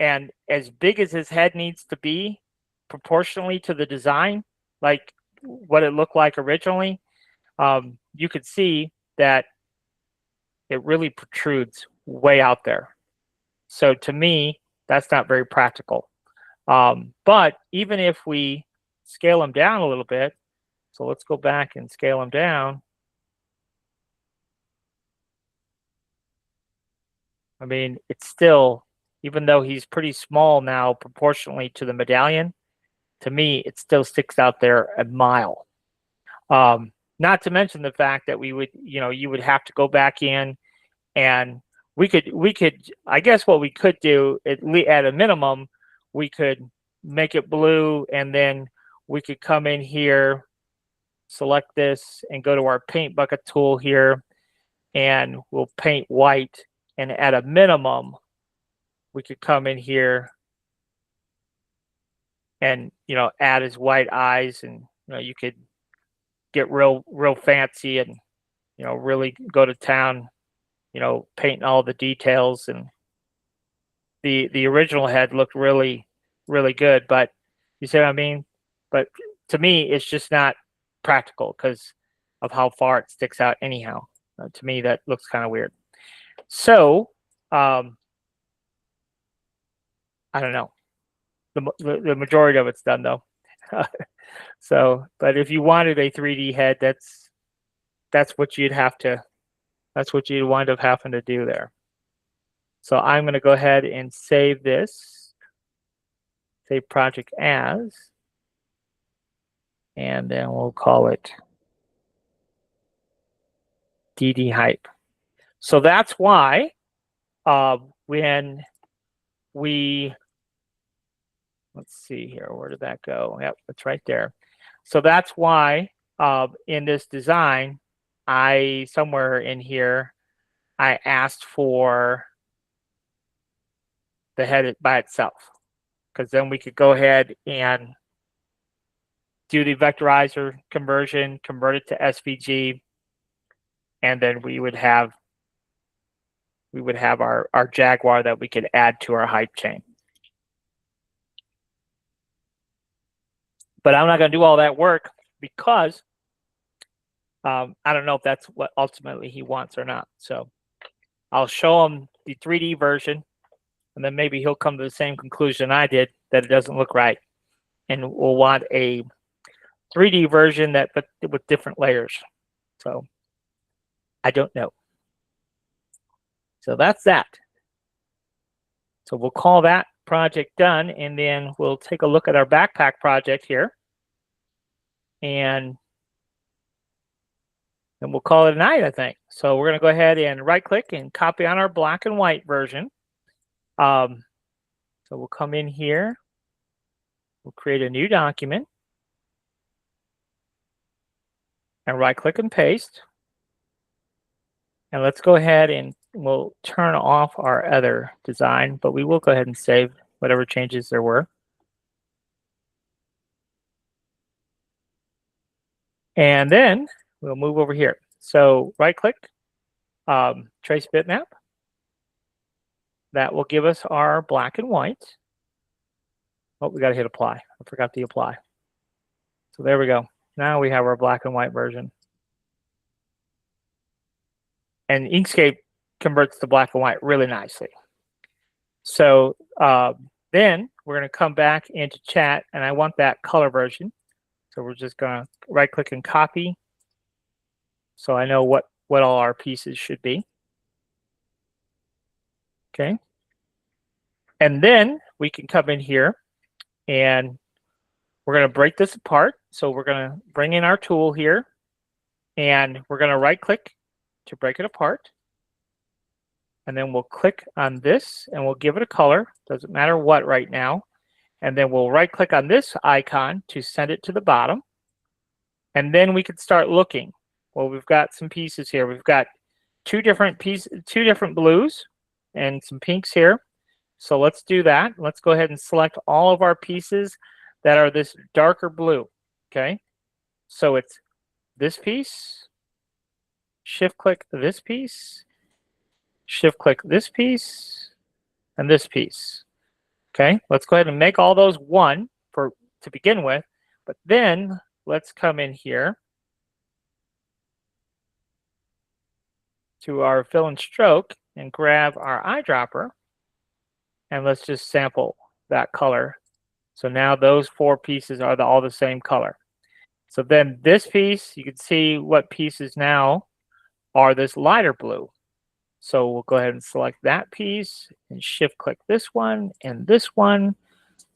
and as big as his head needs to be proportionally to the design, like what it looked like originally, you could see that it really protrudes way out there. So to me, that's not very practical. But even if we scale him down a little bit, so let's go back and scale him down. I mean, it's still, even though he's pretty small now proportionally to the medallion, to me, it still sticks out there a mile. Not to mention the fact that we would, you would have to go back in, and we could, I guess what we could do at a minimum, we could make it blue, and then we could come in here, select this, and go to our paint bucket tool here, and we'll paint white. And at a minimum, we could come in here and, add his white eyes, and, you could get real fancy and, really go to town, painting all the details. And the original head looked really, really good, but you see what I mean? But to me, it's just not practical because of how far it sticks out anyhow. To me, that looks kind of weird. So, I don't know. The majority of it's done though. So, but if you wanted a 3D head, that's what you'd wind up having to do there. So I'm going to go ahead and save this. Save project as, and then we'll call it DD Hype. So that's why when we, let's see here, where did that go? Yep, it's right there. So that's why in this design, somewhere in here, I asked for the head by itself, because then we could go ahead and do the vectorizer conversion, convert it to SVG, and then we would have our Jaguar that we could add to our hype chain. But I'm not going to do all that work because I don't know if that's what ultimately he wants or not. So I'll show him the 3D version, and then maybe he'll come to the same conclusion I did, that it doesn't look right, and we'll want a 3D version but with different layers. So I don't know. So that's that. So we'll call that project done, and then we'll take a look at our backpack project here, and we'll call it a night, I think. So we're going to go ahead and right click and copy on our black and white version. So we'll come in here, We'll create a new document and right-click and paste. And let's go ahead and we'll turn off our other design, but we will go ahead and save whatever changes there were. And then we'll move over here. So right-click, trace bitmap. That will give us our black and white. Oh, we got to hit apply. I forgot the apply. So there we go. Now we have our black and white version. And Inkscape converts to black and white really nicely. So then we're going to come back into chat, and I want that color version. So we're just going to right-click and copy. So I know what all our pieces should be. Okay. And then we can come in here, and we're going to break this apart. So we're going to bring in our tool here, and we're going to right-click to break it apart. And then we'll click on this, and we'll give it a color. Doesn't matter what right now. And then we'll right-click on this icon to send it to the bottom. And then we can start looking. Well, we've got some pieces here. We've got two different blues and some pinks here. So let's do that. Let's go ahead and select all of our pieces that are this darker blue. Okay. So it's this piece, shift-click this piece, shift-click this piece, and this piece. Okay, let's go ahead and make all those one to begin with, but then let's come in here to our fill and stroke and grab our eyedropper, and let's just sample that color. So now those four pieces are all the same color. So then this piece, you can see what pieces now are this lighter blue. So we'll go ahead and select that piece and shift-click this one, and this one,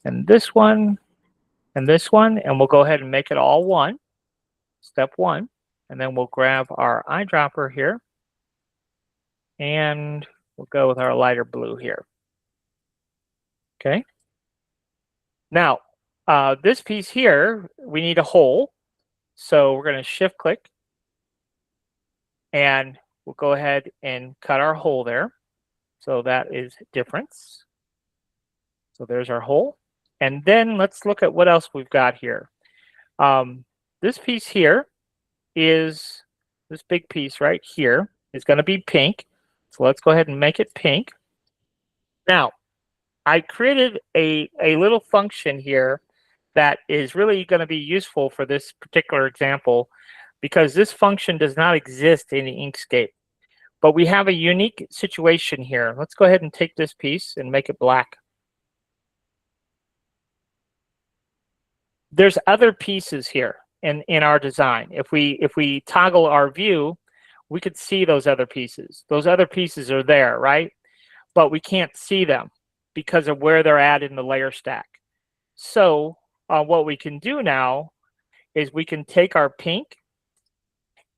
and this one, and this one, and we'll go ahead and make it all one, step one, and then we'll grab our eyedropper here, and we'll go with our lighter blue here. Okay. Now, this piece here, we need a hole, so we're going to shift-click, and we'll go ahead and cut our hole there. So that is difference. So there's our hole. And then let's look at what else we've got here. This piece here is, this big piece right here is going to be pink. So let's go ahead and make it pink. Now, I created a little function here that is really going to be useful for this particular example, because this function does not exist in Inkscape. But we have a unique situation here. Let's go ahead and take this piece and make it black. There's other pieces here in our design. If we toggle our view, we could see those other pieces. Those other pieces are there, right? But we can't see them because of where they're at in the layer stack. So what we can do now is we can take our pink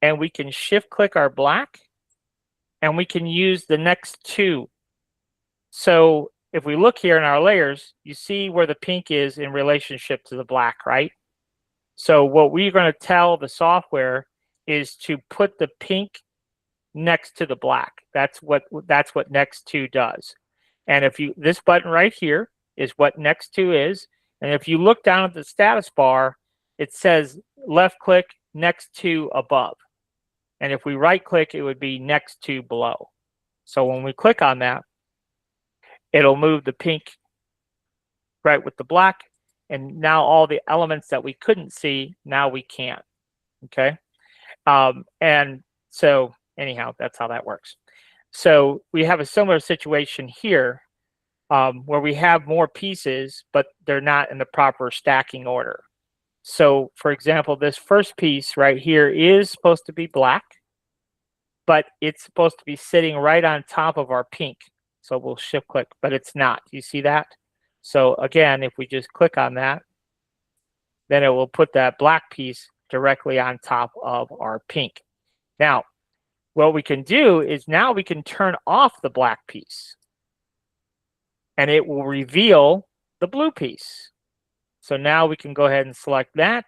and we can shift-click our black, and we can use the next two. So if we look here in our layers, you see where the pink is in relationship to the black, right? So what we're going to tell the software is to put the pink next to the black. That's what next to does. And if you, this button right here is what next to is. And if you look down at the status bar, it says left click next to above. And if we right click, it would be next to below. So when we click on that, it'll move the pink right with the black. And now all the elements that we couldn't see, now we can. Okay. And so anyhow, that's how that works. So we have a similar situation here where we have more pieces, but they're not in the proper stacking order. So for example, this first piece right here is supposed to be black, but it's supposed to be sitting right on top of our pink. So we'll shift click, but it's not. You see that? So again, if we just click on that, then it will put that black piece directly on top of our pink. Now, what we can do is now we can turn off the black piece, and it will reveal the blue piece. So now we can go ahead and select that.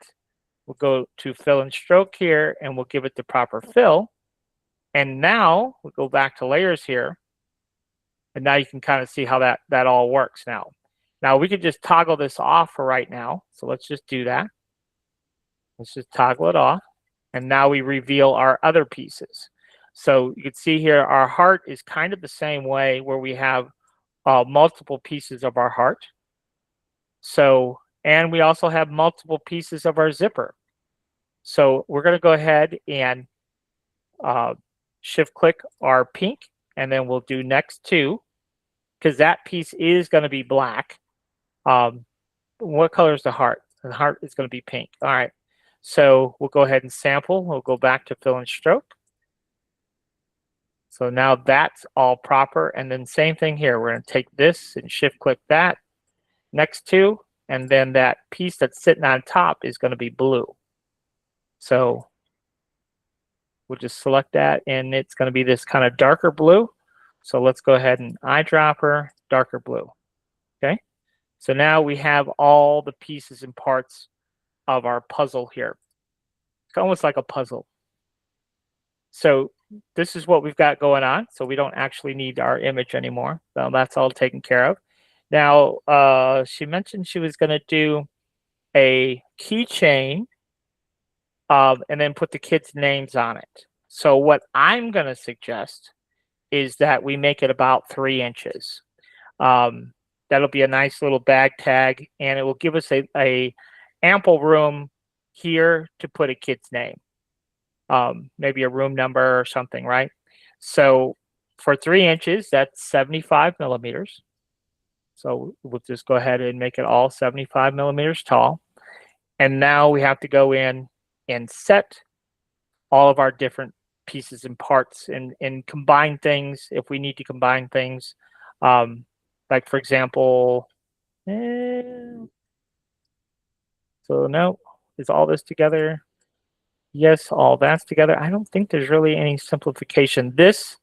We'll go to fill and stroke here, and we'll give it the proper fill. And now we'll go back to layers here. And now you can kind of see how that all works now. Now we could just toggle this off for right now. So let's just do that. Let's just toggle it off. And now we reveal our other pieces. So you can see here, our heart is kind of the same way, where we have multiple pieces of our heart. So, and we also have multiple pieces of our zipper. So we're going to go ahead and shift click our pink, and then we'll do next to, because that piece is going to be black. What color is the heart? The heart is going to be pink. All right. So we'll go ahead and sample. We'll go back to fill and stroke. So now that's all proper. And then same thing here. We're going to take this and shift click that next to, and then that piece that's sitting on top is going to be blue. So we'll just select that, and it's going to be this kind of darker blue. So let's go ahead and eyedropper, darker blue. Okay. So now we have all the pieces and parts of our puzzle here. It's almost like a puzzle. So this is what we've got going on. So we don't actually need our image anymore. So that's all taken care of. Now, she mentioned she was going to do a keychain and then put the kids' names on it. So what I'm going to suggest is that we make it about 3 inches. That'll be a nice little bag tag, and it will give us a ample room here to put a kid's name. Maybe a room number or something, right? So for 3 inches, that's 75 millimeters. So we'll just go ahead and make it all 75 millimeters tall. And now we have to go in and set all of our different pieces and parts and combine things if we need to combine things. Like for example, so no, is all this together? Yes, all that's together. I don't think there's really any simplification. This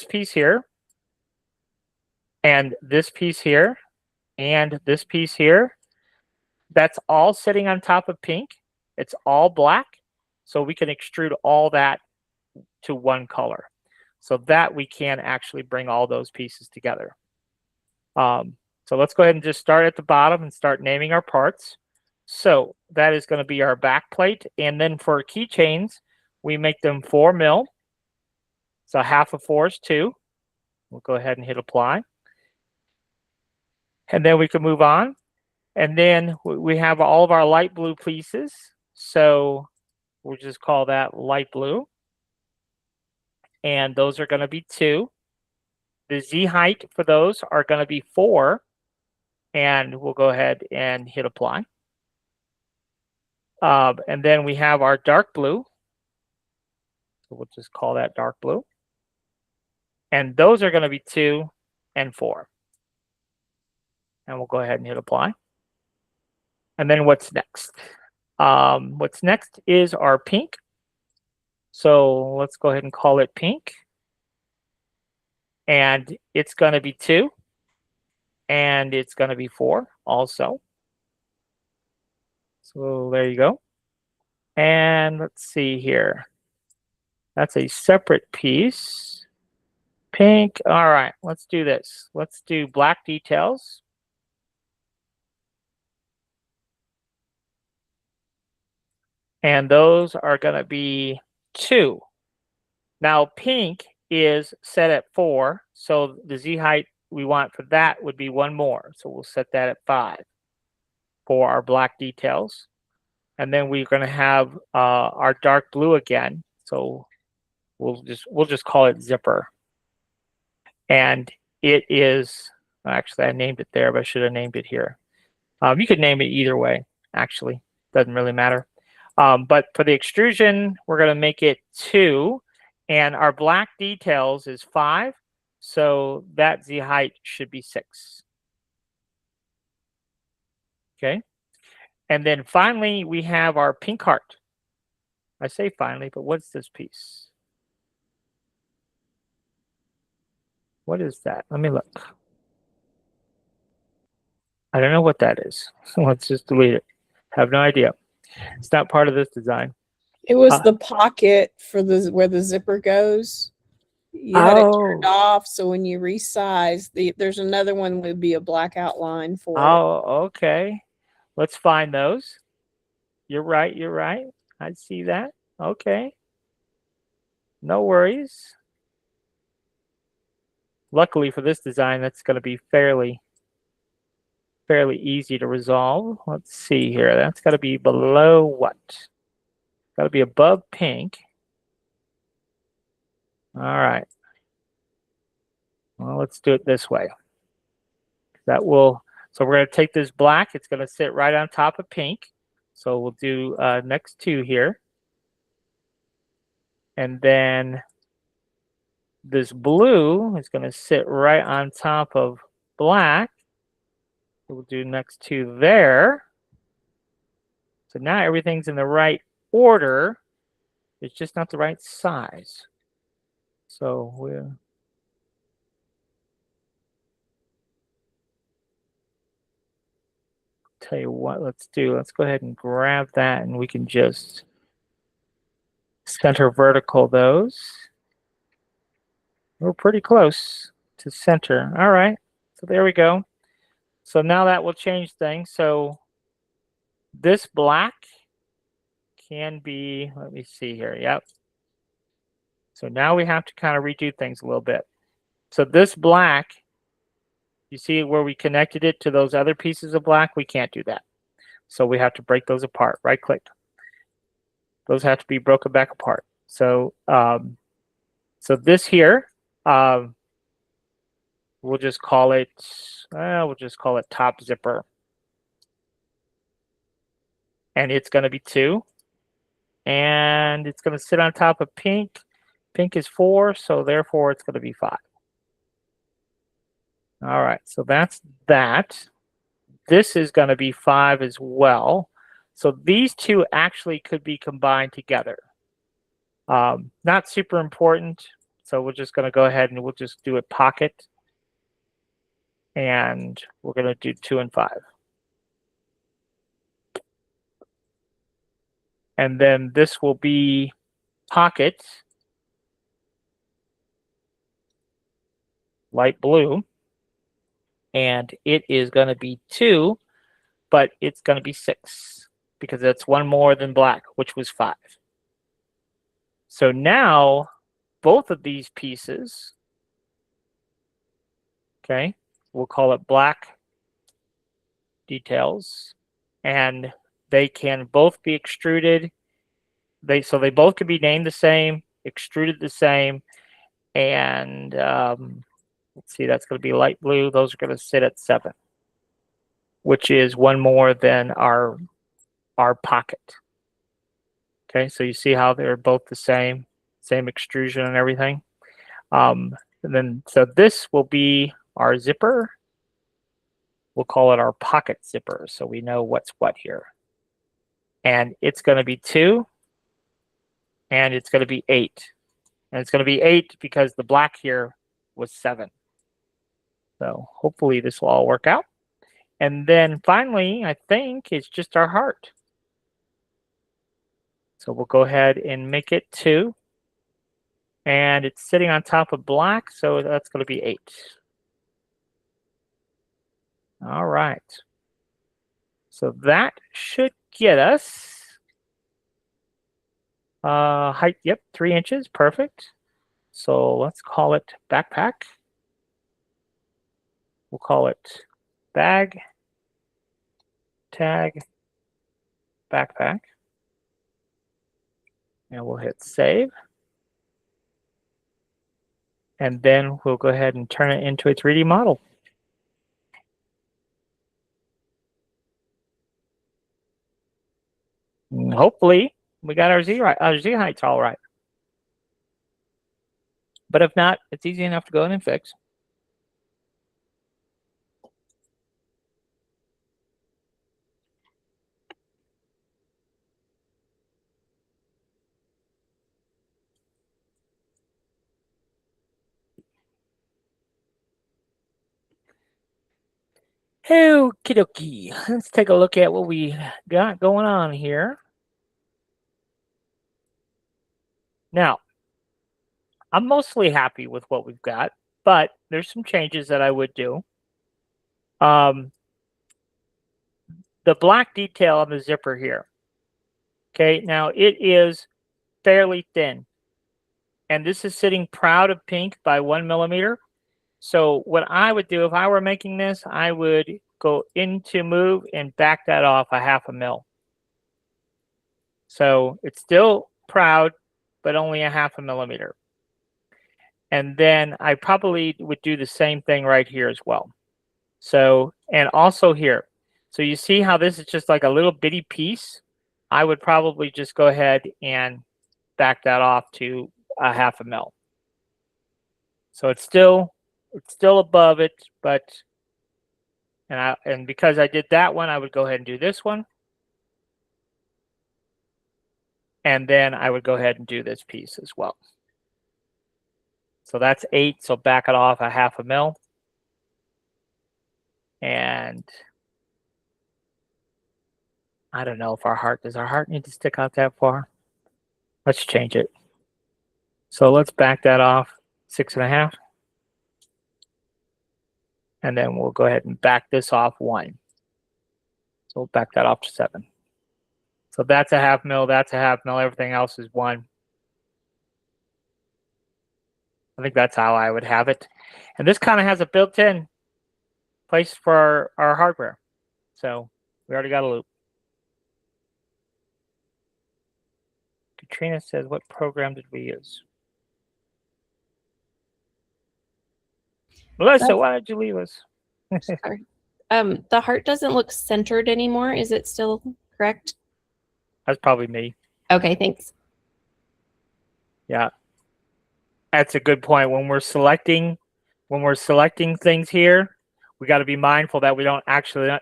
piece here, and this piece here, and this piece here, that's all sitting on top of pink. It's all black. So we can extrude all that to one color. So that we can actually bring all those pieces together. So let's go ahead and just start at the bottom and start naming our parts. So that is going to be our back plate. And then for keychains, we make them 4 mil. So half of 4 is 2. We'll go ahead and hit apply. And then we can move on. And then we have all of our light blue pieces. So we'll just call that light blue. And those are going to be 2. The Z height for those are going to be 4. And we'll go ahead and hit apply. And then we have our dark blue. So we'll just call that dark blue. And those are going to be 2 and 4. And we'll go ahead and hit apply. And then what's next? What's next is our pink. So let's go ahead and call it pink. And it's going to be 2. And it's going to be 4 also. So there you go. And let's see here. That's a separate piece. Pink. All right, let's do this. Let's do black details. And those are going to be 2. Now, pink is set at 4. So the Z height we want for that would be 1 more. So we'll set that at 5 for our black details. And then we're going to have our dark blue again. So we'll just call it zipper. And it is, actually I named it there, but I should have named it here. You could name it either way, actually. Doesn't really matter. But for the extrusion, we're going to make it 2. And our black details is 5. So that Z height should be 6. Okay. And then finally, we have our pink heart. I say finally, but what's this piece? What is that? Let me look. I don't know what that is. Let's just delete it. Have no idea. It's not part of this design. It was Uh, the pocket for the where the zipper goes. You had it turned Oh, off, so when you resize, there's another one would be a black outline for it. oh, okay. Let's find those. You're right. You're right. I see that. Okay. No worries. Luckily for this design, that's going to be fairly easy to resolve. Let's see here. That's got to be below what? Got to be above pink. All right. Well, let's do it this way. That will, so we're going to take this black. It's going to sit right on top of pink. So we'll do next two here. And then this blue is going to sit right on top of black. We'll do next two there. So now everything's in the right order. It's just not the right size. So we'll tell you what, let's do. Let's go ahead and grab that and we can just center vertical those. We're pretty close to center. All right. So there we go. So now that will change things. So this black can be, let me see here. Yep. So now we have to kind of redo things a little bit. So this black, you see where we connected it to those other pieces of black? We can't do that. So we have to break those apart. Right click. Those have to be broken back apart. So so this here, we'll just call it top zipper. And it's going to be 2. And it's going to sit on top of pink. Pink is 4, so therefore it's going to be 5. All right, so that's that. This is going to be 5 as well. So these two actually could be combined together. Not super important. So we're just going to go ahead and we'll just do a pocket. And we're going to do 2 and 5. And then this will be pocket, light blue. And it is going to be 2, but it's going to be 6 because that's one more than black, which was 5. So now both of these pieces, okay, we'll call it black details, and they can both be extruded. So they both could be named the same, extruded the same, and let's see, that's going to be light blue. Those are going to sit at 7, which is one more than our pocket. Okay, so you see how they're both the same extrusion and everything. And then, so this will be our zipper. We'll call it our pocket zipper, so we know what's what here. And it's going to be 2, and it's going to be 8. And it's going to be 8 because the black here was 7. So hopefully this will all work out. And then finally, I think it's just our heart. So we'll go ahead and make it 2. And it's sitting on top of black, so that's going to be 8. All right. So that should get us height, yep, 3 inches, perfect. So let's call it backpack. We'll call it bag, tag, backpack. And we'll hit save. And then we'll go ahead and turn it into a 3D model. And hopefully we got our Z heights all right. But if not, it's easy enough to go in and fix. Okie dokie. Let's take a look at what we got going on here. Now, I'm mostly happy with what we've got, but there's some changes that I would do. The black detail on the zipper here. Okay, now it is fairly thin. And this is sitting proud of pink by 1 millimeter. So what I would do if I were making this, I would go into move and back that off a 1/2 mil. So it's still proud, but only a 1/2 millimeter. And then I probably would do the same thing right here as well. So, and also here. So you see how this is just like a little bitty piece? I would probably just go ahead and back that off to a 1/2 mil. So it's still above it, but and because I did that one, I would go ahead and do this one. And then I would go ahead and do this piece as well. So that's 8, so back it off a 1/2 mil. And I don't know if does our heart need to stick out that far? Let's change it. So let's back that off 6.5. And then we'll go ahead and back this off 1. So we'll back that off to 7. So that's a 1/2 mil, that's a 1/2 mil, everything else is 1. I think that's how I would have it. And this kind of has a built-in place for our hardware. So we already got a loop. Katrina says, what program did we use? Melissa, why did you leave us? Sorry. The heart doesn't look centered anymore. Is it still correct? That's probably me. Okay, thanks. Yeah. That's a good point. When we're selecting things here, we got to be mindful that we don't actually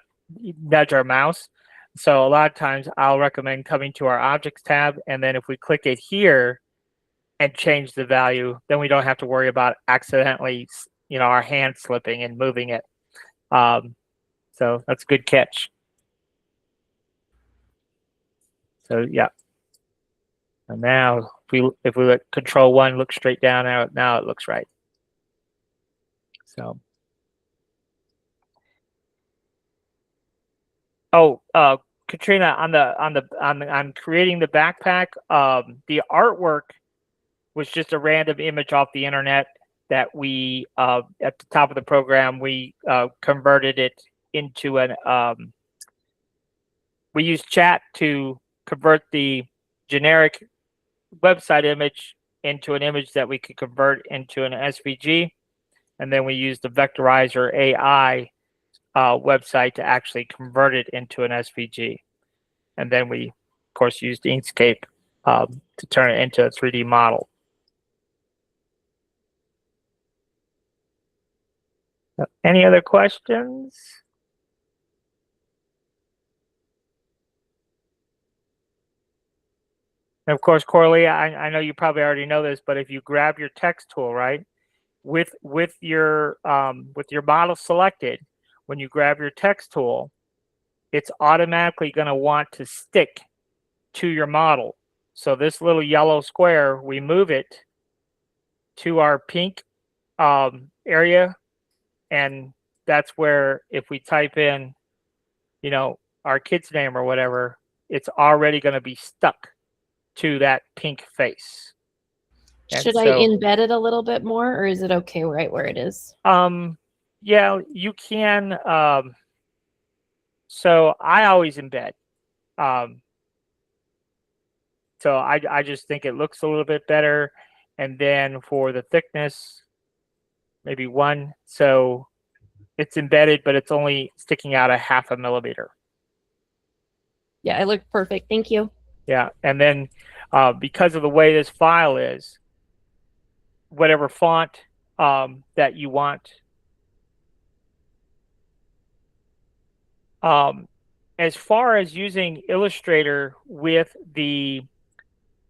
nudge our mouse. So a lot of times I'll recommend coming to our objects tab, and then if we click it here and change the value, then we don't have to worry about accidentally, our hand slipping and moving it. So that's a good catch. So yeah. And now if we let Control 1 look straight down, now it looks right. So. Oh, Katrina, on creating the backpack, the artwork was just a random image off the internet that we at the top of the program we converted it into an we used chat to convert the generic website image into an image that we could convert into an SVG, and then we used the vectorizer AI website to actually convert it into an SVG. And then we, of course, used Inkscape to turn it into a 3D model. Any other questions? And of course, Corley, I know you probably already know this, but if you grab your text tool, right, with your model selected, when you grab your text tool, it's automatically going to want to stick to your model. So this little yellow square, we move it to our pink area, and that's where if we type in, our kid's name or whatever, it's already going to be stuck to that pink face. Should I embed it a little bit more, or is it okay right where it is? Yeah, you can. So I always embed. So I just think it looks a little bit better. And then for the thickness, maybe 1. So it's embedded, but it's only sticking out a 1/2 millimeter. Yeah, it looked perfect. Thank you. Yeah, and then because of the way this file is, whatever font that you want. As far as using Illustrator with the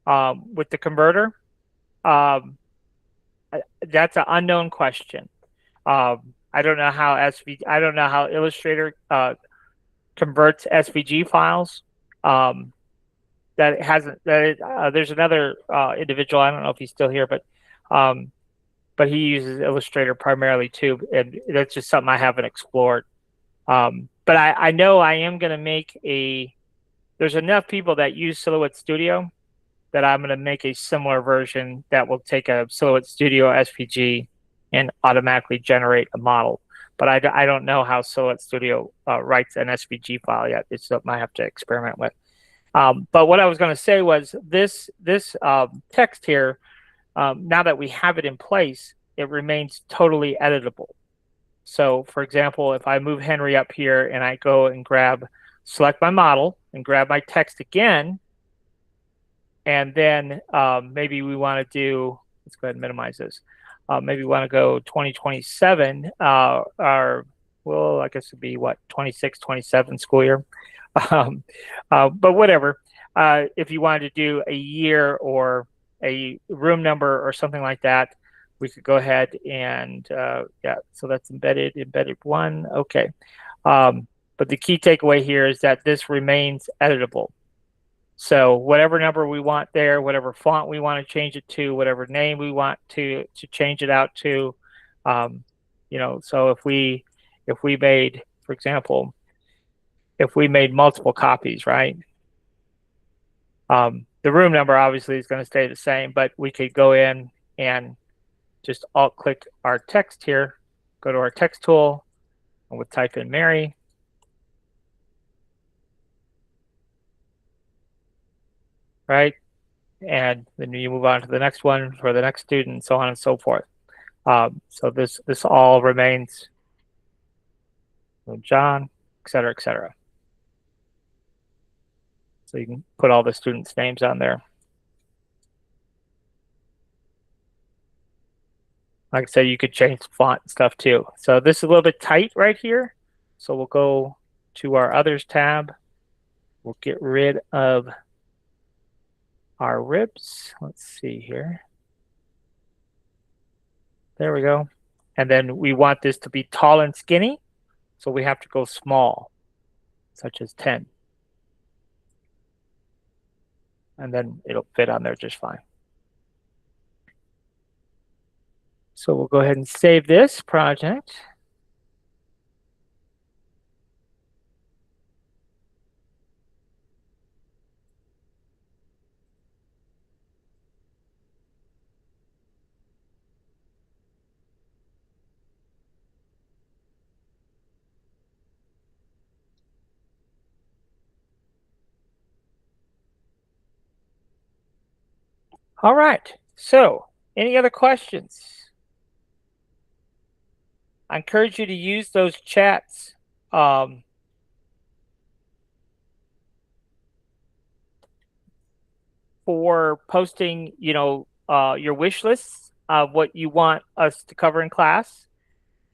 converter, that's an unknown question. I don't know how I don't know how Illustrator converts SVG files. That it hasn't. There's another individual. I don't know if he's still here, but he uses Illustrator primarily too, and that's just something I haven't explored. But I know I am going to make there's enough people that use Silhouette Studio that I'm going to make a similar version that will take a Silhouette Studio SVG and automatically generate a model. But I don't know how Silhouette Studio writes an SVG file yet. It's something I have to experiment with. But what I was going to say was this text here, now that we have it in place, it remains totally editable. So, for example, if I move Henry up here and I go and select my model and grab my text again, and then maybe we want to do, let's go ahead and minimize this. Maybe we want to go 2027, or, well, I guess it'd be what, 26, 27 school year. But whatever. If you wanted to do a year or a room number or something like that, we could go ahead and, yeah, so that's embedded one. Okay. But the key takeaway here is that this remains editable. So whatever number we want there, whatever font we want to change it to, whatever name we want to change it out to, you know, so if we made, for example, if we made multiple copies, right? The room number obviously is going to stay the same, but we could go in and just alt-click our text here, go to our text tool, and we'll type in Mary. Right? And then you move on to the next one for the next student, and so on and so forth. So this all remains John, et cetera, et cetera. So you can put all the students' names on there. Like I said, you could change the font and stuff too. So this is a little bit tight right here. So we'll go to our Others tab. We'll get rid of our ribs. Let's see here. There we go. And then we want this to be tall and skinny. So we have to go small, such as 10. And then it'll fit on there just fine. So we'll go ahead and save this project. All right. So any other questions? I encourage you to use those chats for posting, you know, your wish lists of what you want us to cover in class.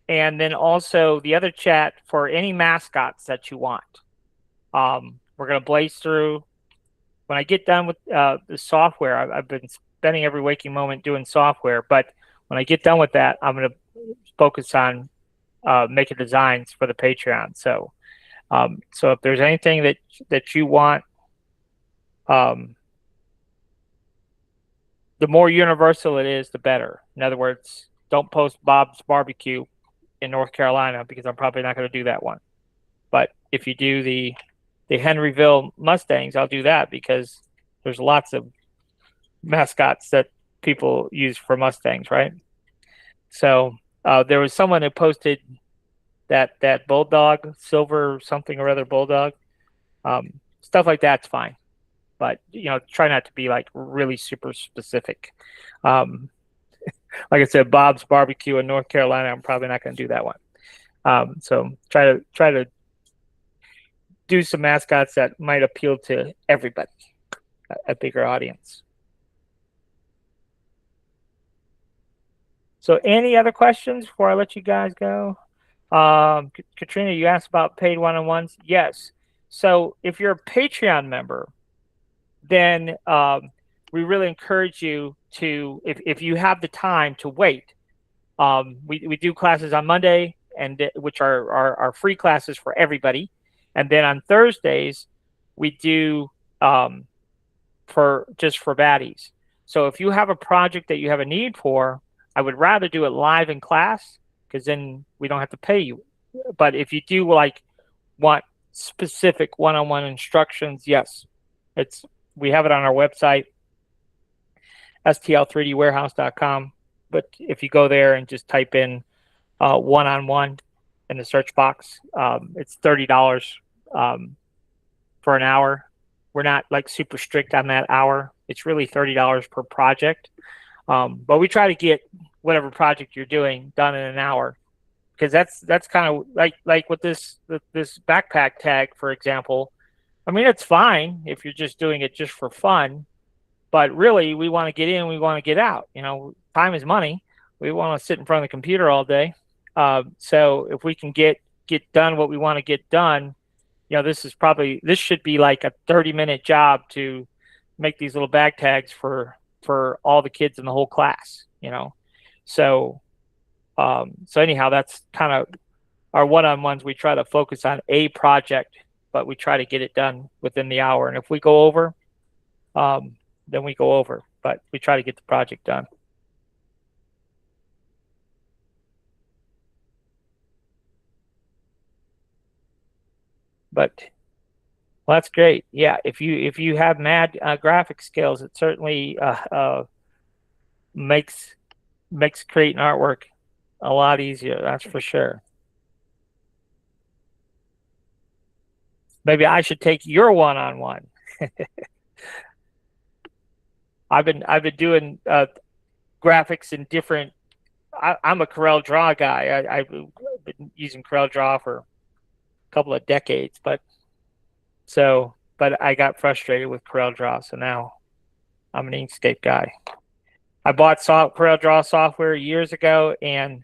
And then also the other chat for any mascots that you want. We're going to blaze through. When I get done with the software, I've been spending every waking moment doing software, but when I get done with that, I'm going to focus on making designs for the Patreon. So, so if there's anything that you want, the more universal it is, the better. In other words, don't post Bob's Barbecue in North Carolina because I'm probably not going to do that one. But if you do the Henryville Mustangs, I'll do that because there's lots of mascots that people use for Mustangs, right? So there was someone who posted that bulldog, silver something or other bulldog. Stuff like that's fine, but you know, try not to be like really super specific. Like I said, Bob's Barbecue in North Carolina, I'm probably not going to do that one. So try to do some mascots that might appeal to everybody, a bigger audience. So any other questions before I let you guys go? Katrina, you asked about paid one-on-ones. Yes. So if you're a Patreon member, then we really encourage you to, if you have the time, to wait. We do classes on Monday which are our free classes for everybody. And then on Thursdays, we do for baddies. So if you have a project that you have a need for, I would rather do it live in class because then we don't have to pay you. But if you do want specific one-on-one instructions, yes, we have it on our website, stl3dwarehouse.com. But if you go there and just type in one-on-one in the search box, it's $30 for an hour. We're not like super strict on that hour. It's really $30 per project. But we try to get whatever project you're doing done in an hour, because that's kind of like with this backpack tag, for example. I mean, it's fine if you're just doing it just for fun, but really we want to get in, we want to get out. Time is money. We want to sit in front of the computer all day. So if we can get done what we want to get done, this should be like a 30-minute job to make these little bag tags for all the kids in the whole class, So anyhow, that's kind of our one-on-ones. We try to focus on a project, but we try to get it done within the hour. And if we go over, then we go over, but we try to get the project done. But well, that's great. Yeah, if you have mad graphic skills, it certainly makes creating artwork a lot easier. That's for sure. Maybe I should take your one-on-one. I've been doing graphics in different. I'm a Corel Draw guy. I've been using Corel Draw for a couple of decades, but I got frustrated with Corel Draw, so now I'm an Inkscape guy. I bought Corel Draw software years ago, and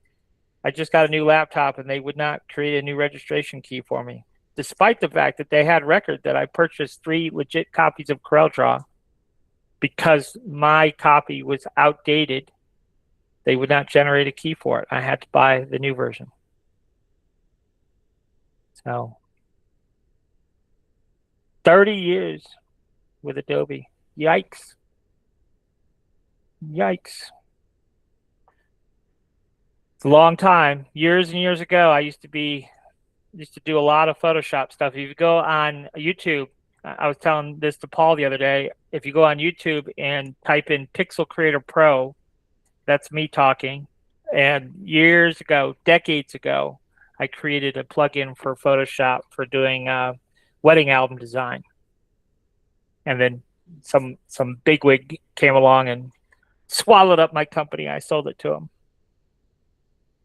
I just got a new laptop, and they would not create a new registration key for me, despite the fact that they had record that I purchased 3 legit copies of Corel Draw. Because my copy was outdated, they would not generate a key for it. I had to buy the new version. So 30 years with Adobe. Yikes. It's a long time. Years and years ago, I used to do a lot of Photoshop stuff. If you go on YouTube, I was telling this to Paul the other day, if you go on YouTube and type in Pixel Creator Pro, that's me talking. And years ago, decades ago, I created a plugin for Photoshop for doing wedding album design. And then some bigwig came along and swallowed up my company. I sold it to him.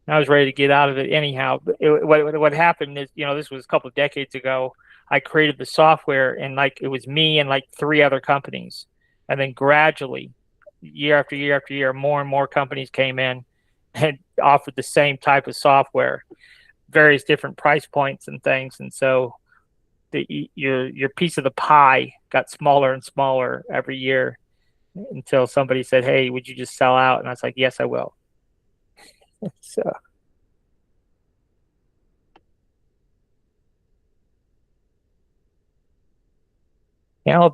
I was ready to get out of it anyhow. But what happened is, this was a couple of decades ago. I created the software, and it was me and 3 other companies. And then gradually, year after year after year, more and more companies came in and offered the same type of software, various different price points and things. And so your piece of the pie got smaller and smaller every year until somebody said, "Hey, would you just sell out?" And I was like, "Yes, I will." So.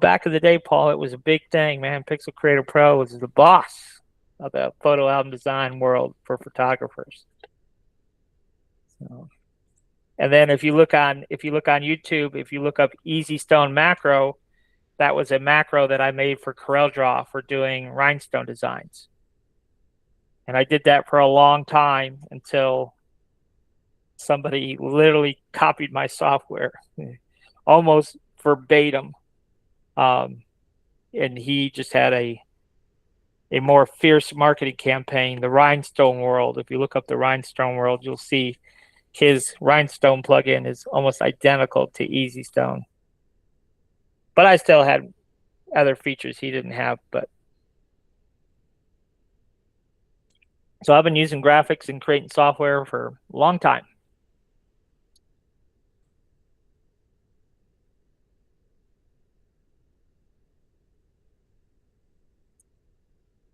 Back in the day, Paul, it was a big thing, man. Pixel Creator Pro was the boss of the photo album design world for photographers. So, and then if you look on YouTube, if you look up Easy Stone Macro, that was a macro that I made for Corel Draw for doing rhinestone designs. And I did that for a long time until somebody literally copied my software, almost verbatim. And he just had a more fierce marketing campaign, the Rhinestone World. If you look up the Rhinestone World, you'll see his Rhinestone plugin is almost identical to Easy Stone. But I still had other features he didn't have. So I've been using graphics and creating software for a long time.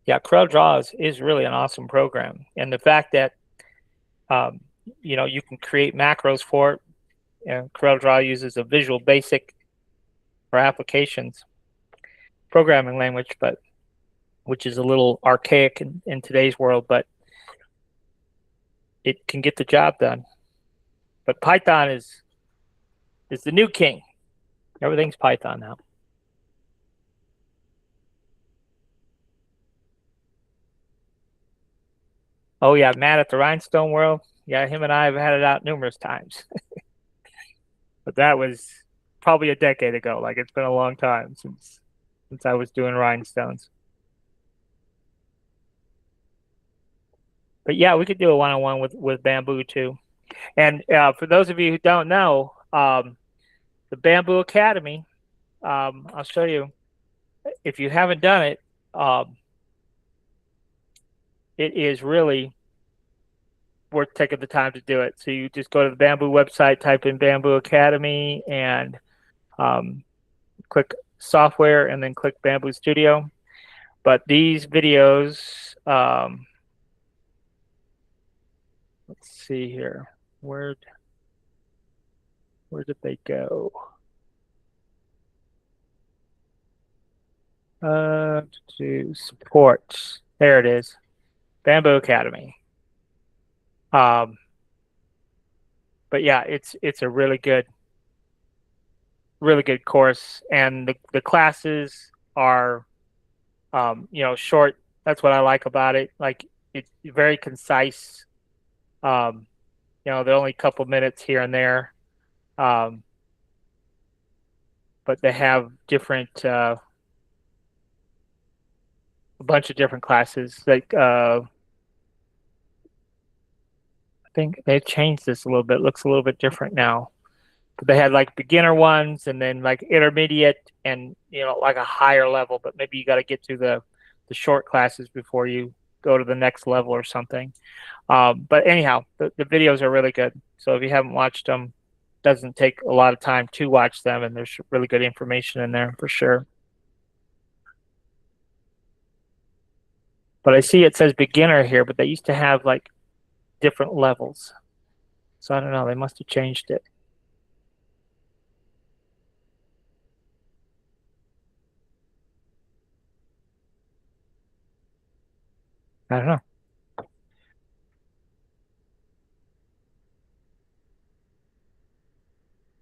Yeah, Corel Draw is really an awesome program. And the fact that you can create macros for it. And CorelDRAW uses a Visual Basic for applications programming language, but which is a little archaic in today's world, but it can get the job done. But Python is the new king. Everything's Python now. Oh yeah, Matt at the Rhinestone World. Yeah, him and I have had it out numerous times. But that was probably a decade ago. Like, it's been a long time since I was doing rhinestones. But yeah, we could do a one-on-one with Bamboo too. And for those of you who don't know, the Bamboo Academy, I'll show you. If you haven't done it, it is really worth taking the time to do it. So you just go to the Bamboo website, type in Bamboo Academy, and click software, and then click Bamboo Studio. But these videos, let's see here. Where did they go? To support. There it is. Bamboo Academy. But yeah, it's a really good course, and the classes are short. That's what I like about it. Like, it's very concise. They're only a couple minutes here and there. But they have different a bunch of different classes. Like, I think they've changed this a little bit. It looks a little bit different now. But they had like beginner ones, and then like intermediate, and like a higher level. But maybe you got to get through the short classes before you go to the next level or something. But anyhow, the videos are really good. So if you haven't watched them, it doesn't take a lot of time to watch them, and there's really good information in there for sure. But I see it says beginner here, but they used to have like different levels. So I don't know, they must have changed it. I don't know.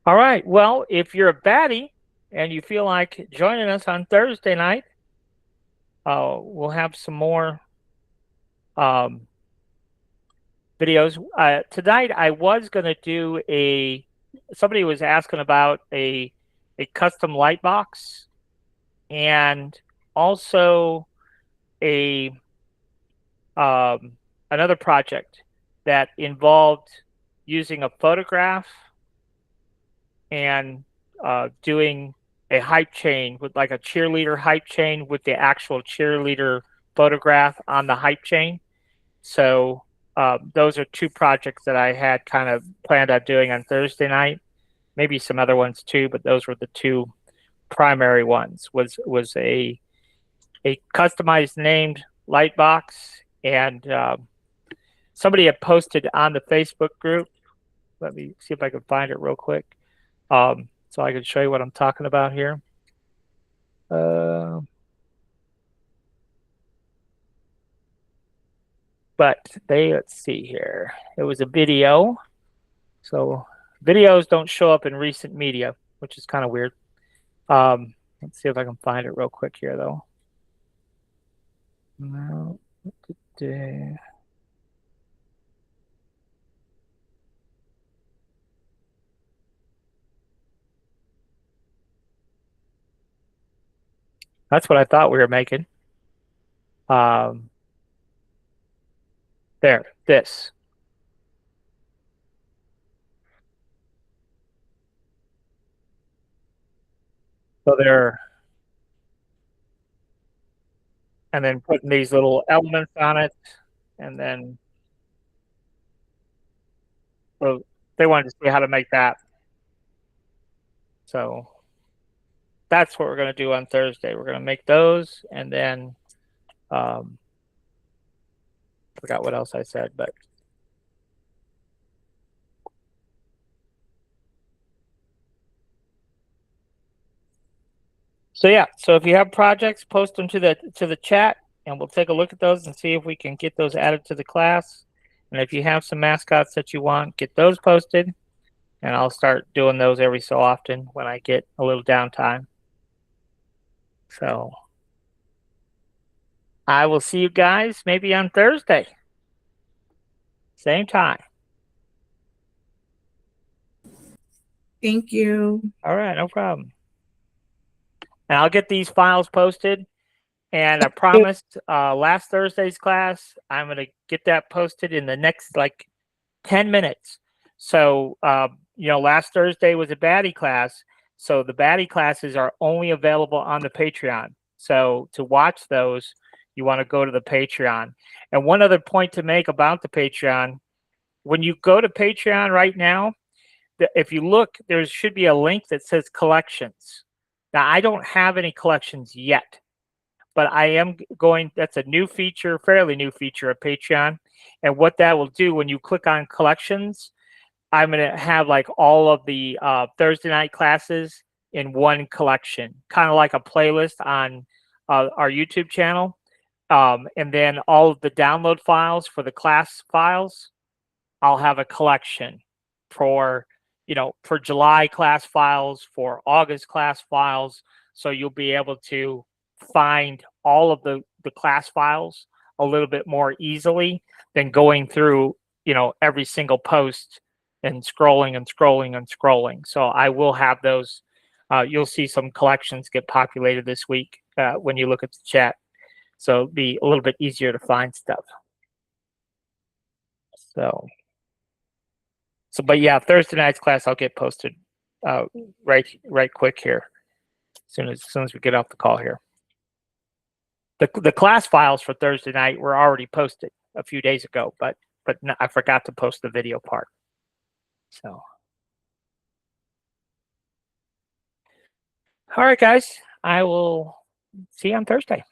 All right. Well, if you're a baddie and you feel like joining us on Thursday night, we'll have some more videos. Tonight, I was going to do somebody was asking about a custom light box, and also another project that involved using a photograph and doing a hype chain with like a cheerleader hype chain with the actual cheerleader photograph on the hype chain. So those are two projects that I had kind of planned on doing on Thursday night. Maybe some other ones too, but those were the two primary ones. Was a customized named light box, and somebody had posted on the Facebook group. Let me see if I can find it real quick, so I can show you what I'm talking about here. But let's see here. It was a video. So videos don't show up in recent media, which is kind of weird. Let's see if I can find it real quick here, though. No. That's what I thought we were making. There, this. So they're, and then putting these little elements on it, and then, so they wanted to see how to make that. So that's what we're going to do on Thursday. We're going to make those, and then forgot what else I said, but So yeah, so if you have projects, post them to the chat, and we'll take a look at those and see if we can get those added to the class. And if you have some mascots that you want, get those posted, and I'll start doing those every so often when I get a little downtime. So I will see you guys maybe on Thursday, same time. Thank you. All right, no problem. And I'll get these files posted. And I promised last Thursday's class, I'm going to get that posted in the next like 10 minutes. So, last Thursday was a baddie class. So the baddie classes are only available on the Patreon. So to watch those, you want to go to the Patreon. And one other point to make about the Patreon, when you go to Patreon right now, if you look, there should be a link that says collections. Now, I don't have any collections yet, but I am going, that's a new feature, fairly new feature of Patreon. And what that will do when you click on collections, I'm going to have like all of the Thursday night classes in one collection, kind of like a playlist on our YouTube channel. And then all of the download files for the class files, I'll have a collection for, for July class files, for August class files. So you'll be able to find all of the class files a little bit more easily than going through, every single post and scrolling and scrolling and scrolling. So I will have those. You'll see some collections get populated this week when you look at the chat. So it'll be a little bit easier to find stuff. But yeah, Thursday night's class I'll get posted right quick here, as soon as we get off the call here. The class files for Thursday night were already posted a few days ago, but I forgot to post the video part. So, all right, guys, I will see you on Thursday.